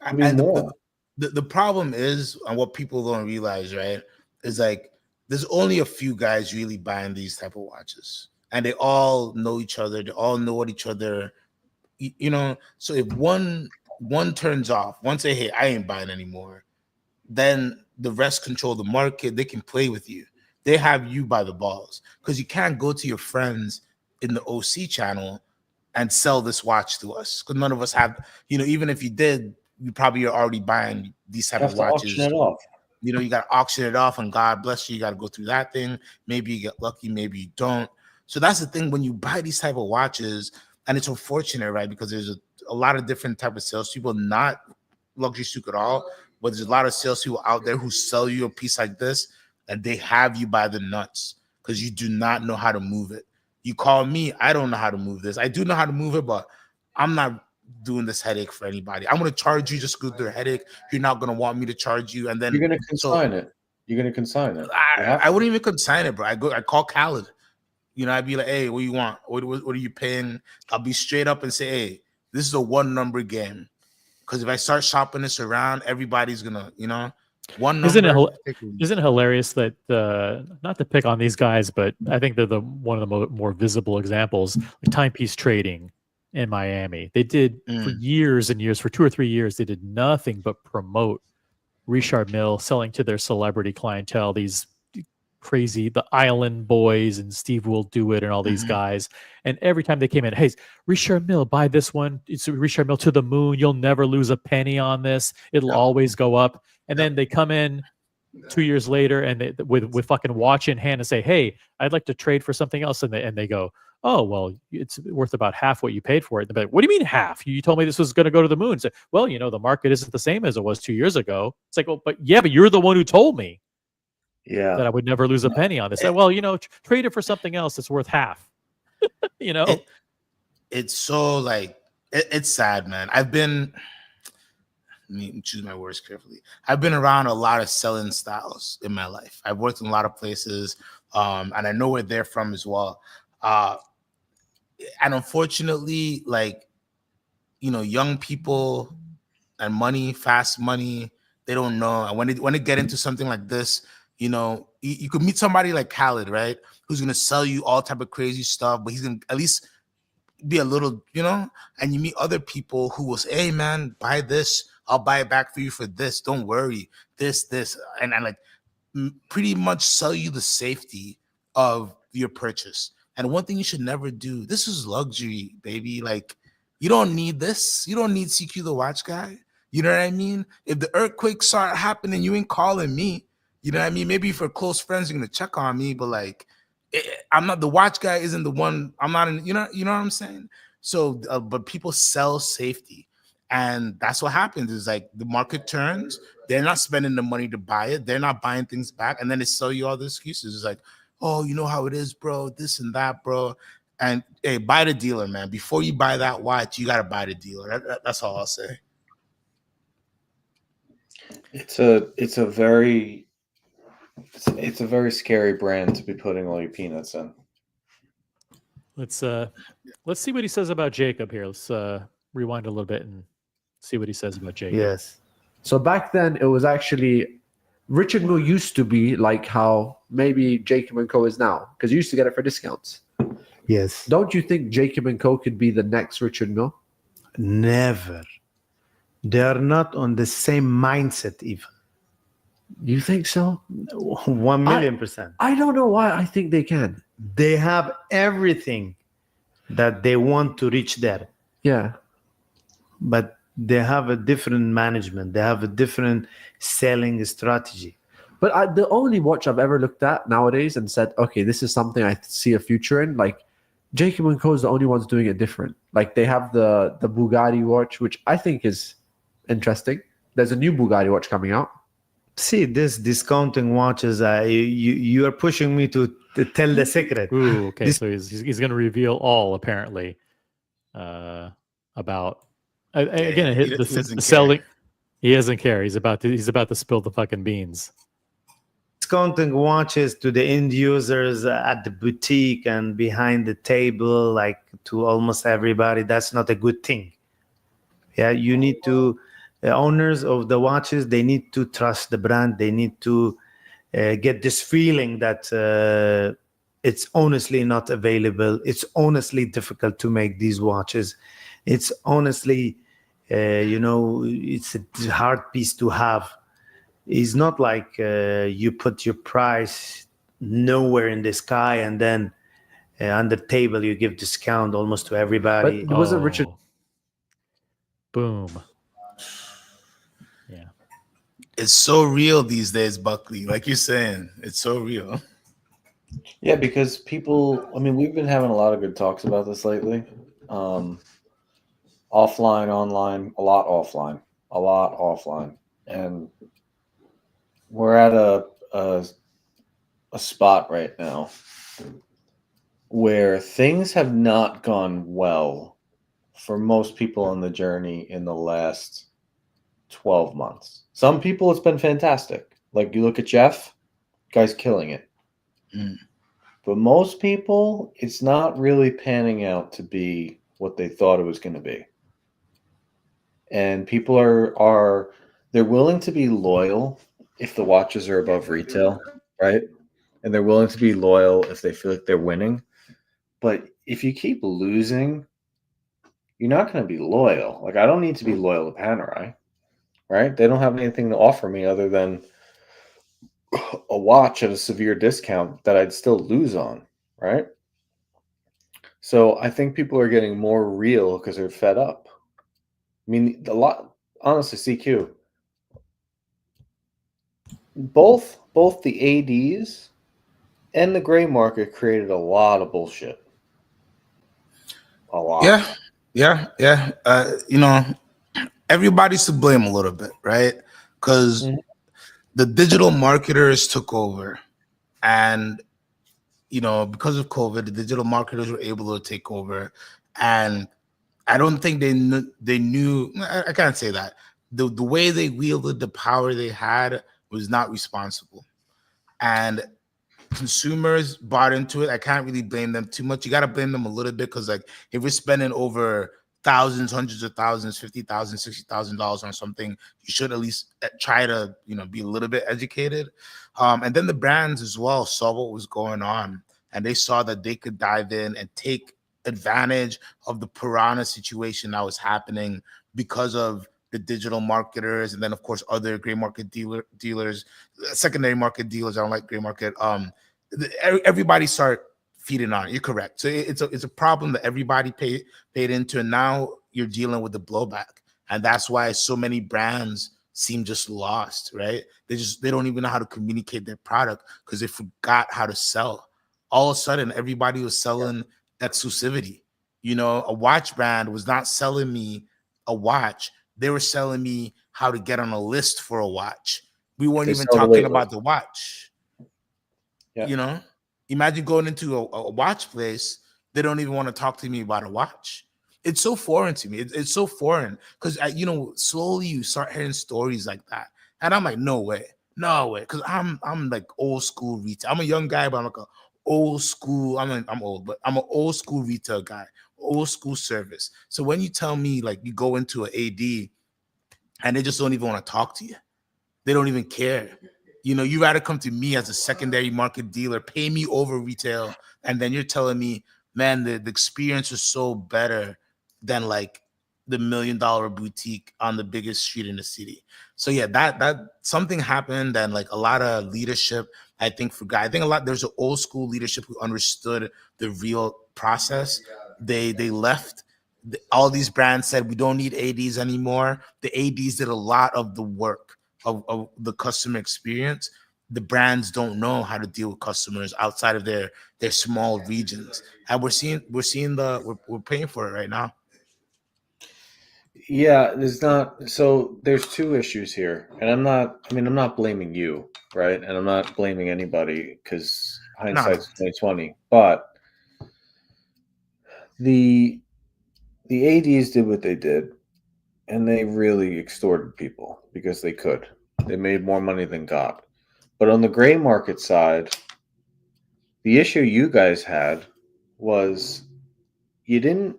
I mean, more. The problem is, and what people don't realize, right, is like there's only a few guys really buying these type of watches. And they all know each other. They all know what each other, so if one turns off, one say, hey, I ain't buying anymore, then the rest control the market. They can play with you. They have you by the balls because you can't go to your friends in the OC channel and sell this watch to us because none of us have, even if you did, you probably are already buying these type of watches. Auction it off. You got to auction it off, and God bless you. You got to go through that thing. Maybe you get lucky, maybe you don't. So that's the thing when you buy these type of watches, and it's unfortunate, right? Because there's a lot of different type of salespeople, not luxury souk at all, but there's a lot of salespeople out there who sell you a piece like this, and they have you by the nuts because you do not know how to move it. You call me, I don't know how to move this. I do know how to move it, but I'm not doing this headache for anybody. I'm going to charge you just go through a headache. You're not going to want me to charge you. And then you're going to consign it. You're going to consign it. I wouldn't even consign it, bro. I call Khaled. I'd be like, hey, what do you want? What are you paying? I'll be straight up and say, hey, this is a 1-number game. Because if I start shopping this around, everybody's going to, one number. Isn't it hilarious that, not to pick on these guys, but I think they're one of the more visible examples, like timepiece trading in Miami. They did for years and years, for 2 or 3 years, they did nothing but promote Richard Mille selling to their celebrity clientele, these crazy, the Island Boys and Steve Will Do It and all these guys. And every time they came in, hey, Richard Mille, buy this one. It's Richard Mille to the moon. You'll never lose a penny on this. It'll always go up. And then they come in 2 years later and with fucking watch in hand and say, hey, I'd like to trade for something else. And they go, oh, well, it's worth about half what you paid for it. They're like, what do you mean half? You told me this was going to go to the moon. So, well, the market isn't the same as it was 2 years ago. It's like, well, but you're the one who told me that I would never lose a penny on this. Well, trade it for something else that's worth half. It's so like, it's sad, man. Let me choose my words carefully. I've been around a lot of selling styles in my life. I've worked in a lot of places, and I know where they're from as well. And unfortunately, like, young people and money, fast money, they don't know. And when they get into something like this, you could meet somebody like Khaled, right? Who's going to sell you all type of crazy stuff, but he's going to at least be a little, and you meet other people who will say, hey man, buy this. I'll buy it back for you for this. Don't worry. This. And I like pretty much sell you the safety of your purchase. And one thing you should never do, this is luxury, baby. Like, you don't need this. You don't need CQ the watch guy. You know what I mean? If the earthquakes start happening, you ain't calling me. You know what I mean? Maybe for close friends, you're going to check on me, but like, I'm not, the watch guy isn't the one, I'm not in, you know what I'm saying? So, but people sell safety. And that's what happens is like the market turns, they're not spending the money to buy it. They're not buying things back. And then they sell you all the excuses. It's like, oh, you know how it is, bro, this and that, bro. And hey, buy the dealer, man. Before you buy that watch, you got to buy the dealer. That's all I'll say. It's a very scary brand to be putting all your peanuts in. Let's see what he says about Jacob here. Let's rewind a little bit and see what he says about Jacob. Yes. So back then, it was actually Richard Mille used to be like how maybe Jacob & Co. is now, because you used to get it for discounts. Yes. Don't you think Jacob & Co. could be the next Richard Mille? Never. They are not on the same mindset even. You think so? 1,000,000%. I don't know why I think they can. They have everything that they want to reach there. Yeah. But they have a different management. They have a different selling strategy. But the only watch I've ever looked at nowadays and said, okay, this is something I see a future in, like Jacob & Co. is the only ones doing it different. Like they have the Bugatti watch, which I think is interesting. There's a new Bugatti watch coming out. See, this discounting watches, you are pushing me to tell the secret. Ooh, okay. So he's going to reveal all, apparently, about... Again, the selling. He doesn't care. He's about to spill the fucking beans. Discounting watches to the end users at the boutique and behind the table, like to almost everybody. That's not a good thing. Yeah, you need to. The owners of the watches, they need to trust the brand. They need to get this feeling that it's honestly not available. It's honestly difficult to make these watches. It's honestly, it's a hard piece to have. It's not like you put your price nowhere in the sky and then on the table you give discount almost to everybody. But wasn't Richard? Boom. Yeah. it's so real these days, Buckley. Like you're saying, it's so real. Yeah, because people, I mean, we've been having a lot of good talks about this lately. Offline, online, a lot offline, a lot offline. And we're at a spot right now where things have not gone well for most people on the journey in the last 12 months. Some people, it's been fantastic. Like you look at Jeff, guy's killing it. Mm. But most people, it's not really panning out to be what they thought it was going to be. And people are they're willing to be loyal if the watches are above retail, right? And they're willing to be loyal if they feel like they're winning. But if you keep losing, you're not going to be loyal. Like I don't need to be loyal to Panerai, right? They don't have anything to offer me other than a watch at a severe discount that I'd still lose on, right? So I think people are getting more real because they're fed up. I mean, honestly, CQ, both the ADs and the gray market created a lot of bullshit. A lot. Yeah. Everybody's to blame a little bit, right? Because the digital marketers took over, and because of COVID, the digital marketers were able to take over, and I don't think they knew. I can't say that. The way they wielded the power they had was not responsible, and consumers bought into it. I can't really blame them too much. You got to blame them a little bit because, like, if we're spending over thousands, hundreds of thousands, $50,000, $60,000 on something, you should at least try to, be a little bit educated. And then the brands as well saw what was going on, and they saw that they could dive in and take advantage of the piranha situation that was happening because of the digital marketers, and then of course other gray market dealers, secondary market dealers. I don't like gray market. Everybody start feeding on it. You're correct. So it's a problem that everybody paid into, and now you're dealing with the blowback, and that's why so many brands seem just lost, right? They don't even know how to communicate their product because they forgot how to sell. All of a sudden, everybody was selling exclusivity. A watch brand was not selling me a watch. They were selling me how to get on a list for a watch. We weren't even talking about the watch. Yeah. Imagine going into a watch place. They don't even want to talk to me about a watch. It's so foreign to me. It's so foreign because, slowly you start hearing stories like that. And I'm like, no way. Because I'm like old school retail. I'm a young guy, but I'm like a old school. I'm old, but I'm an old school retail guy, old school service. So when you tell me like you go into an AD and they just don't even want to talk to you, they don't even care. You rather come to me as a secondary market dealer, pay me over retail, and then you're telling me, man, the experience is so better than like the $1 million boutique on the biggest street in the city. So yeah, that something happened, and like a lot of leadership, I think, forgot. I think there's an old school leadership who understood the real process. They left. All these brands said we don't need ADs anymore. The ADs did a lot of the work of the customer experience. The brands don't know how to deal with customers outside of their small regions, and we're paying for it right now. Yeah, there's two issues here, and I'm not blaming you, right? And I'm not blaming anybody because hindsight's 2020. But the ADs did what they did, and they really extorted people because they could. They made more money than God. But on the gray market side, the issue you guys had was you didn't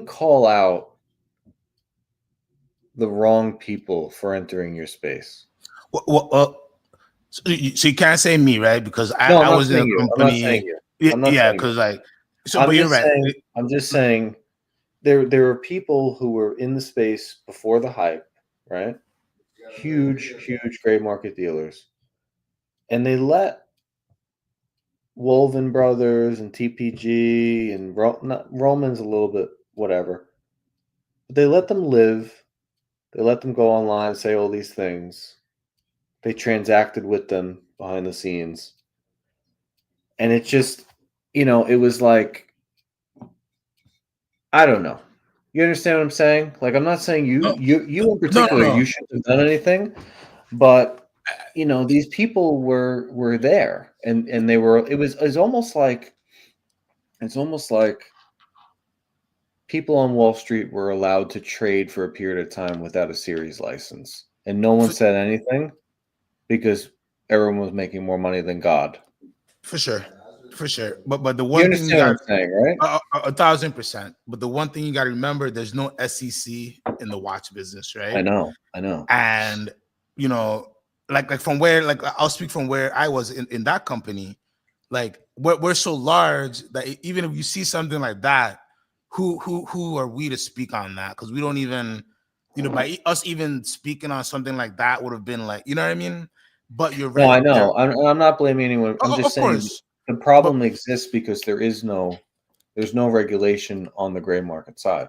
call out the wrong people for entering your space. So you can't say me, right? Because I was in a company. I'm not saying you. Yeah, because like, but you're right. I'm just saying there were people who were in the space before the hype, right? Huge gray market dealers, and they let Wolven Brothers and TPG and Roman's a little bit whatever, but they let them live They let them go online, say all these things. They transacted with them behind the scenes. And it just, it was like, I don't know. You understand what I'm saying? Like, I'm not saying you in particular, no. you shouldn't have done anything, but these people were there, and they were. It was almost like people on Wall Street were allowed to trade for a period of time without a series license, and no one said anything because everyone was making more money than God. For sure. But the You one thing you understand what got I'm saying, right? 1,000%. But the one thing you got to remember, there's no SEC in the watch business, right? I know. And like from where, like I'll speak from where I was in that company. Like we're so large that even if you see something like that, who are we to speak on that? Because we don't even, by us even speaking on something like that would have been like, you know what I mean? But you're right. No, I know. I'm not blaming anyone. I'm just saying course. the problem exists because there's no regulation on the gray market side.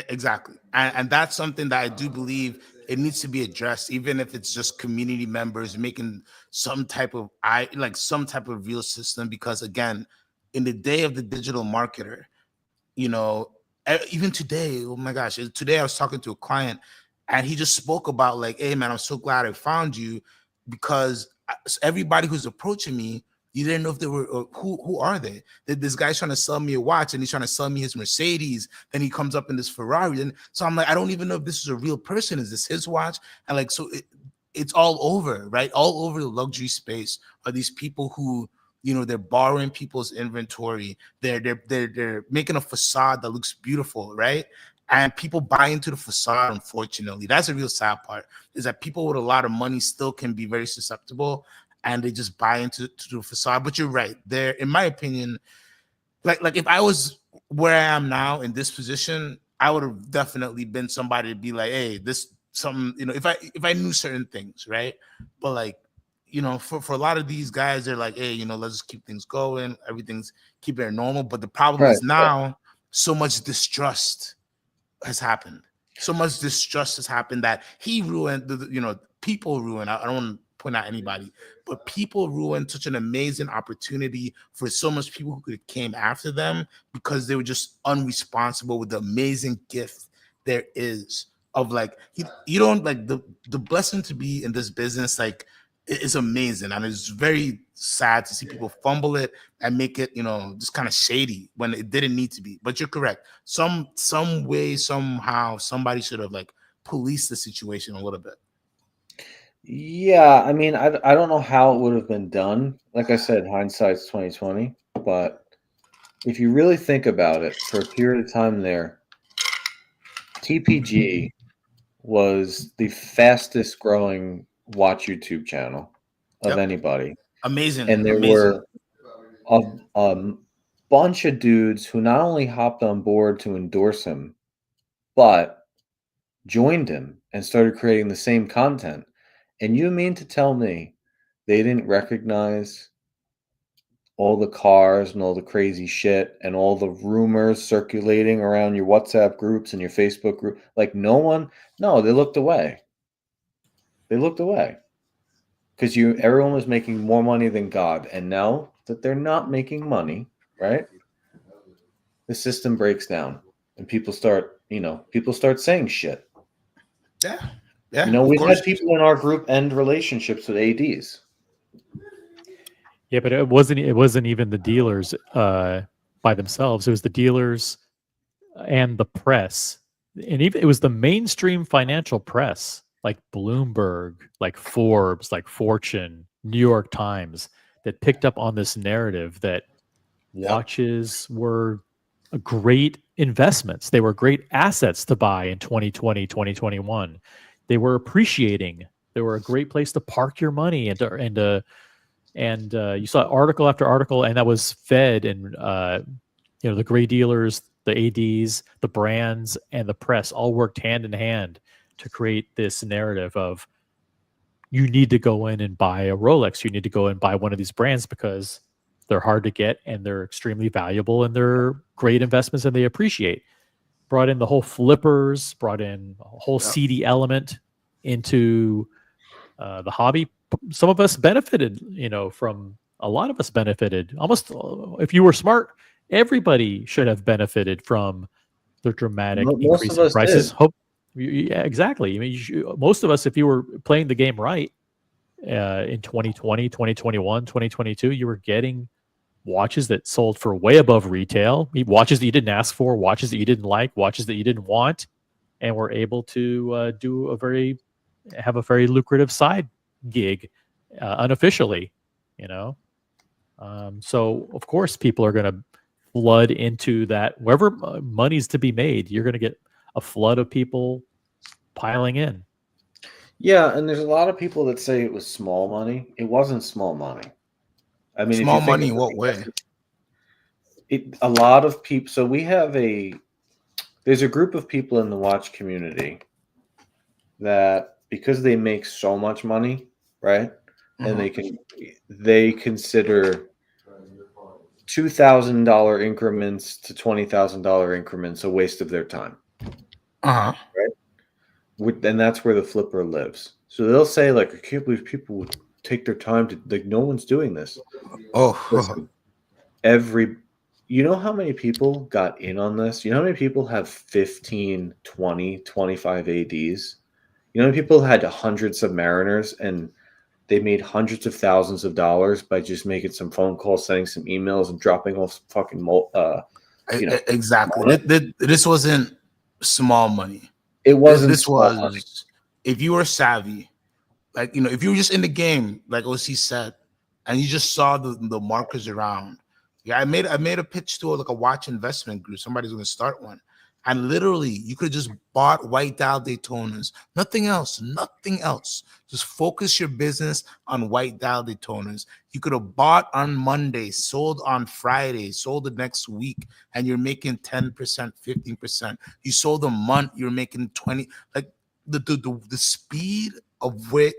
Exactly. And that's something that I do believe it needs to be addressed, even if it's just community members making some type of real system. Because again, in the day of the digital marketer, even today, oh my gosh, today I was talking to a client and he just spoke about like, hey man, I'm so glad I found you, because everybody who's approaching me, you didn't know if they were, who are they? This guy's trying to sell me a watch and he's trying to sell me his Mercedes. Then he comes up in this Ferrari. And so I'm like, I don't even know if this is a real person. Is this his watch? And like, so it's all over, right? All over the luxury space are these people who, they're borrowing people's inventory. They're making a facade that looks beautiful, right? And people buy into the facade. Unfortunately, that's a real sad part, is that people with a lot of money still can be very susceptible, and they just buy into the facade. But you're right. There, in my opinion, like if I was where I am now in this position, I would have definitely been somebody to be like, hey, this something, if I knew certain things, right? But like, for a lot of these guys, they're like, hey, let's just keep things going. Everything's keeping it normal. But the problem is now so much distrust has happened. So much distrust has happened that he ruined people ruined. I don't want to point out anybody, but people ruined such an amazing opportunity for so much people who could have came after them, because they were just unresponsible with the amazing gift there is of like, you don't like the blessing to be in this business, like, is amazing. And it's very sad to see people fumble it and make it, just kind of shady when it didn't need to be. But you're correct. Some way, somehow, somebody should have like policed the situation a little bit. Yeah, I mean, I don't know how it would have been done. Like I said, hindsight's 2020. But if you really think about it, for a period of time there, TPG was the fastest growing watch YouTube channel of anybody. Amazing. And there were a bunch of dudes who not only hopped on board to endorse him, but joined him and started creating the same content. And you mean to tell me they didn't recognize all the cars and all the crazy shit and all the rumors circulating around your WhatsApp groups and your Facebook group? Like they looked away. They looked away because everyone was making more money than God. And now that they're not making money, right? The system breaks down and people start saying shit. Yeah. We've had people in our group end relationships with ADs. Yeah, but it wasn't even the dealers by themselves. It was the dealers and the press, and even it was the mainstream financial press, like Bloomberg, like Forbes, like Fortune, New York Times, that picked up on this narrative that watches were great investments. They were great assets to buy in 2020, 2021. They were appreciating. They were a great place to park your money and you saw article after article, and that was fed, and the gray dealers, the ADs, the brands, and the press all worked hand in hand to create this narrative of you need to go in and buy a Rolex, you need to go and buy one of these brands because they're hard to get and they're extremely valuable and they're great investments and they appreciate. brought in the whole flippers, brought in a whole CD element into the hobby. Some of us benefited, from a lot of us benefited. Almost, if you were smart, everybody should have benefited from the dramatic Most increase of in us prices. did. Yeah, exactly. I mean, most of us, if you were playing the game right in 2020, 2021, 2022, you were getting watches that sold for way above retail, watches that you didn't ask for, watches that you didn't like, watches that you didn't want, and were able to have a very lucrative side gig unofficially, so of course people are going to flood into that. Wherever money's to be made, you're going to get a flood of people piling in. Yeah, and there's a lot of people that say it was small money. It wasn't small money. I mean, Small if you think money in what way? A lot of people. So there's a group of people in the watch community that, because they make so much money, right? And they consider $2,000 increments to $20,000 increments a waste of their time. Right? And that's where the flipper lives. So they'll say, like, I can't believe people would take their time to, like, no one's doing this. Listen, you know how many people got in on this? You know how many people have 15, 20, 25 ADs? You know how many people had 100 Submariners and they made hundreds of thousands of dollars by just making some phone calls, sending some emails, and dropping off fucking exactly. This wasn't small money. It wasn't. This was if you were savvy, like, if you were just in the game, like OC said, and you just saw the markers around. Yeah, I made a pitch to a watch investment group. Somebody's going to start one. And literally, you could have just bought white dial Daytonas. Nothing else. Just focus your business on white dial Daytonas. You could have bought on Monday, sold on Friday, sold the next week, and you're making 10%, 15%. You sold a month, you're making 20. Like the speed of where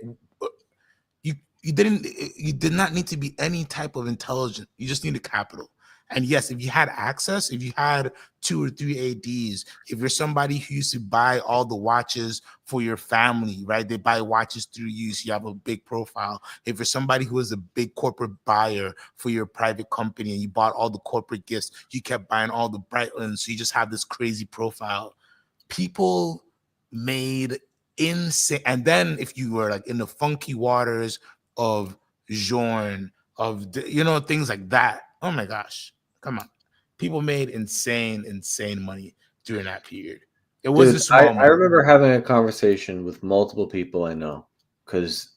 you did not need to be any type of intelligent. You just needed capital. And yes, if you had access, if you had 2 or 3 ADs, if you're somebody who used to buy all the watches for your family, right? They buy watches through you, so you have a big profile. If you're somebody who is a big corporate buyer for your private company and you bought all the corporate gifts, you kept buying all the Breitlands, so you just have this crazy profile. People made insane. And then if you were like in the funky waters of Jorn, of things like that, oh my gosh. Come on. People made insane money during that period. It was a small money. I remember having a conversation with multiple people I know, because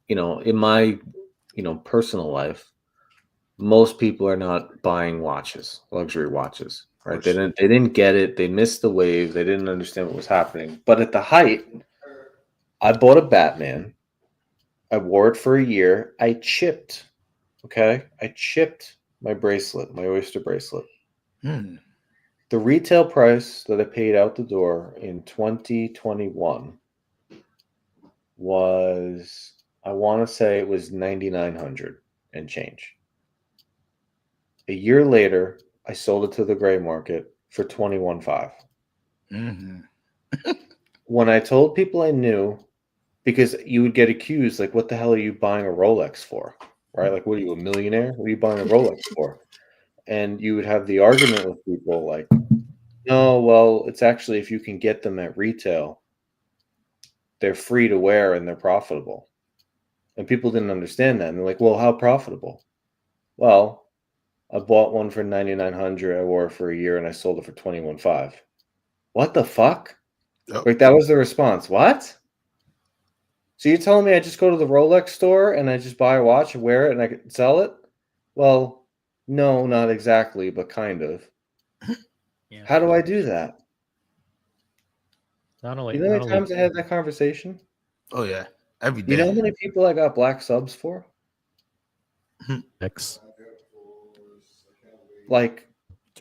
in my personal life, most people are not buying watches, luxury watches, right? They didn't get it. They missed the wave. They didn't understand what was happening. But at the height, I bought a Batman. I wore it for a year. I chipped my bracelet, my Oyster bracelet. The retail price that I paid out the door in 2021 was, I want to say it was $9,900 and change. A year later, I sold it to the gray market for $21,500. When I told people I knew, because you would get accused, like, what the hell are you buying a Rolex for? Right? Like, what are you, a millionaire? What are you buying a Rolex for? And you would have the argument with people like, no, well, it's actually, if you can get them at retail, they're free to wear and they're profitable. And people didn't understand that. And they're like, well, how profitable? Well, I bought one for $9,900. I wore it for a year and I sold it for $21,500. What the fuck? Yep. Like, that was the response. What? So you're telling me I just go to the Rolex store and I just buy a watch and wear it and I can sell it? Well, no, not exactly, but kind of. Yeah. How do I do that? Not only, you know how many times I had that conversation? Oh yeah, every day. You know how many people I got black subs for? X. Like,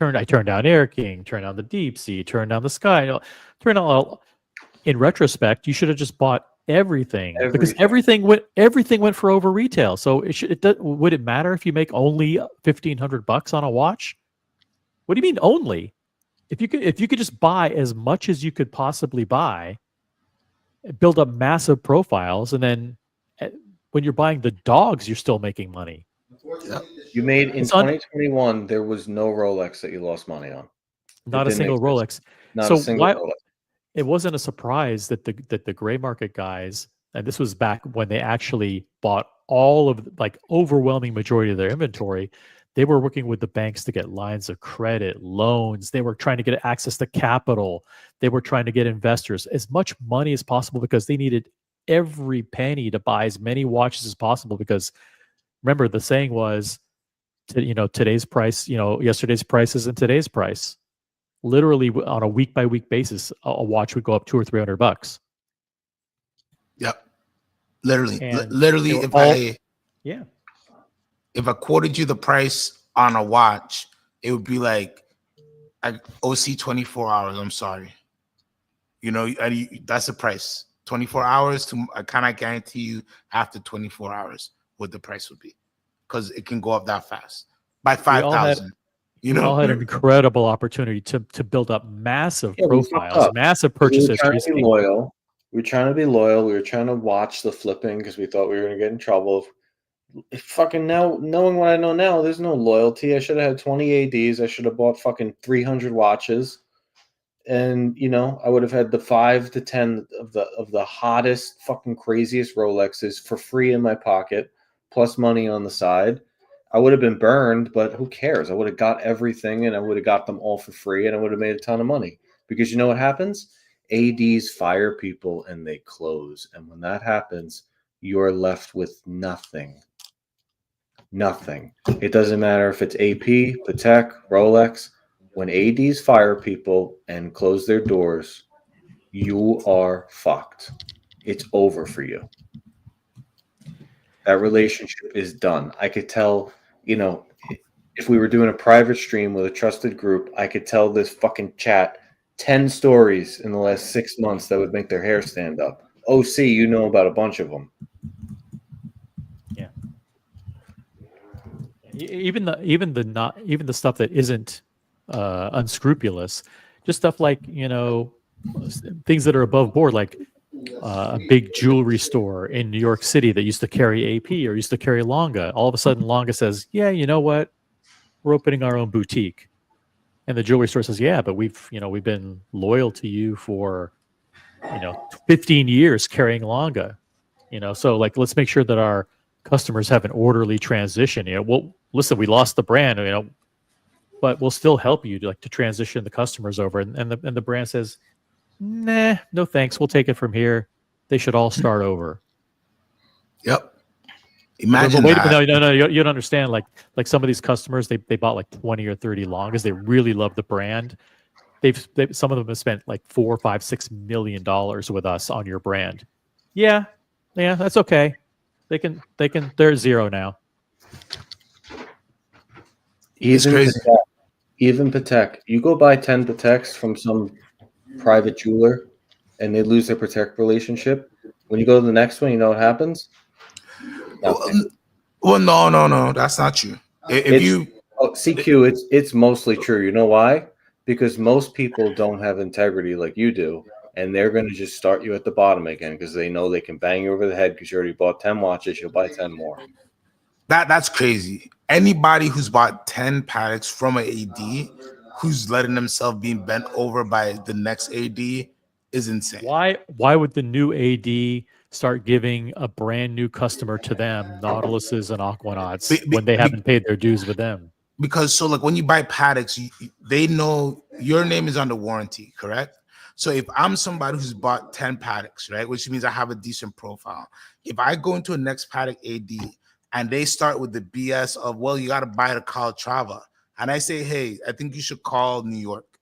I turned down Air King, turned down the Deep Sea, turned down the Sky. Turned out. In retrospect, you should have just bought everything. Because everything went for over retail. So would it matter if you make only $1,500 on a watch? What do you mean only? if you could just buy as much as you could possibly buy, build up massive profiles, and then when you're buying the dogs, you're still making money. You made in It's un- 2021. There was no Rolex that you lost money on. Not a didn't single exist. Rolex. Not So a single why Rolex. it wasn't a surprise that the gray market guys, and this was back when they actually bought all of like overwhelming majority of their inventory. They were working with the banks to get lines of credit, loans. They were trying to get access to capital. They were trying to get investors as much money as possible because they needed every penny to buy as many watches as possible. Because remember, the saying was, today's price, yesterday's price isn't today's price. Literally on a week by week basis, a watch would go up $200 or $300. Yep. Literally, And literally, they were if I quoted you the price on a watch, it would be like OC 24 hours. I'm sorry. That's the price. 24 hours I cannot guarantee you after 24 hours what the price would be, because it can go up that fast by 5,000. We all had an incredible opportunity to build up massive profiles, massive purchase histories. We were trying to be loyal. We were trying to watch the flipping because we thought we were going to get in trouble. If fucking now, knowing what I know now, there's no loyalty. I should have had 20 ADs. I should have bought fucking 300 watches, and I would have had the 5 to 10 of the hottest, fucking craziest Rolexes for free in my pocket, plus money on the side. I would have been burned, but who cares? I would have got everything, and I would have got them all for free, and I would have made a ton of money. Because you know what happens? ADs fire people, and they close. And when that happens, you're left with nothing. Nothing. It doesn't matter if it's AP, Patek, Rolex. When ADs fire people and close their doors, you are fucked. It's over for you. That relationship is done. I could tell, if we were doing a private stream with a trusted group, I could tell this fucking chat 10 stories in the last 6 months that would make their hair stand up. OC, you know about a bunch of them. Yeah. Even the stuff that isn't unscrupulous, just stuff like things that are above board, like a big jewelry store in New York City that used to carry AP or used to carry Longa. All of a sudden, Longa says, "Yeah, you know what? We're opening our own boutique." And the jewelry store says, "Yeah, but we've been loyal to you for 15 years carrying Longa. So like let's make sure that our customers have an orderly transition. Well, listen, we lost the brand, but we'll still help you to transition the customers over." And the brand says, "Nah, no thanks. We'll take it from here. They should all start over." Yep. Imagine wait, that. No, you don't understand. Like some of these customers, they bought like 20 or 30 Longas. They really love the brand. Some of them have spent like $4, $5, $6 million with us on your brand. Yeah, that's okay. They're zero now. Even Patek. You go buy 10 Pateks from some private jeweler and they lose their Patek relationship. When you go to the next one, you know what happens? Well, no, that's not true. CQ, it's mostly true. You know why? Because most people don't have integrity like you do, and they're going to just start you at the bottom again because they know they can bang you over the head because you already bought 10 watches. You'll buy 10 more. That's crazy. Anybody who's bought 10 Pateks from an AD who's letting themselves being bent over by the next AD is insane. Why would the new AD start giving a brand new customer to them Nautiluses and Aquanauts when they haven't paid their dues with them? Because when you buy Pateks, they know your name is under warranty, correct? So if I'm somebody who's bought 10 Pateks, right, which means I have a decent profile. If I go into a next Patek AD and they start with the BS of, well, you got to buy the Calatrava, and I say, hey, I think you should call New York,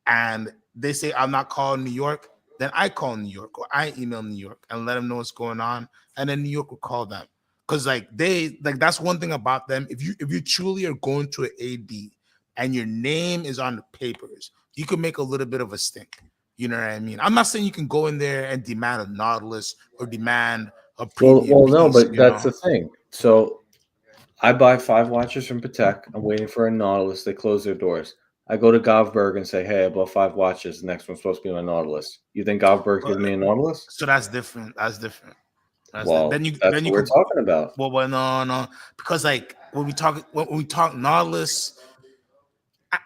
and they say I'm not calling New York, then I call New York or I email New York and let them know what's going on, and then New York will call them. Because that's one thing about them. If you truly are going to an AD and your name is on the papers, you can make a little bit of a stink. You know what I mean? I'm not saying you can go in there and demand a Nautilus or demand a premium piece, no, but that's the thing. So I buy 5 watches from Patek. I'm waiting for a Nautilus. They close their doors. I go to Govberg and say, hey, I bought 5 watches. The next one's supposed to be my Nautilus. You think Govberg gives me a Nautilus? So that's different. That's different. Well, that's what we're talking about. Well, no, because like when we talk Nautilus,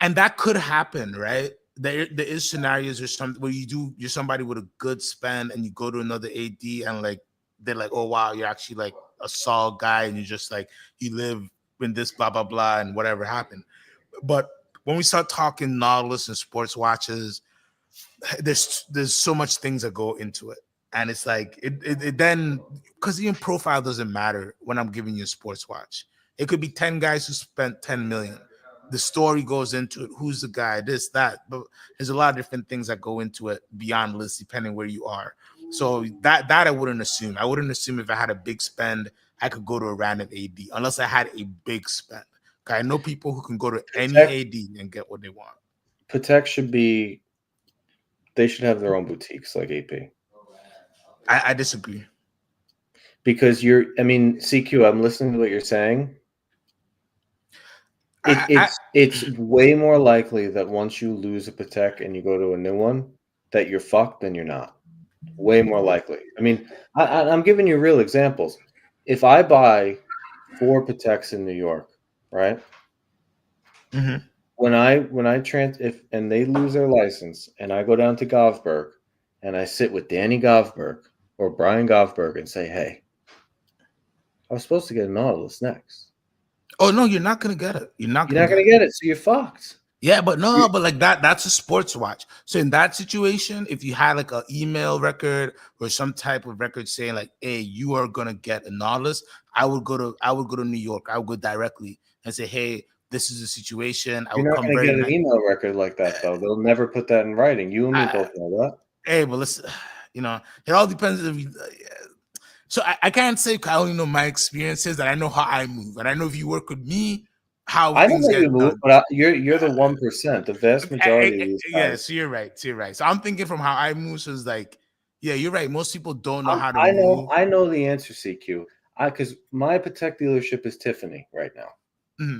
and that could happen, right? There is scenarios or something where you're somebody with a good spend and you go to another AD and like they're like, oh wow, you're actually like a solid guy and you're just like you live in this blah blah blah and whatever happened. But when we start talking Nautilus and sports watches, there's so much things that go into it. And it's like it then because even profile doesn't matter when I'm giving you a sports watch. It could be 10 guys who spent 10 million. The story goes into it. Who's the guy? This, that. But there's a lot of different things that go into it beyond list, depending where you are. So that I wouldn't assume. I wouldn't assume if I had a big spend, I could go to a random AD unless I had a big spend. I know people who can go to any AD and get what they want. Patek they should have their own boutiques like AP. I disagree. Because CQ, I'm listening to what you're saying. It's way more likely that once you lose a Patek and you go to a new one, that you're fucked than you're not. Way more likely. I mean, I'm giving you real examples. If I buy 4 Pateks in New York, right? Mm-hmm. When and they lose their license, and I go down to Govberg, and I sit with Danny Govberg or Brian Govberg and say, "Hey, I was supposed to get a Nautilus next." Oh no, you're not gonna get it. You're not gonna get it, so you're fucked. Yeah, but no, but like that's a sports watch. So in that situation, if you had like an email record or some type of record saying like, "Hey, you are gonna get a Nautilus," I would go to New York. I would go directly and say, "Hey, this is the situation." You're not gonna get an email record like that though. They'll never put that in writing. You and me both know that. Hey, but listen, it all depends if you. So I can't say I only know my experiences, and I know how I move, and I know if you work with me, how I things know get you move, done. but you're the 1%. The vast majority of these guys. Yeah, so you're right. So I'm thinking from how I move. So it's like, yeah, you're right. Most people don't know how to move. I know the answer, CQ. Because my Patek dealership is Tiffany right now,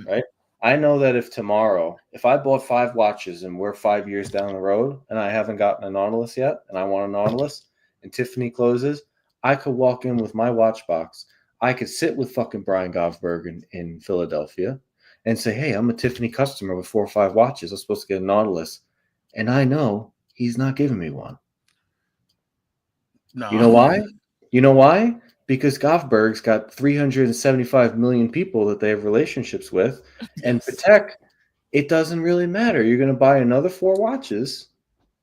right? I know that if I bought 5 watches and we're 5 years down the road and I haven't gotten a Nautilus yet, and I want a Nautilus, and Tiffany closes, I could walk in with my watch box. I could sit with fucking Brian Govberg in Philadelphia and say, "Hey, I'm a Tiffany customer with 4 or 5 watches. I'm supposed to get a Nautilus." And I know he's not giving me one. No. You know why? You know why? Because Govberg's got 375 million people that they have relationships with. And Patek, it doesn't really matter. You're going to buy another 4 watches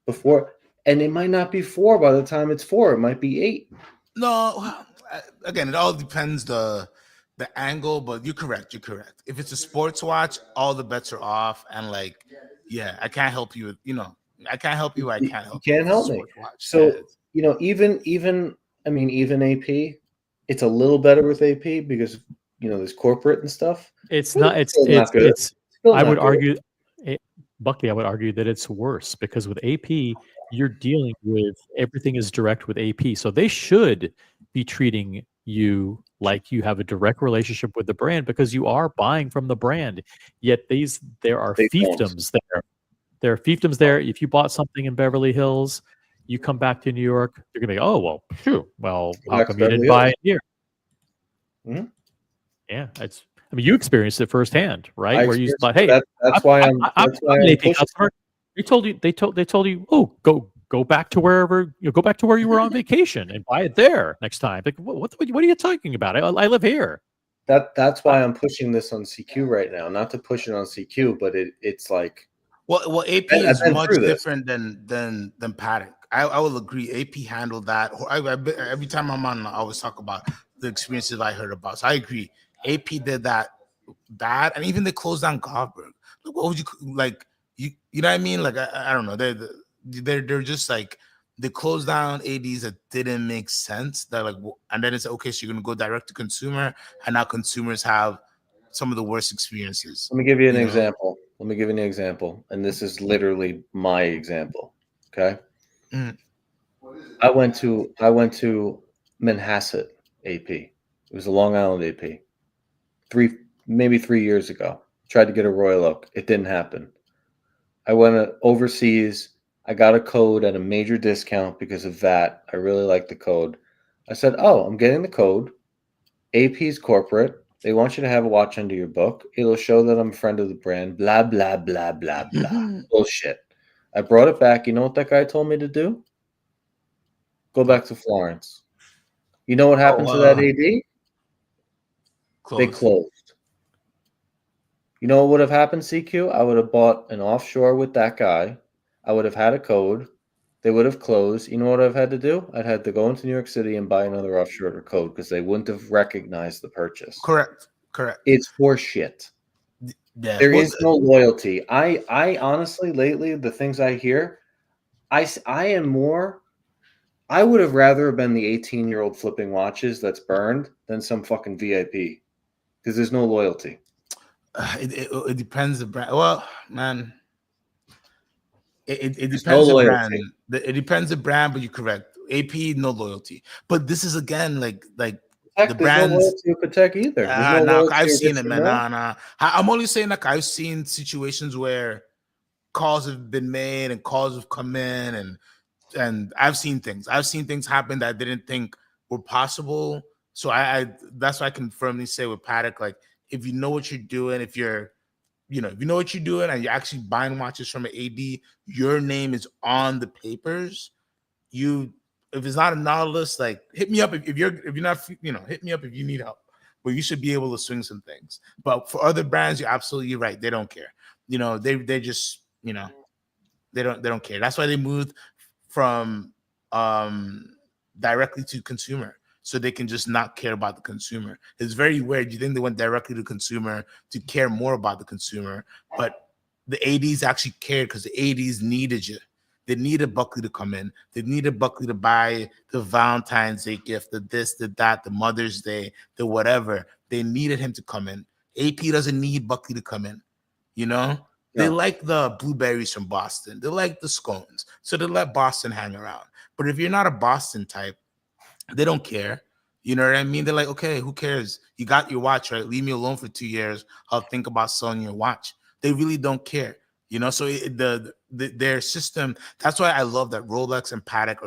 before, and it might not be 4 by the time it's 4. It might be 8. No, again, it all depends the angle, but you're correct. If it's a sports watch, all the bets are off. And like, yeah, I can't help you. I can't help you. I can't help you. You can't help me. So, even AP, it's a little better with AP because there's corporate and stuff. It's not. It's good. It's. I would argue, Buckley. I would argue that it's worse because with AP, you're dealing with everything is direct with AP, so they should be treating you like you have a direct relationship with the brand because you are buying from the brand. Yet there are fiefdoms there. There are fiefdoms there. If you bought something in Beverly Hills, you come back to New York, they're gonna be, "Oh well, phew, well, how come you didn't buy it here?" Mm-hmm. Yeah, you experienced it firsthand, right? Where you thought, "Hey, that's why I'm an AP customer." They told you, "Oh, go back to wherever go back to where you were on vacation and buy it there next time." Like, what are you talking about? I live here. That's why I'm pushing this on CQ right now. Not to push it on CQ, but it's like. Well, AP is much different than Patek. I will agree. AP handled that. Every time I'm on, I always talk about the experiences I heard about. So I agree. AP did that bad, and even they closed down Govberg. Like, what would you like? You know what I mean? Like I don't know. They're just like they closed down ADs that didn't make sense. They're like, and then it's okay. So you're gonna go direct to consumer, and now consumers have some of the worst experiences. Let me give you an example. And this is literally my example. Okay. I went to Manhasset AP. It was a Long Island AP. Maybe 3 years ago. Tried to get a Royal Oak. It didn't happen. I went overseas. I got a code at a major discount because of that. I really like the code. I said, "Oh, I'm getting the code. AP's corporate. They want you to have a watch under your book. It'll show that I'm a friend of the brand. Blah, blah, blah, blah, blah. Bullshit." I brought it back. You know what that guy told me to do? Go back to Florence. You know what happened to that AD? They closed. You know what would have happened, CQ? I would have bought an offshore with that guy. I would have had a code. They would have closed. You know what I've had to do? I'd had to go into New York City and buy another offshore code because they wouldn't have recognized the purchase. Correct. It's horseshit. Yeah. There is no loyalty. I honestly, lately, the things I hear, I am more. I would have rather been the 18-year-old flipping watches that's burned than some fucking VIP because there's no loyalty. It depends the brand. Well, man, it depends no the loyalty. brand. It depends the brand, but you're correct. AP, no loyalty. But this is again like the brands. No loyalty with Patek either. There's no loyalty I've seen it, Richard man. Mille. I'm only saying like I've seen situations where calls have been made and calls have come in, and I've seen things. I've seen things happen that I didn't think were possible. So I that's why I can firmly say with Patek, like, if you know what you're doing, if you know what you're doing and you're actually buying watches from an AD, your name is on the papers. If it's not a Nautilus, like, hit me up if you're not, hit me up if you need help. But you should be able to swing some things. But for other brands, you're absolutely right. They don't care. They just, they don't care. That's why they moved from directly to consumer. So they can just not care about the consumer. It's very weird. You think they went directly to consumer to care more about the consumer, but the ADs actually cared because the ADs needed you. They needed Buckley to come in. They needed Buckley to buy the Valentine's Day gift, the this, the that, the Mother's Day, the whatever. They needed him to come in. AP doesn't need Buckley to come in. They like the blueberries from Boston. They like the scones. So they let Boston hang around. But if you're not a Boston type, they don't care. You know what I mean? They're like, okay, who cares? You got your watch, right? Leave me alone for 2 years. I'll think about selling your watch. They really don't care. So their system, that's why I love that Rolex and Patek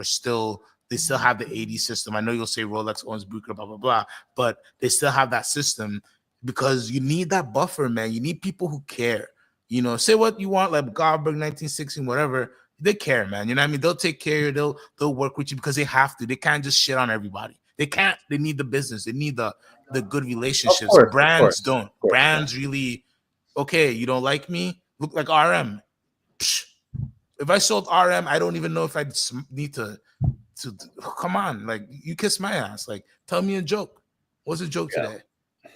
they still have the AD system. I know you'll say Rolex owns Buckley, blah, blah, blah, but they still have that system because you need that buffer, man. You need people who care. Say what you want, like Goldberg, 1960, whatever. They care, man. You know what I mean? They'll take care of you. They'll work with you because they have to. They can't just shit on everybody. They can't. They need the business. They need the good relationships. Brands don't. Brands really, okay, you don't like me? Look like RM. Psh. If I sold RM, I don't even know if I'd need to come on. Like, you kiss my ass. Like, tell me a joke. What's a joke today?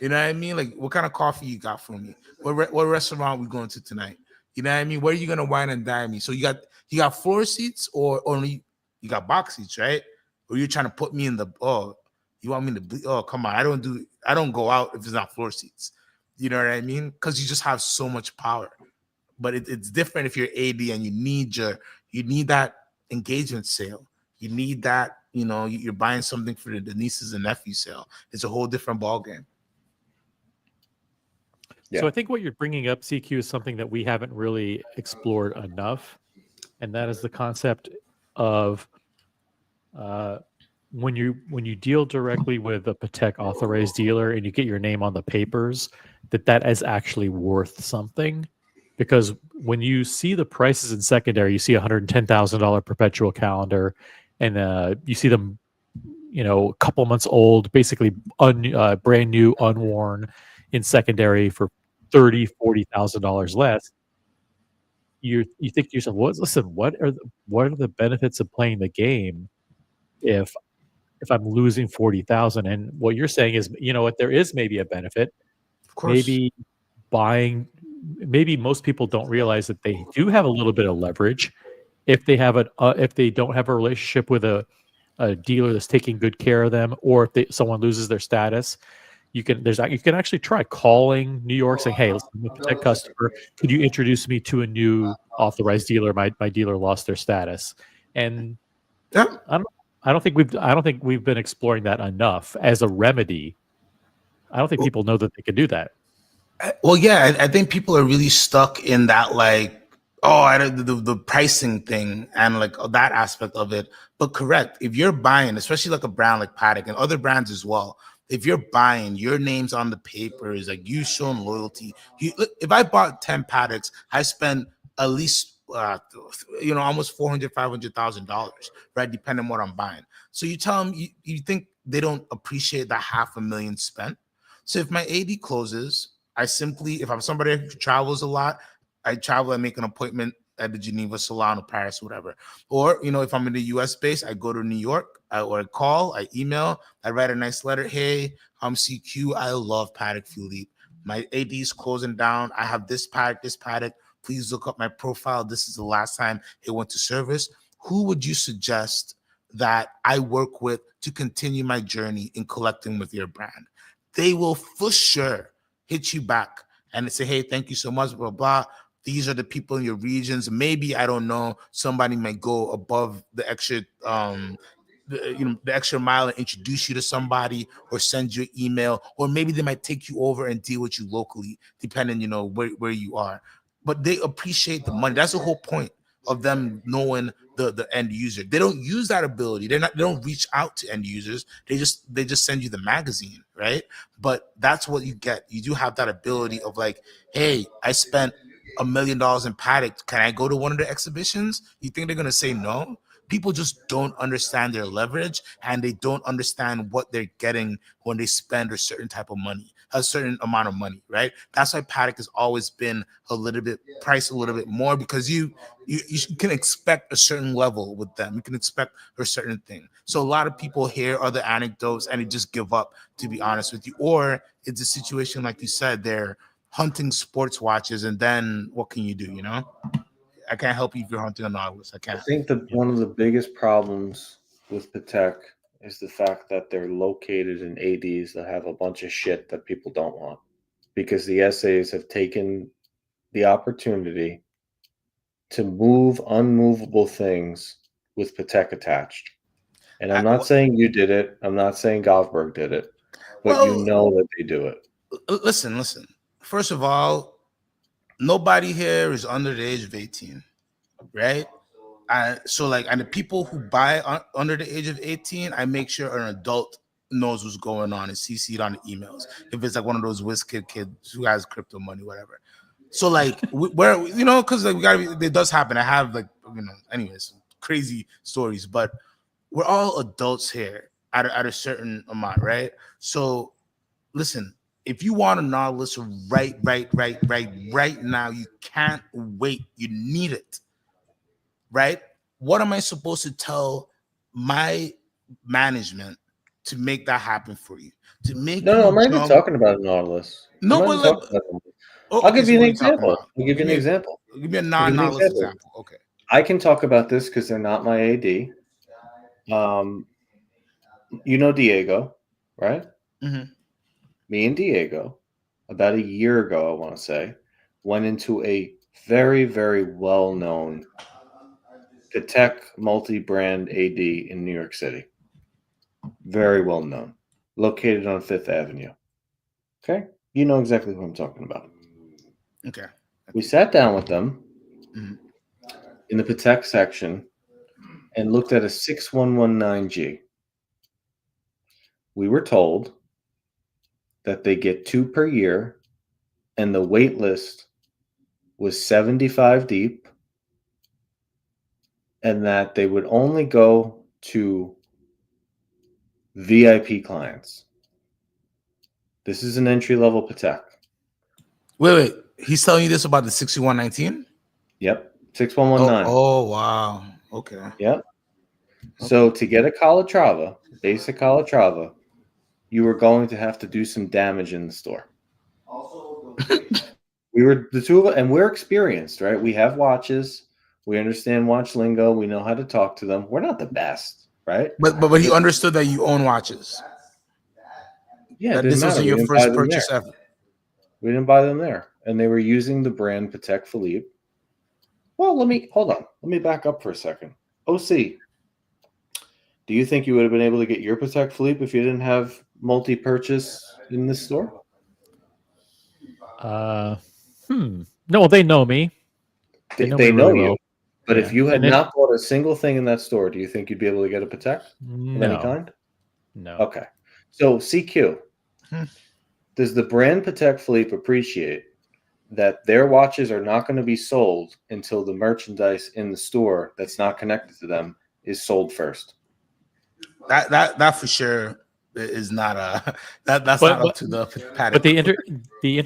You know what I mean? Like, what kind of coffee you got for me? What restaurant we going to tonight? You know what I mean? Where are you gonna wine and dine me? So you got floor seats or only you got box seats, right? Or you're trying to put me in you want me to come on. I don't go out if it's not floor seats. You know what I mean? Because you just have so much power. But it's different if you're AD and you need that engagement sale. You need that, you're buying something for the nieces and nephews sale. It's a whole different ballgame. So I think what you're bringing up, CQ, is something that we haven't really explored enough, and that is the concept of when you deal directly with a Patek authorized dealer and you get your name on the papers, that is actually worth something. Because when you see the prices in secondary, you see $110,000 perpetual calendar, and you see them, a couple months old, basically brand new, unworn in secondary for $30,000-$40,000 less. You think to yourself, what are the benefits of playing the game if I'm losing 40,000? And what you're saying is, what, there is maybe a benefit. Of course. Maybe most people don't realize that they do have a little bit of leverage if they have if they don't have a relationship with a dealer that's taking good care of them, or if someone loses their status. You can actually try calling New York saying, "Hey, listen, I'm a Patek customer. Could you introduce me to a new authorized dealer? My dealer lost their status." And I don't think we've been exploring that enough as a remedy. I don't think people know that they can do that. Well, yeah, I think people are really stuck in that, like, Oh, I don't, the pricing thing and like that aspect of it. But correct, if you're buying, especially like a brand like Paddock and other brands as well, if you're buying, your name's on the papers, like you showing loyalty. If I bought 10 Paddocks, I spent at least almost $400,000-$500,000, right? Depending on what I'm buying. So you tell them you think they don't appreciate that $500,000 spent. So if my AD closes, if I'm somebody who travels a lot, I travel and make an appointment at the Geneva Salon or Paris, whatever. Or, if I'm in the US base, I go to New York, or I call, I email, I write a nice letter. Hey, I'm CQ. I love Paddock Philippe. My AD is closing down. I have this paddock. Please look up my profile. This is the last time it went to service. Who would you suggest that I work with to continue my journey in collecting with your brand? They will for sure hit you back and say, hey, thank you so much, blah, blah. These are the people in your regions. Maybe, I don't know, somebody might go above the extra the extra mile and introduce you to somebody or send you an email, or maybe they might take you over and deal with you locally, depending, where you are. But they appreciate the money. That's the whole point of them knowing the end user. They don't use that ability. They don't reach out to end users. They just send you the magazine, right? But that's what you get. You do have that ability of like, hey, I spent $1 million in Paddock. Can I go to one of the exhibitions? You think they're gonna say no? People just don't understand their leverage, and they don't understand what they're getting when they spend a certain amount of money, right? That's why Paddock has always been priced a little bit more, because you can expect a certain level with them. You can expect a certain thing. So a lot of people hear other anecdotes and they just give up, to be honest with you. Or it's a situation like you said, they're hunting sports watches, and then what can you do? I can't help you if you're hunting a Nautilus. I can't. I think that one of the biggest problems with Patek is the fact that they're located in ADs that have a bunch of shit that people don't want, because the SAs have taken the opportunity to move unmovable things with Patek attached. And I'm not saying you did it. I'm not saying Goldberg did it, but that they do it. Listen. First of all, nobody here is under the age of 18, right? And the people who buy under the age of 18, I make sure an adult knows what's going on and CC'd on the emails. If it's like one of those WizKid kids who has crypto money, whatever. So because it does happen. I have anyways, crazy stories, but we're all adults here at a certain amount, right? So listen, if you want a Nautilus right now, you can't wait. You need it. Right? What am I supposed to tell my management to make that happen for you? I'm not even talking about a Nautilus. No, I'll give you an example. Give me a non-Nautilus example. Okay. I can talk about this because they're not my AD. Diego, right? Mm-hmm. Me and Diego, about a year ago, I want to say, went into a very, very well-known Patek multi-brand AD in New York City. Very well known. Located on 5th Avenue. Okay? You know exactly who I'm talking about. Okay. We sat down with them in the Patek section and looked at a 6119G. We were told that they get 2 per year, and the wait list was 75 deep, and that they would only go to VIP clients. This is an entry-level Patek. Wait. He's telling you this about the 6119? Yep. 6119. Oh, wow. Okay. Yep. Okay. So to get a Calatrava, basic Calatrava, you were going to have to do some damage in the store. We were the two of us, and we're experienced, right? We have watches. We understand watch lingo. We know how to talk to them. We're not the best, right? But he understood that you own watches. Yeah, this wasn't your first purchase ever. We didn't buy them there, and they were using the brand Patek Philippe. Well, hold on. Let me back up for a second. OC, do you think you would have been able to get your Patek Philippe if you didn't have multi-purchase in this store? No, they know me. They know They me know really you. well. But Yeah. if you had And then- not bought a single thing in that store, do you think you'd be able to get a Patek of any No. kind? No. Okay. So CQ, does the brand Patek Philippe appreciate that their watches are not going to be sold until the merchandise in the store that's not connected to them is sold first? That for sure is not that's not up to the Patek. But the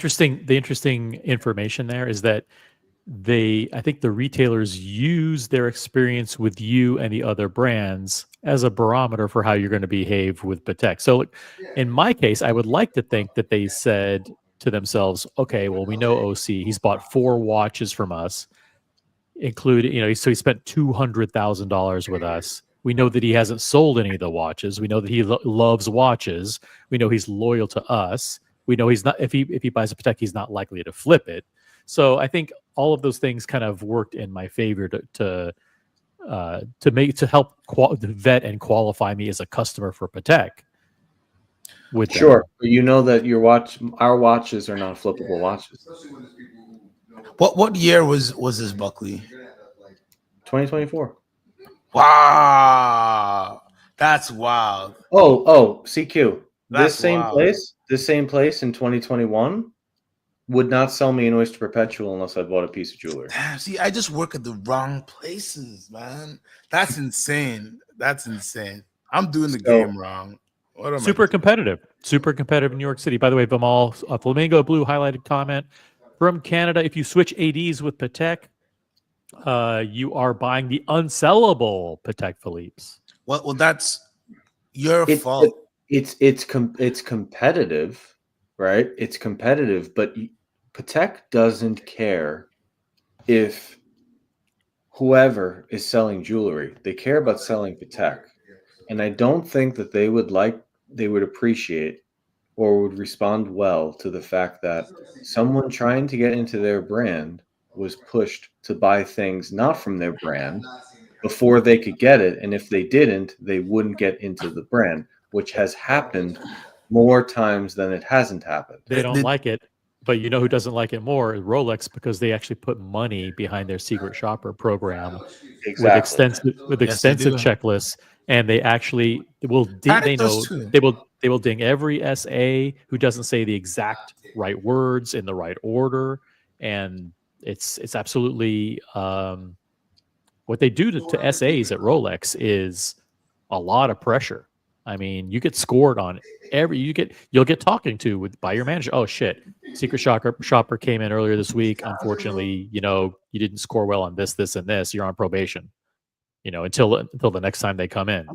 interesting information there is that I think the retailers use their experience with you and the other brands as a barometer for how you're going to behave with Patek. So like, in my case, I would like to think that they said to themselves, okay, well, we know OC, he's bought 4 watches from us, including, so he spent $200,000 with us. We know that he hasn't sold any of the watches. We know that he loves watches. We know he's loyal to us. We know he's not, if he buys a Patek, he's not likely to flip it. So I think all of those things kind of worked in my favor to help vet and qualify me as a customer for Patek. With Sure, but you know that our watches are not flippable watches. What year was this, Buckley? 2024. Wow, that's wild. Oh, CQ. That's This same wild. place in 2021 would not sell me an Oyster Perpetual unless I bought a piece of jewelry. Damn, see, I just work at the wrong places, man. That's insane. That's insane. I'm doing the game wrong. What am super competitive in New York City. By the way, Vimal, a flamingo blue highlighted comment from Canada. If you switch ADs with Patek, you are buying the unsellable Patek Philippe's. Well, that's your fault. It's competitive. Right? It's competitive, but Patek doesn't care if whoever is selling jewelry. They care about selling Patek. And I don't think that they would appreciate or would respond well to the fact that someone trying to get into their brand was pushed to buy things not from their brand before they could get it. And if they didn't, they wouldn't get into the brand, which has happened more times than it hasn't happened. They don't like it, but you know who doesn't like it more is Rolex, because they actually put money behind their secret shopper program with extensive checklists, and they actually will they will ding every SA who doesn't say the exact right words in the right order, and it's absolutely what they do to SAs at Rolex is a lot of pressure. I mean, you get scored on you'll get talking to by your manager. Oh shit, secret shopper came in earlier this week. Unfortunately, you didn't score well on this, and this. You're on probation. Until the next time they come in.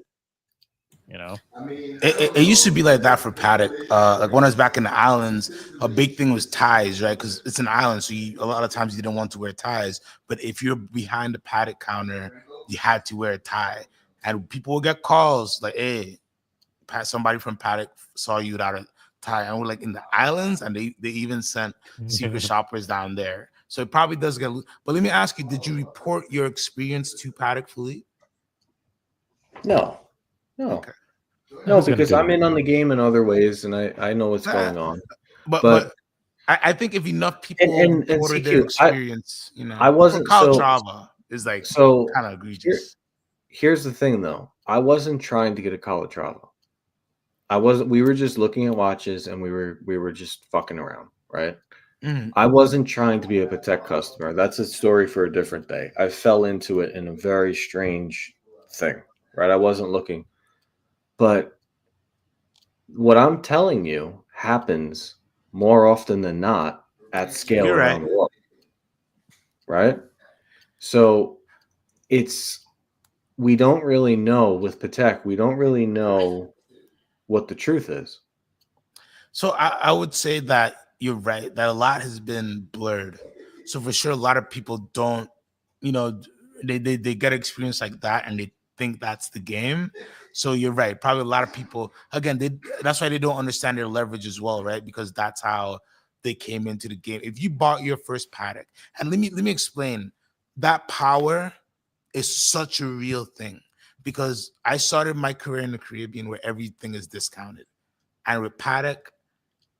I mean, it used to be like that for Patek. Like when I was back in the islands, a big thing was ties, right? Because it's an island, so a lot of times you didn't want to wear ties. But if you're behind the Patek counter, you had to wear a tie, and people would get calls like, "Hey, somebody from Patek saw you without a tie," and we're like in the islands, and they even sent secret shoppers down there. So it probably does get. But let me ask you: did you report your experience to Patek Philippe? No. Okay. No, because I'm in on the game in other ways, and I know what's going on. But I think if enough people reported their experience, I wasn't Calatrava is like so kind of egregious. Here's the thing, though. I wasn't trying to get a Calatrava. We were just looking at watches, and we were just fucking around, right? Mm-hmm. I wasn't trying to be a Patek customer. That's a story for a different day. I fell into it in a very strange thing, right? I wasn't looking. But what I'm telling you happens more often than not at scale around the world, right? So we don't really know with Patek. We don't really know what the truth is. So I would say that you're right, that a lot has been blurred. So for sure, a lot of people don't, they get experience like that and they think that's the game. So you're right. Probably a lot of people, again, that's why they don't understand their leverage as well, right? Because that's how they came into the game. If you bought your first Patek, and let me explain, that power is such a real thing, because I started my career in the Caribbean where everything is discounted. And with Patek,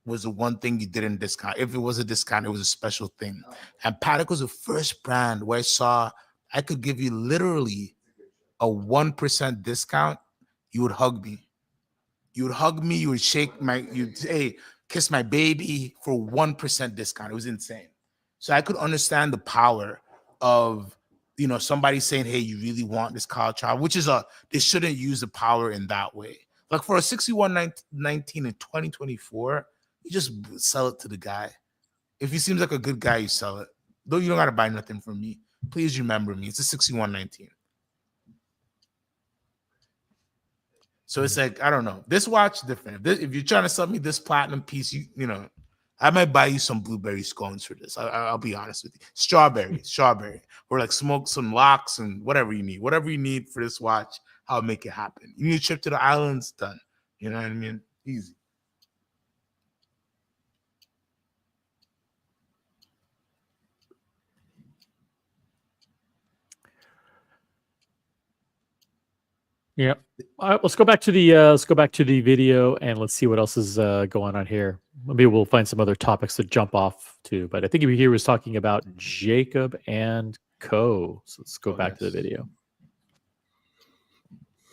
was the one thing you didn't discount. If it was a discount, it was a special thing. And Patek was the first brand where I saw I could give you literally a 1% discount. You would hug me. You would hug me. You would shake my. You'd say, kiss my baby for 1% discount. It was insane. So I could understand the power of somebody saying, "Hey, you really want this car, child?" Which is they shouldn't use the power in that way. Like for a 6119 in 2024, you just sell it to the guy. If he seems like a good guy, you sell it. Though you don't gotta buy nothing from me. Please remember me. It's a 6119. So it's like, I don't know. This watch different. If you're trying to sell me this platinum piece, I might buy you some blueberry scones for this. I'll be honest with you. Strawberry, or like smoke some locks and whatever you need. Whatever you need for this watch, I'll make it happen. You need a trip to the islands, done. You know what I mean? Easy. Yeah. All right, let's go back to the video and let's see what else is going on here. Maybe we'll find some other topics to jump off to, but I think he was talking about Jacob and Co. So let's go back to the video.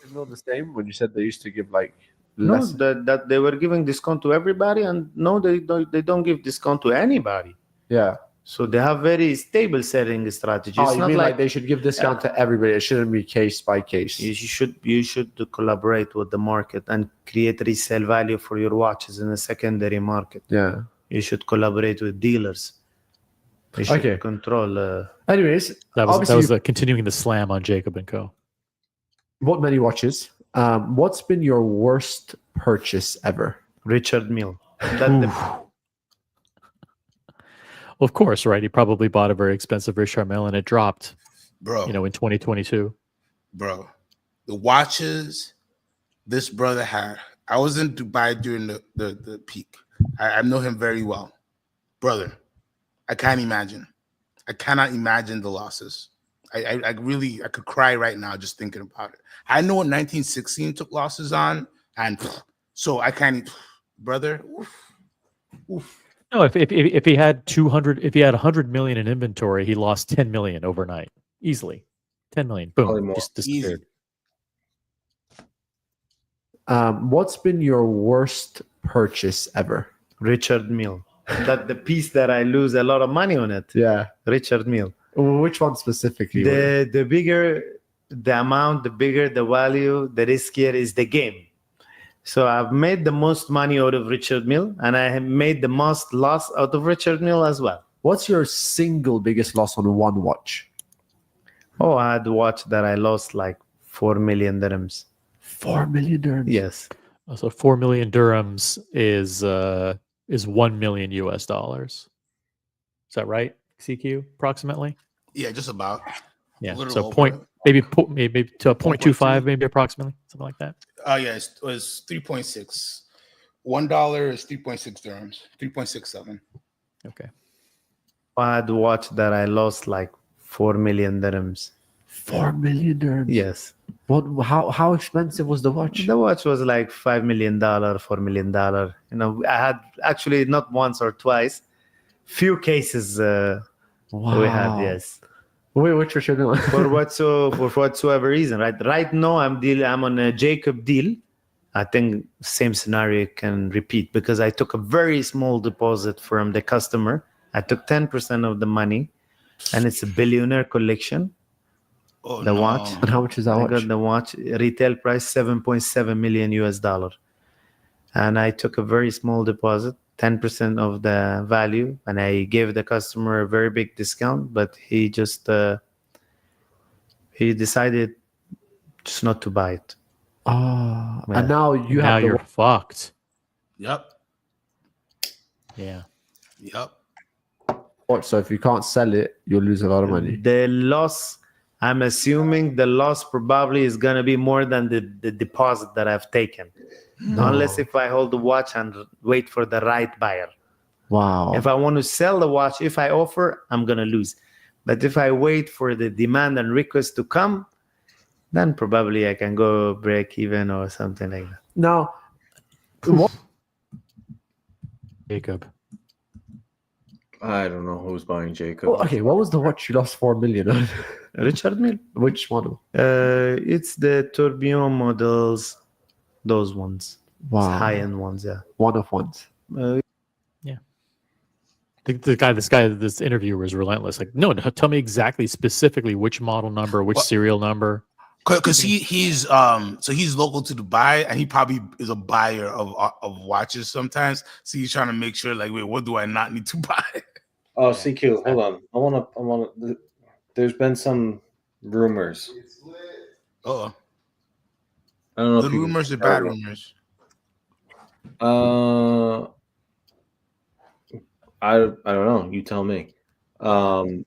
It's not the same when you said they used to give like No, less. that they were giving discount to everybody, and no, they don't give discount to anybody. Yeah. So they have very stable selling strategy. Oh, It's you not mean like like they should give discount to everybody? It shouldn't be case by case. you should collaborate with the market and create resale value for your watches in the secondary market. Yeah. You should collaborate with dealers. You should control. Anyways, That was obviously continuing the slam on Jacob and Co. bought many watches. What's been your worst purchase ever? Richard Mille. Of course, right? He probably bought a very expensive Richard Mille and it dropped, bro. In 2022. Bro, the watches this brother had. I was in Dubai during the peak. I know him very well, brother. I can't imagine. I cannot imagine the losses. I really could cry right now just thinking about it. I know what 1916 took losses on, and so I can't, brother. Oof. No, if he had 200, if he had 100 million in inventory, he lost 10 million overnight, easily. 10 million, boom, just disappeared. What's been your worst purchase ever? Richard Mille. That the piece that I lose a lot of money on it. Yeah, Richard Mille. Which one specifically? The bigger the amount, the bigger the value, the riskier is the game. So I've made the most money out of Richard Mille, and I have made the most loss out of Richard Mille as well. What's your single biggest loss on one watch? Oh, I had a watch that I lost like 4 million dirhams. 4 million dirhams? Yes. So 4 million dirhams is $1 million US. Is that right, CQ? Approximately. Yeah, just about. Yeah. So maybe to a 0.25, maybe approximately something like that. Oh yeah, it was 3.6. $1 is 3.6 dirhams. 3.67. Okay. I had a watch that I lost like 4 million dirhams. 4 million dirhams? Yes. What? How expensive was the watch? The watch was like $5 million, $4 million. You know, I had actually not once or twice, few cases we had. Yes. Wait, which was your doing? for whatsoever reason, right? Right now, I'm on a Jacob deal. I think same scenario can repeat because I took a very small deposit from the customer. I took 10% of the money, and it's a billionaire collection. Oh, the watch. And how much is that I watch? got the watch retail price $7.7 million US, and I took a very small deposit, 10% of the value, and I gave the customer a very big discount. But he just he decided just not to buy it. Oh, and now you're fucked. Yep. Yeah. Yep. Watch. So if you can't sell it, you'll lose a lot of money. The loss, I'm assuming the loss probably is going to be more than the deposit that I've taken. No. Unless if I hold the watch and wait for the right buyer. Wow. If I want to sell the watch, if I offer, I'm going to lose. But if I wait for the demand and request to come, then probably I can go break even or something like that. Now, Jacob. I don't know who's buying Jacob. Oh, okay, what was the watch you lost 4 million on? Richard Mille. Which model? It's the tourbillon models, those ones. Wow. High-end ones, yeah. One of ones. This interviewer was relentless. Like, no, tell me exactly, specifically which model number, which serial number. Because he's local to Dubai, and he probably is a buyer of watches sometimes. So he's trying to make sure, like, wait, what do I not need to buy? Oh, CQ, hold on. I wanna. There's been some rumors. Oh, I don't know. good if you rumors or heard bad it. rumors? I don't know. You tell me. RM,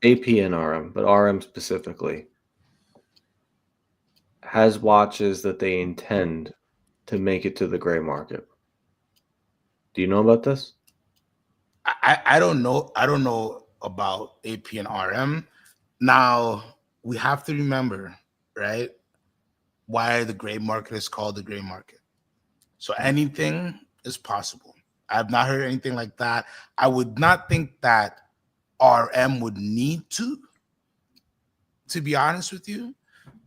AP and RM, but RM specifically has watches that they intend to make it to the gray market. Do you know about this? I don't know. I don't know about AP and RM. Now we have to remember, right, why the gray market is called the gray market. So anything is possible. I've not heard anything like that. I would not think that RM would need to be honest with you.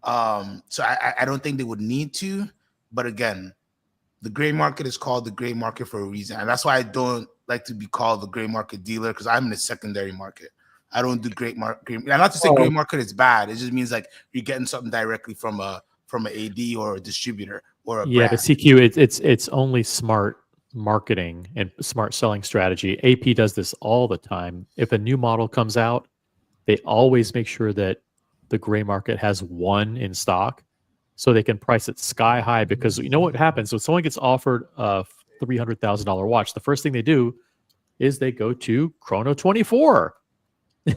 So I don't think they would need to. But again, the gray market is called the gray market for a reason. And that's why I don't like to be called the gray market dealer, because I'm in the secondary market. I don't do gray market. Not to say gray market is bad. It just means like you're getting something directly from a AD or a distributor or a brand. But CQ, it's only smart marketing and smart selling strategy. AP does this all the time. If a new model comes out, they always make sure that the gray market has one in stock, so they can price it sky high. Because you know what happens when someone gets offered a $300,000 watch, the first thing they do is they go to Chrono 24.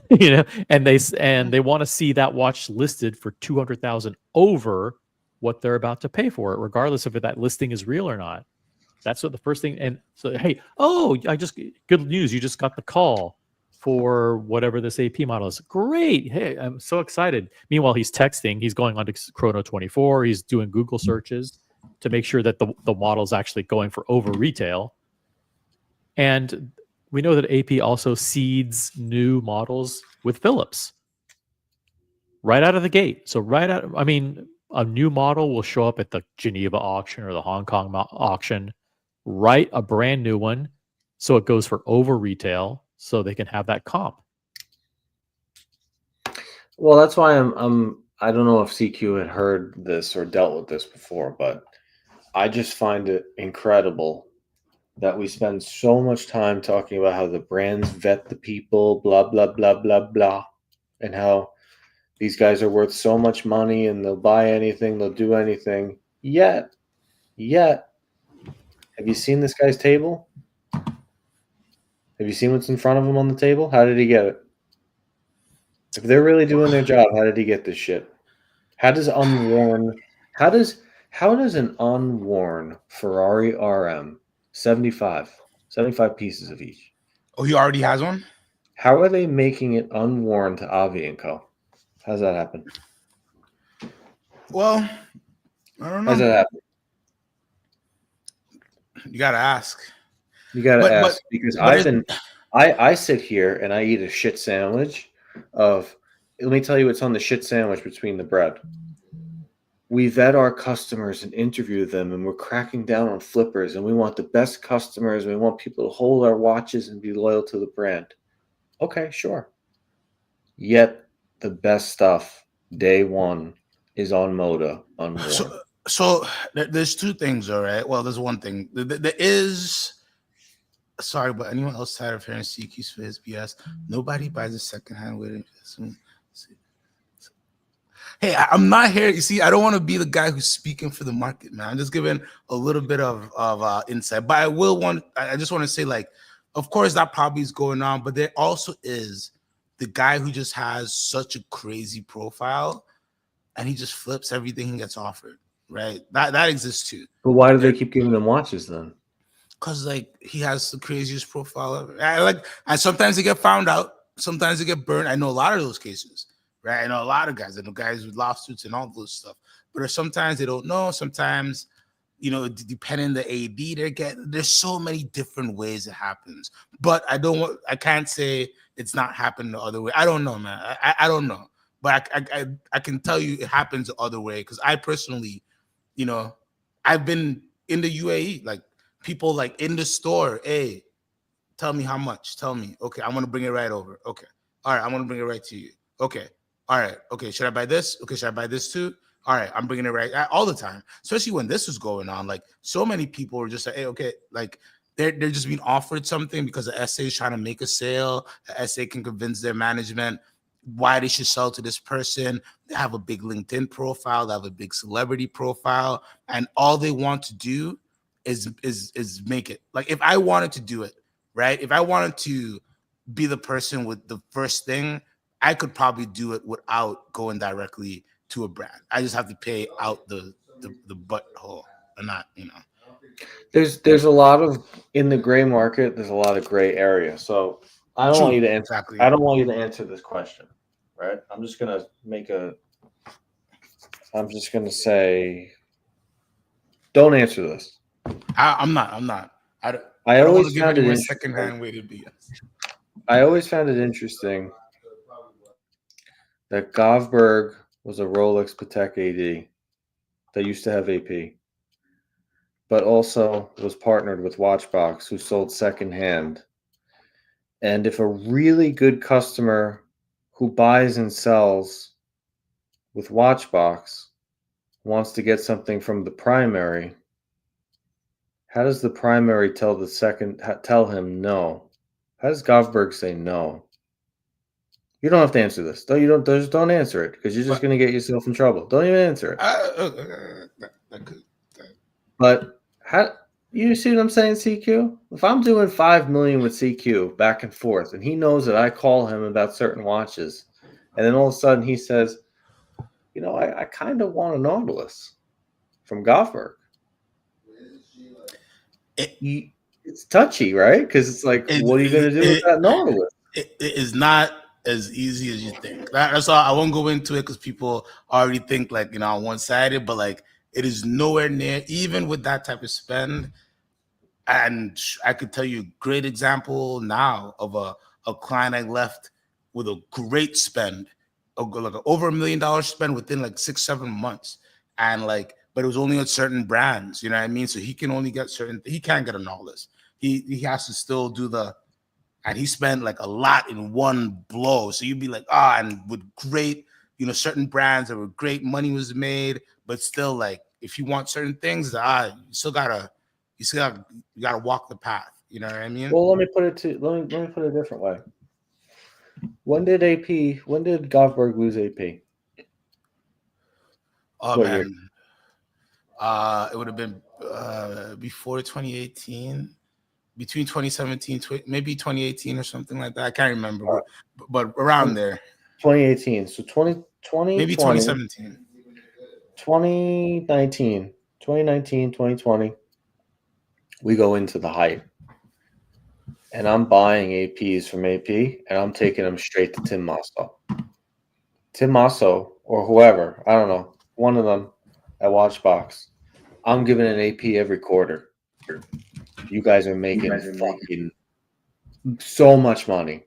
And they want to see that watch listed for 200,000 over what they're about to pay for it, regardless if that listing is real or not. That's what the first thing. And so, hey, good news, you just got the call for whatever this AP model is. Great. Hey, I'm so excited. Meanwhile, he's texting, he's going on to Chrono 24, he's doing Google searches to make sure that the model is actually going for over retail. And we know that AP also seeds new models with Philips right out of the gate. So a new model will show up at the Geneva auction or the Hong Kong auction, right? A brand new one. So it goes for over retail, so they can have that comp. Well, that's why I don't know if CQ had heard this or dealt with this before, but I just find it incredible that we spend so much time talking about how the brands vet the people, blah, blah, blah, blah, blah, and how these guys are worth so much money and they'll buy anything, they'll do anything. Yet, have you seen this guy's table? Have you seen what's in front of him on the table? How did he get it? If they're really doing their job, how did he get this shit? How does an unworn Ferrari RM 75 pieces of each? Oh, he already has one? How are they making it unworn to Avi & Co? How's that happen? Well, I don't know. How's that happen? You gotta ask. You gotta ask, because I sit here and I eat a shit sandwich of. Let me tell you what's on the shit sandwich between the bread. We vet our customers and interview them, and we're cracking down on flippers, and we want the best customers. We want people to hold our watches and be loyal to the brand. Okay, sure. Yet the best stuff, day one, is on Moda, unworn. So there's two things, all right? Well, there's one thing. There is, sorry, but anyone else tired of hearing CQs for his BS? Nobody buys a secondhand wedding. Hey, I'm not here. You see, I don't want to be the guy who's speaking for the market, man. I'm just giving a little bit of insight. But I just want to say, like, of course, that probably is going on. But there also is the guy who just has such a crazy profile and he just flips everything he gets offered, right? That exists too. But why do they keep giving them watches then? Because, like, he has the craziest profile ever. And sometimes they get found out. Sometimes they get burned. I know a lot of those cases. Right, I know a lot of guys. I know guys with lawsuits and all those stuff. But sometimes they don't know. Sometimes you know, depending the AD they're getting. There's so many different ways it happens. But I can't say it's not happening the other way. I don't know, man. I don't know. But I can tell you it happens the other way, because I personally, you know, I've been in the UAE, like people like in the store, hey, tell me how much. Tell me. Okay, I want to bring it right over. Okay. All right, I want to bring it right to you. Okay. All right. Okay, should I buy this? Okay, should I buy this too? All right, I'm bringing it right all the time. Especially when this was going on, like so many people were just like, hey, okay, like they're just being offered something because the SA is trying to make a sale. The SA can convince their management why they should sell to this person. They have a big LinkedIn profile, they have a big celebrity profile, and all they want to do is make it. Like if I wanted to do it, right? If I wanted to be the person with the first thing, I could probably do it without going directly to a brand. I just have to pay out the butthole, and not, you know. There's a lot of, in the gray market, there's a lot of gray area. So I don't want you to answer. Exactly. I don't want you to answer this question, right? I'm just gonna say, don't answer this. I'm not. I I don't want always to give found it anyone interesting. secondhand way to be. I always found it interesting that Govberg was a Rolex Patek AD that used to have AP, but also was partnered with Watchbox, who sold secondhand. And if a really good customer who buys and sells with Watchbox wants to get something from the primary, how does the primary tell him no? How does Govberg say no? You don't have to answer this. Just don't answer it, because you're just going to get yourself in trouble. Don't even answer it. But how, you see what I'm saying, CQ? If I'm doing 5 million with CQ back and forth, and he knows that I call him about certain watches, and then all of a sudden he says, you know, I kind of want a Nautilus from Govberg. It's touchy, right? Because it's like, what are you going to do with that Nautilus? It is not as easy as you think. That's all. I won't go into it because people already think, like, you know, one-sided, but like it is nowhere near, even with that type of spend. And I could tell you a great example now of a client I left with a great spend, like over $1 million spend within like 6-7 months, and like, but it was only on certain brands, you know what I mean? So he can only get certain. He can't get a Nautilus. He has to still do the. And he spent like a lot in one blow. So you'd be like, and with great, you know, certain brands that were great, money was made, but still, like, if you want certain things, you gotta walk the path. You know what I mean? Well, let me put it a different way. When did Govberg lose AP? Oh, what man. Year? It would have been before 2018. Between 2017, maybe 2018 or something like that. I can't remember, but around there. 2018. So 2020. Maybe 2017. 2019, 2020. We go into the hype. And I'm buying APs from AP, and I'm taking them straight to Tim Masso. Tim Masso, or whoever, I don't know, one of them at Watchbox. I'm giving an AP every quarter. You guys are making fucking so much money.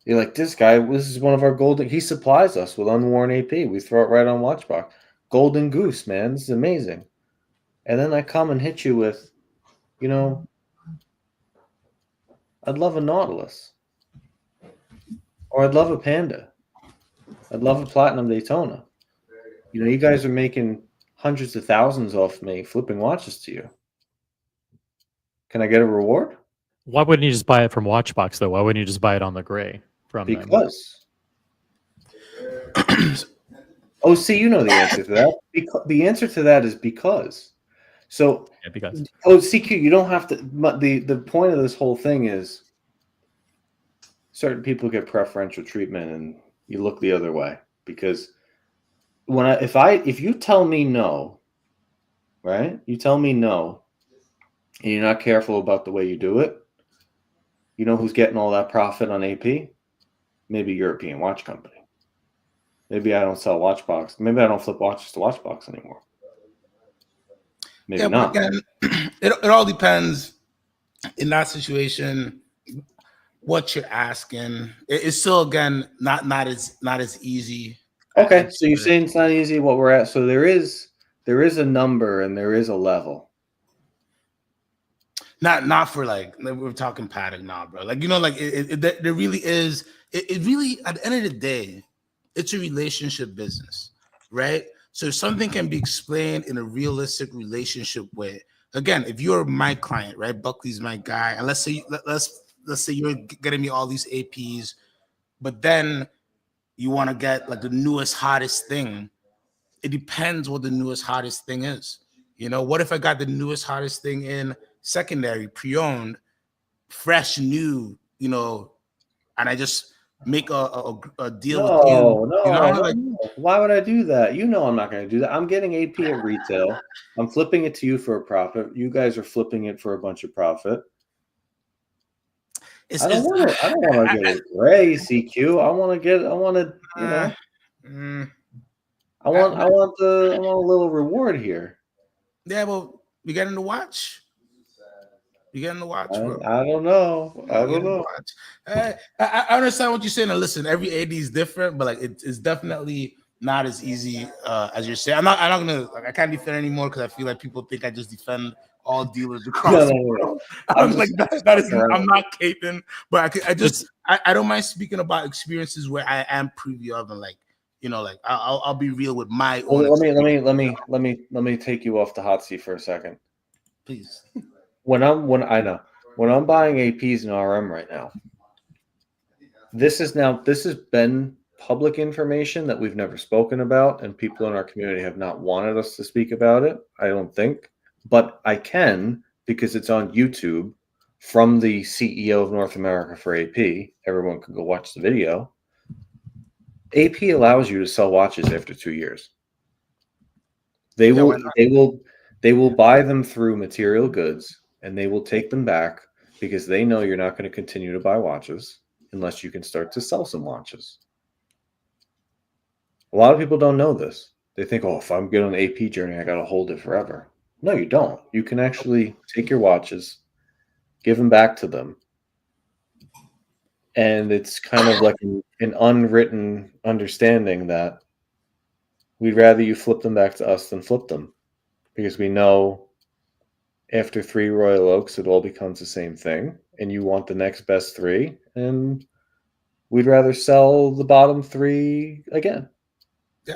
You're like, this is one of our golden. He supplies us with unworn AP. We throw it right on Watchbox. Golden goose, man. This is amazing. And then I come and hit you with, you know, I'd love a Nautilus. Or I'd love a Panda. I'd love a Platinum Daytona. You know, you guys are making hundreds of thousands off me flipping watches to you. Can I get a reward? Why wouldn't you just buy it from Watchbox, though? Why wouldn't you just buy it on the gray from them? Because. Oh, see, you know the answer to that. The answer to that is because. So, yeah, because. Oh, CQ, you don't have to. The point of this whole thing is certain people get preferential treatment, and you look the other way. Because if you tell me no, right? You tell me no, and you're not careful about the way you do it, you know who's getting all that profit on AP? Maybe European watch company. Maybe I don't sell Watchbox. Maybe I don't flip watches to Watchbox anymore. Maybe Yeah, not. but again, it all depends in that situation what you're asking. It's still again not as easy. Okay, so you're saying it's not easy what we're at. So there is a number and there is a level. Not for like we're talking padding now, bro. Like like there really is. It really at the end of the day, it's a relationship business, right? So if something can be explained in a realistic relationship way. Again, if you're my client, right? Buckley's my guy, and let's say you're getting me all these APs, but then you want to get like the newest hottest thing. It depends what the newest hottest thing is. What if I got the newest hottest thing in secondary, pre-owned, fresh, new, and I just make a deal with you, No. Why would I do that? I'm not going to do that. I'm getting AP at retail. I'm flipping it to you for a profit. You guys are flipping it for a bunch of profit. I don't want to get a gray CQ. I want a little reward here. Yeah, well, we getting the watch. You getting the watch, bro? I don't know. I understand what you're saying. And listen, every AD is different, but like it's definitely not as easy as you're saying. I'm not gonna I can't defend anymore because I feel like people think I just defend all dealers across the world. I'm like that is I'm not caping, but I don't mind speaking about experiences where I am privy of and I'll be real with my own. Let me take you off the hot seat for a second, please. When I'm buying APs and RM right now, this has been public information that we've never spoken about, and people in our community have not wanted us to speak about it, I don't think. But I can, because it's on YouTube from the CEO of North America for AP. Everyone can go watch the video. AP allows you to sell watches after 2 years. They will buy them through material goods, and they will take them back because they know you're not going to continue to buy watches unless you can start to sell some watches. A lot of people don't know this. They think, oh, if I'm good on the AP journey, I got to hold it forever. No, you don't. You can actually take your watches, give them back to them. And it's kind of like an unwritten understanding that we'd rather you flip them back to us than flip them, because we know after 3 Royal Oaks, it all becomes the same thing, and you want the next best 3, and we'd rather sell the bottom 3 again. Yeah,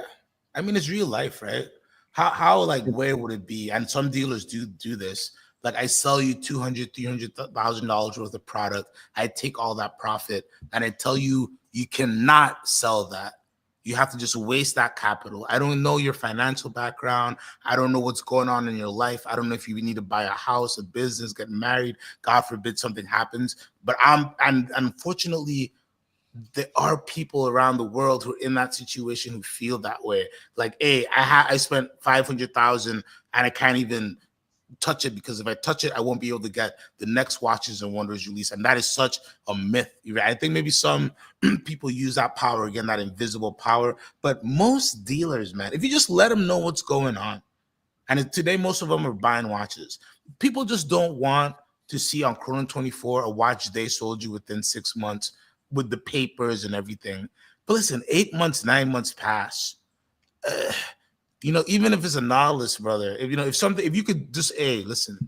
I mean, it's real life, right? How where would it be? And some dealers do this. Like, I sell you $200,000-$300,000 worth of product. I take all that profit, and I tell you, you cannot sell that. You have to just waste that capital. I don't know your financial background. I don't know what's going on in your life. I don't know if you need to buy a house, a business, get married. God forbid something happens. But and unfortunately, there are people around the world who are in that situation who feel that way. Like, hey, I spent $500,000 and I can't even touch it, because if I touch it, I won't be able to get the next Watches and Wonders release. And that is such a myth. I think maybe some people use that power, again, that invisible power. But most dealers, man, if you just let them know what's going on, and today most of them are buying watches. People just don't want to see on Chrono 24 a watch they sold you within 6 months with the papers and everything. But listen, 8 months, 9 months pass. Even if it's a novelist, brother, if you could just, hey, listen,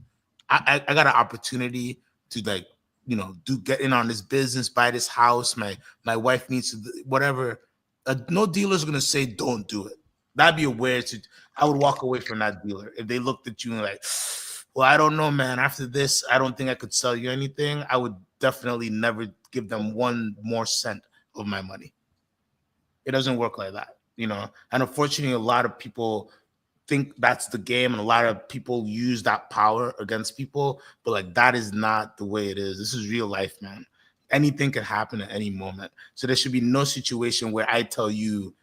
I got an opportunity to get in on this business, buy this house. My wife needs to, whatever. No dealer's gonna say don't do it. That'd be a weird. I would walk away from that dealer if they looked at you and like, well, I don't know, man. After this, I don't think I could sell you anything. I would definitely never give them 1 more cent of my money. It doesn't work like that. And unfortunately, a lot of people think that's the game, and a lot of people use that power against people, but that is not the way it is. This is real life, man. Anything can happen at any moment. So there should be no situation where I tell you,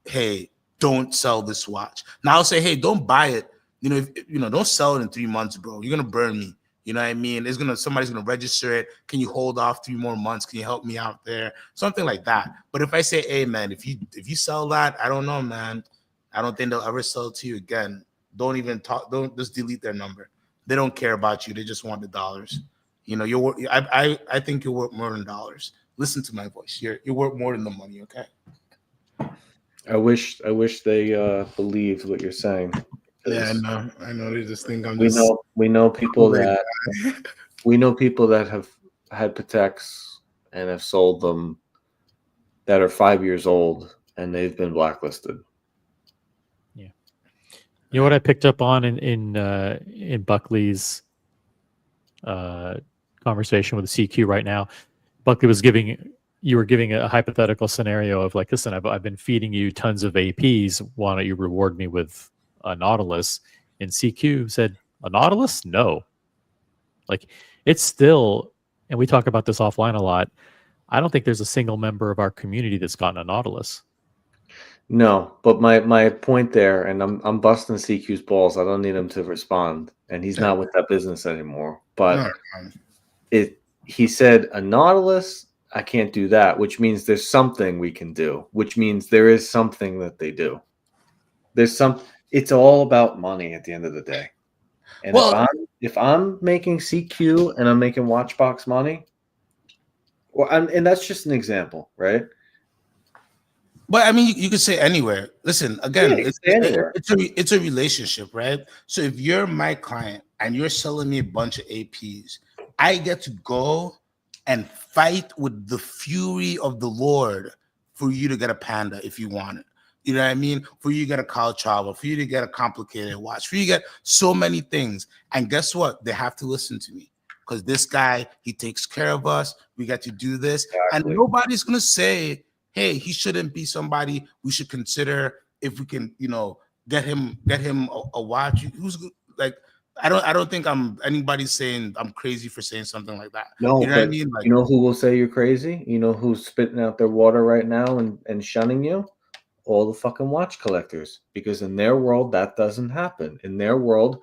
hey, don't sell this watch. Now I'll say, hey, don't buy it. Don't sell it in 3 months, bro. You're gonna burn me. You know what I mean? Somebody's gonna register it. Can you hold off 3 more months? Can you help me out there? Something like that. But if I say, hey man, if you sell that, I don't know, man. I don't think they'll ever sell it to you again. don't even talk. Don't just delete their number. They don't care about you. They just want the dollars. You know, you're worth. I think you're worth more than dollars. Listen to my voice. You're worth more than the money. Okay. I wish they believed what you're saying. Yeah, I know. They just think I'm We just. know people that we know people that have had Pateks and have sold them that are 5 years old and they've been blacklisted. Yeah. You know what I picked up on in Buckley's conversation with the CQ right now? Buckley was you were giving a hypothetical scenario of like, listen, I've been feeding you tons of APs. Why don't you reward me with a Nautilus? And CQ said, a Nautilus? No. Like, it's still, and we talk about this offline a lot. I don't think there's a single member of our community that's gotten a Nautilus. No, but my point there, and I'm busting CQ's balls. I don't need him to respond, and he's not with that business anymore. But he said a Nautilus, I can't do that, which means there's something we can do, which means there is something that they do. It's all about money at the end of the day. And if I'm making CQ and I'm making Watchbox money, and that's just an example, right? But I mean, you could say anywhere. Listen, again, it's a relationship, right? So if you're my client and you're selling me a bunch of APs, I get to go and fight with the fury of the Lord for you to get a Panda if you want it. You know what I mean? For you to get a college travel, for you to get a complicated watch, for you to get so many things. And guess what? They have to listen to me because this guy, he takes care of us. We get to do this. Exactly. And nobody's going to say, hey, he shouldn't be somebody we should consider if we can, you know, get him a watch. Who's like, I don't think anybody's saying I'm crazy for saying something like that. No, you know what I mean? Like, you know who will say you're crazy? You know who's spitting out their water right now and shunning you? All the fucking watch collectors. Because in their world, that doesn't happen. In their world,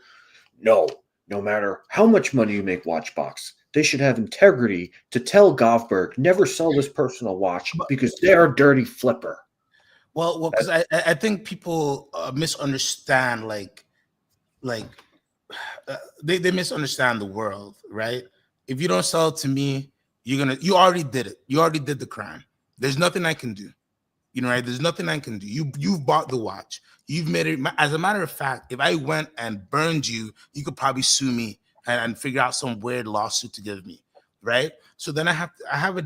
no matter how much money you make Watchbox, they should have integrity to tell Govberg, never sell this person a watch because they're a dirty flipper. Well, because I think people misunderstand, they misunderstand the world, right? If you don't sell it to me, you already did it. You already did the crime. There's nothing I can do. You know, right? There's nothing I can do. You've bought the watch. You've made it. As a matter of fact, if I went and burned you, you could probably sue me and figure out some weird lawsuit to give me, right? So then I have a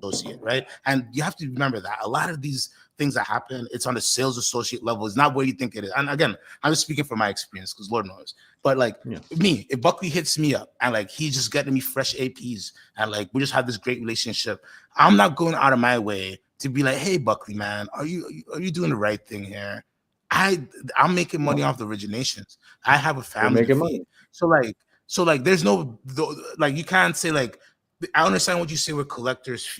associate, right? And you have to remember that a lot of these things that happen, it's on the sales associate level. It's not where you think it is. And again, I'm just speaking from my experience because Lord knows. But like me, if Buckley hits me up and like he's just getting me fresh APs and like we just have this great relationship, I'm not going out of my way to be like, hey, Buckley, man, are you doing the right thing here? I'm making money off the originations. I have a family to feed. Money. So like there's no like you can't say like I understand what you say with collectors.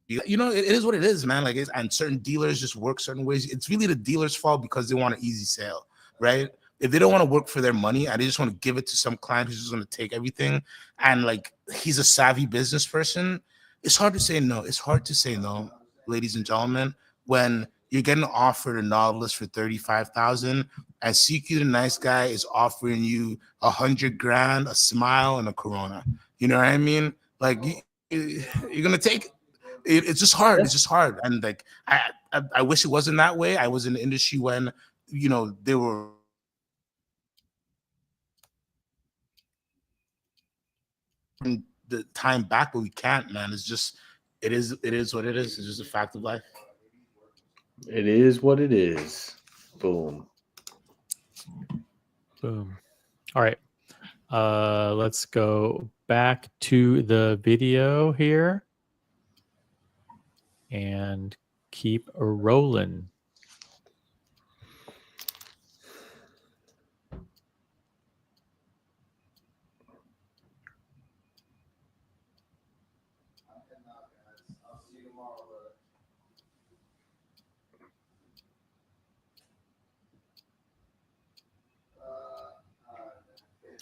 You know, it is what it is, man. Like, and certain dealers just work certain ways. It's really the dealer's fault because they want an easy sale, right? If they don't want to work for their money and they just want to give it to some client who's just going to take everything, and like he's a savvy business person, it's hard to say no. It's hard to say no, ladies and gentlemen, when you're getting offered a Nautilus for $35,000, and CQ the nice guy is offering you $100,000, a smile, and a Corona. You know what I mean? Like you're gonna take it. It's just hard. It's just hard. And like, I wish it wasn't that way. I was in the industry when, you know, they were the time back, but we can't, man. It's just, it is what it is. It's just a fact of life. It is what it is. Boom. Boom. All right. Let's go back to the video here. And keep rolling.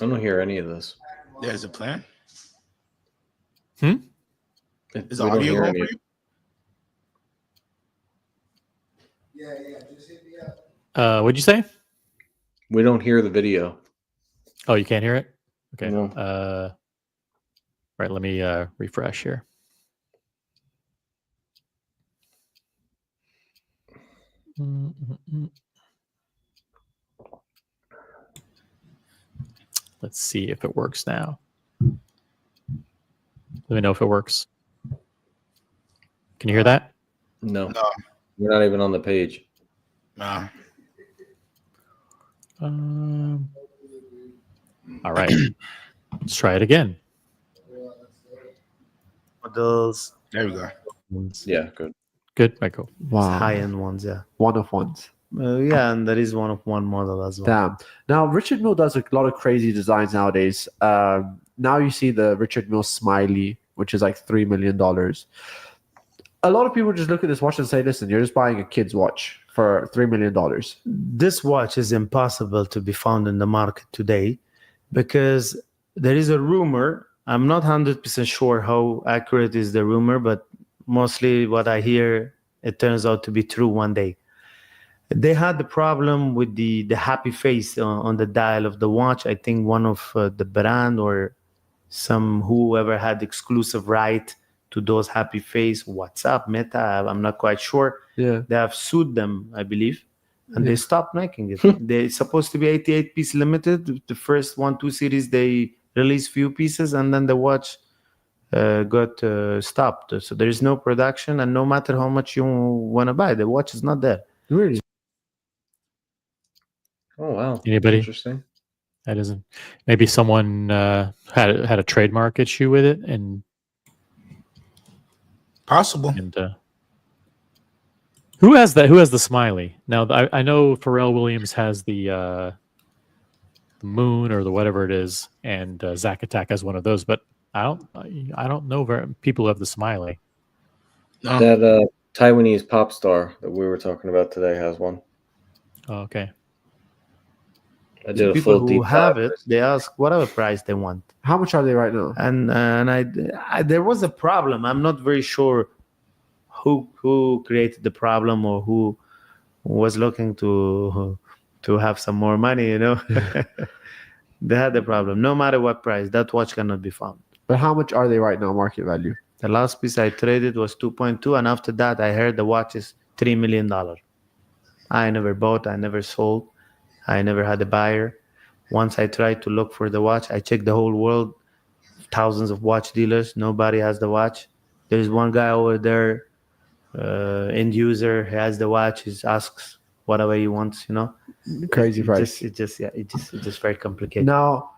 I don't hear any of this. There's a plan. Is We don't audio hear going any. for you? What'd you say? We don't hear the video. Oh, you can't hear it? Okay. No. Right, let me refresh here. Let's see if it works now. Let me know if it works. Can you hear that? No. No. We're not even on the page. Nah. All right. Let's try it again. Models, There we go. Yeah, good. Good, Michael. Wow. high-end ones, yeah. One of ones. Yeah, and there is one of one model as well. Damn. Now, Richard Mille does a lot of crazy designs nowadays. Now you see the Richard Mille Smiley, which is like $3 million. A lot of people just look at this watch and say, listen, you're just buying a kid's watch for $3 million. This watch is impossible to be found in the market today because there is a rumor. I'm not 100% sure how accurate is the rumor, but mostly what I hear, it turns out to be true one day. They had the problem with the happy face on the dial of the watch. I think one of the brand or whoever had exclusive right to those happy face, WhatsApp, Meta, I'm not quite sure. Yeah. They have sued them, I believe, and they stopped making it. They're supposed to be 88 piece limited. The first 1-2 series, they released few pieces, and then the watch got stopped. So there is no production, and no matter how much you want to buy, the watch is not there. Really? Oh wow. Anybody? Interesting. That isn't. Maybe someone had a trademark issue with it, and Possible. Who has that? Who has the smiley? Now I know Pharrell Williams has the moon or the whatever it is, and Zack Attack has one of those. But I don't know very people who have the smiley. No. That Taiwanese pop star that we were talking about today has one. Oh, okay. I did a People full who deep have dive. it, they ask whatever price they want. How much are they right now? And I there was a problem. I'm not very sure who created the problem or who was looking to have some more money. You know, they had the problem. No matter what price, that watch cannot be found. But how much are they right now, market value? The last piece I traded was 2.2, and after that, I heard the watch is $3 million. I never bought. I never sold. I never had a buyer. Once I tried to look for the watch, I checked the whole world, thousands of watch dealers. Nobody has the watch. There's one guy over there, end user. He has the watch. He asks whatever he wants. You know, Crazy price. It's just very complicated. Now,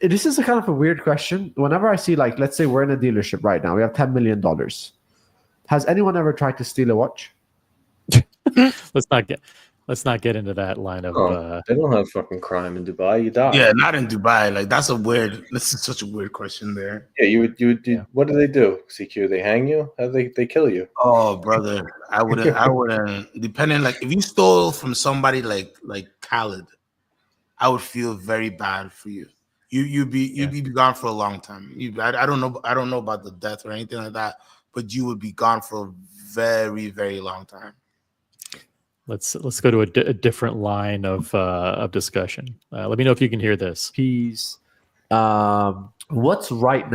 this is a kind of a weird question. Whenever I see, like, let's say we're in a dealership right now, we have $10 million. Has anyone ever tried to steal a watch? Let's not get into that line of. They don't have fucking crime in Dubai. You die. Yeah, not in Dubai. Like this is such a weird question there. Yeah, you would. What do they do? CQ? They hang you? How they kill you? Oh, brother, I wouldn't. Depending, like if you stole from somebody like Khaled, I would feel very bad for you. You'd be gone for a long time. I don't know about the death or anything like that, but you would be gone for a very, very long time. Let's go to a different line of discussion. Let me know if you can hear this. Peace. What's right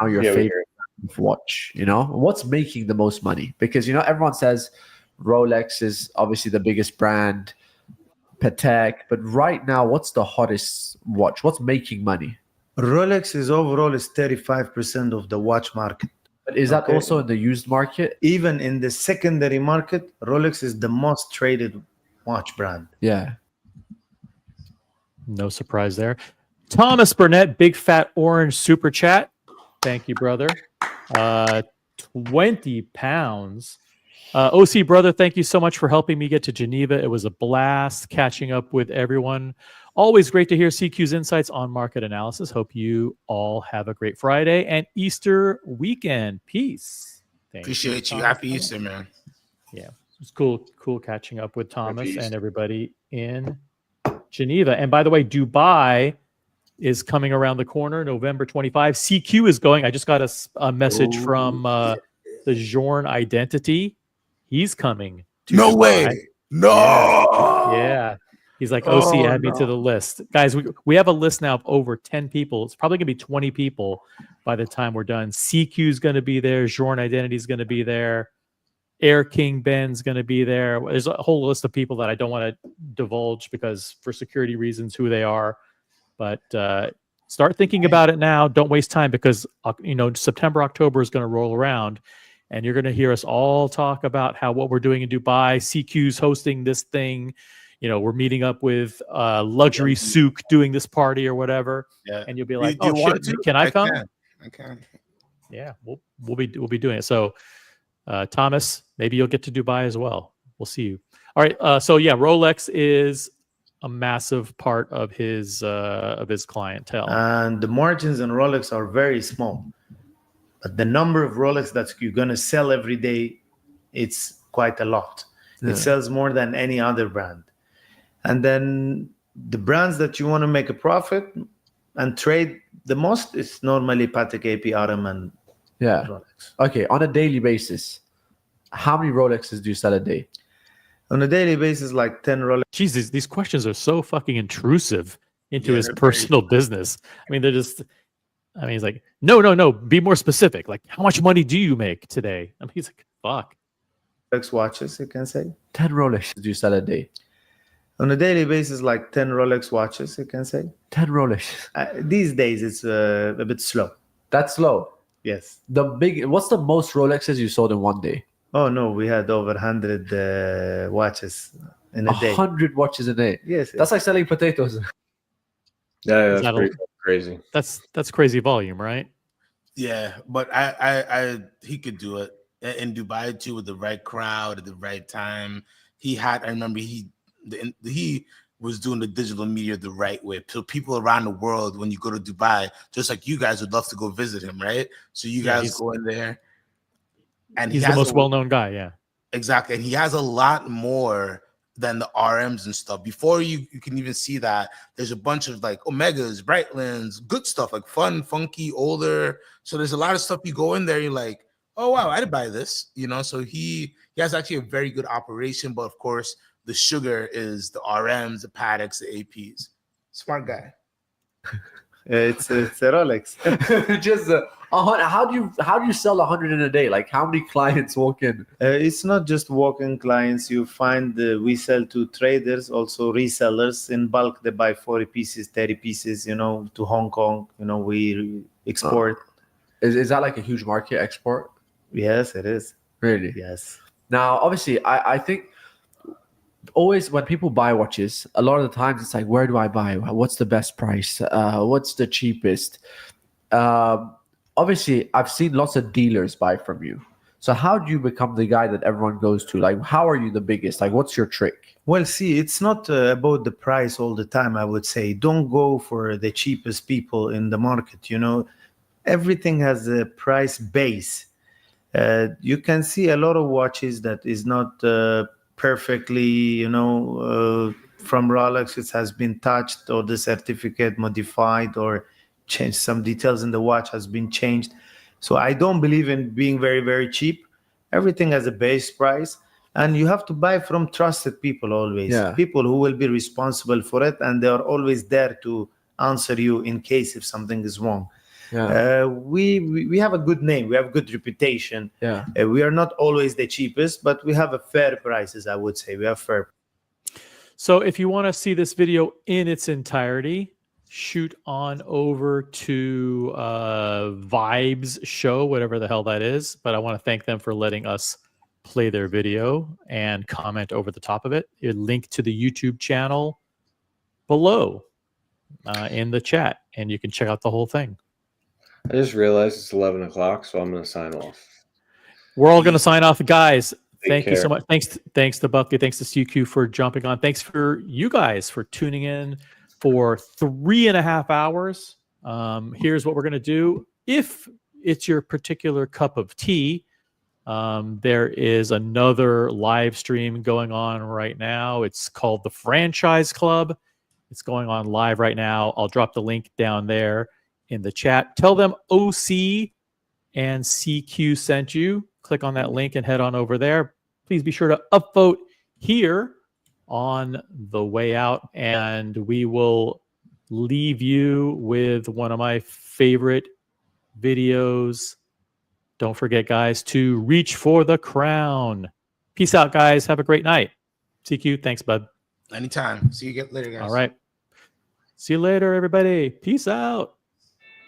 now your favorite watch? You know, what's making the most money? Because everyone says Rolex is obviously the biggest brand, Patek, but right now, what's the hottest watch? What's making money? Rolex is 35% of the watch market. But is that also in the used market? Even in the secondary market, Rolex is the most traded watch brand. Yeah. No surprise there. Thomas Burnett, big fat orange super chat. Thank you, brother. 20 pounds. OC brother, thank you so much for helping me get to Geneva. It was a blast catching up with everyone. Always great to hear CQ's insights on market analysis. Hope you all have a great Friday and Easter weekend. Peace. Appreciate you. Happy Easter, man. Yeah, it's cool catching up with Thomas and everybody in Geneva. And by the way, Dubai is coming around the corner, November 25. CQ is going. I just got a message from the Jorn Identity. He's coming to No Dubai. way. No. Yeah. He's like, OC, add me to the list. Guys, we have a list now of over 10 people. It's probably going to be 20 people by the time we're done. CQ is going to be there. Jorn Identity is going to be there. Air King Ben's going to be there. There's a whole list of people that I don't want to divulge because for security reasons, who they are. But start thinking about it now. Don't waste time because, September, October is going to roll around. And you're going to hear us all talk about what we're doing in Dubai. CQ's hosting this thing. We're meeting up with Luxury Souq doing this party or whatever. Yeah. And you'll be like, do you want shit, to? Can I come? I can. Yeah, we'll be doing it. So, Thomas, maybe you'll get to Dubai as well. We'll see you. All right. Rolex is a massive part of his clientele. And the margins on Rolex are very small. But the number of Rolex that you're going to sell every day, it's quite a lot. Yeah. It sells more than any other brand. And then the brands that you want to make a profit and trade the most is normally Patek AP, RM, and Rolex. Okay, on a daily basis, how many Rolexes do you sell a day? On a daily basis, like 10 Rolex. Jesus, these questions are so fucking intrusive into his personal business. I mean, he's like, no, be more specific. Like, how much money do you make today? I mean, he's like, fuck. Rolex watches, you can say. 10 Rolexes do you sell a day? On a daily basis, like 10 Rolex watches, you can say. 10 Rolexes. These days, it's a bit slow. That's slow? Yes. What's the most Rolexes you sold in one day? Oh, no, we had over 100 watches in a day. 100 watches a day? Yes. That's like selling potatoes. Yeah, that's pretty crazy. That's crazy volume, right? Yeah, but he could do it in Dubai too with the right crowd at the right time. I remember he was doing the digital media the right way. So people around the world, when you go to Dubai, just like you guys would love to go visit him, right? So you guys go in there. And he's the most well-known guy, yeah. Exactly. And he has a lot more than the RMs and stuff. Before you can even see that, there's a bunch of like Omegas, Breitlands, good stuff, like fun, funky, older. So there's a lot of stuff you go in there, you're like, oh wow, I'd buy this, So he has actually a very good operation, but of course the sugar is the RMs, the Pateks, the APs. Smart guy. It's a Rolex. Just how do you sell 100 in a day? Like, how many clients walk in? It's not just walk-in clients. You find we sell to traders, also resellers in bulk. They buy 40 pieces, 30 pieces, to Hong Kong. We export. Is that like a huge market, export? Yes, it is. Really? Yes. Now, obviously, I think always when people buy watches, a lot of the times it's like, where do I buy? What's the best price? What's the cheapest? Obviously, I've seen lots of dealers buy from you. So how do you become the guy that everyone goes to? Like, how are you the biggest? Like, what's your trick? Well, see, it's not about the price all the time, I would say. Don't go for the cheapest people in the market. Everything has a price base. You can see a lot of watches that is not perfectly, from Rolex. It has been touched or the certificate modified or changed. Some details in the watch has been changed. So I don't believe in being very, very cheap. Everything has a base price. And you have to buy from trusted people always. Yeah. People who will be responsible for it. And they are always there to answer you in case if something is wrong. Yeah. We have a good name. We have a good reputation. Yeah. We are not always the cheapest, but we have a fair prices, I would say. We have fair. So if you want to see this video in its entirety, shoot on over to Vibes Show, whatever the hell that is. But I want to thank them for letting us play their video and comment over the top of it. A link to the YouTube channel below in the chat, and you can check out the whole thing. I just realized it's 11 o'clock, so I'm going to sign off. We're all going to sign off. Guys, thank you so much. Thanks to Buckley. Thanks to CQ for jumping on. Thanks for you guys for tuning in for 3.5 hours. Here's what we're going to do. If it's your particular cup of tea, there is another live stream going on right now. It's called the Franchise Club. It's going on live right now. I'll drop the link down there in the chat. Tell them OC and CQ sent you. Click on that link and head on over there. Please be sure to upvote here on the way out, and we will leave you with one of my favorite videos. Don't forget, guys, to reach for the crown. Peace out, guys. Have a great night. CQ, thanks, bud. Anytime. See you later, guys. All right. See you later, everybody. Peace out.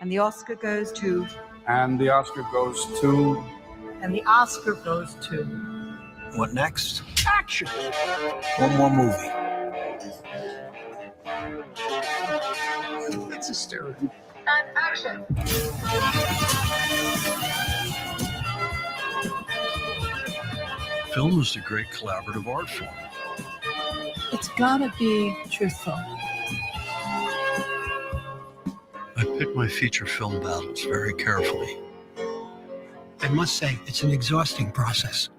And the Oscar goes to. And the Oscar goes to. And the Oscar goes to. What next? Action. One more movie. It's hysterical. And action. Film is a great collaborative art form. It's gotta be truthful. I pick my feature film battles very carefully. I must say, it's an exhausting process.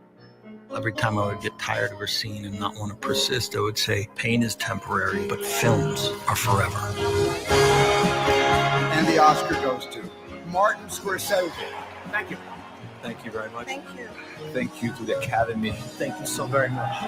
Every time I would get tired of a scene and not want to persist, I would say, pain is temporary, but films are forever. And the Oscar goes to Martin Scorsese. Thank you. Thank you very much. Thank you. Thank you to the Academy. Thank you so very much.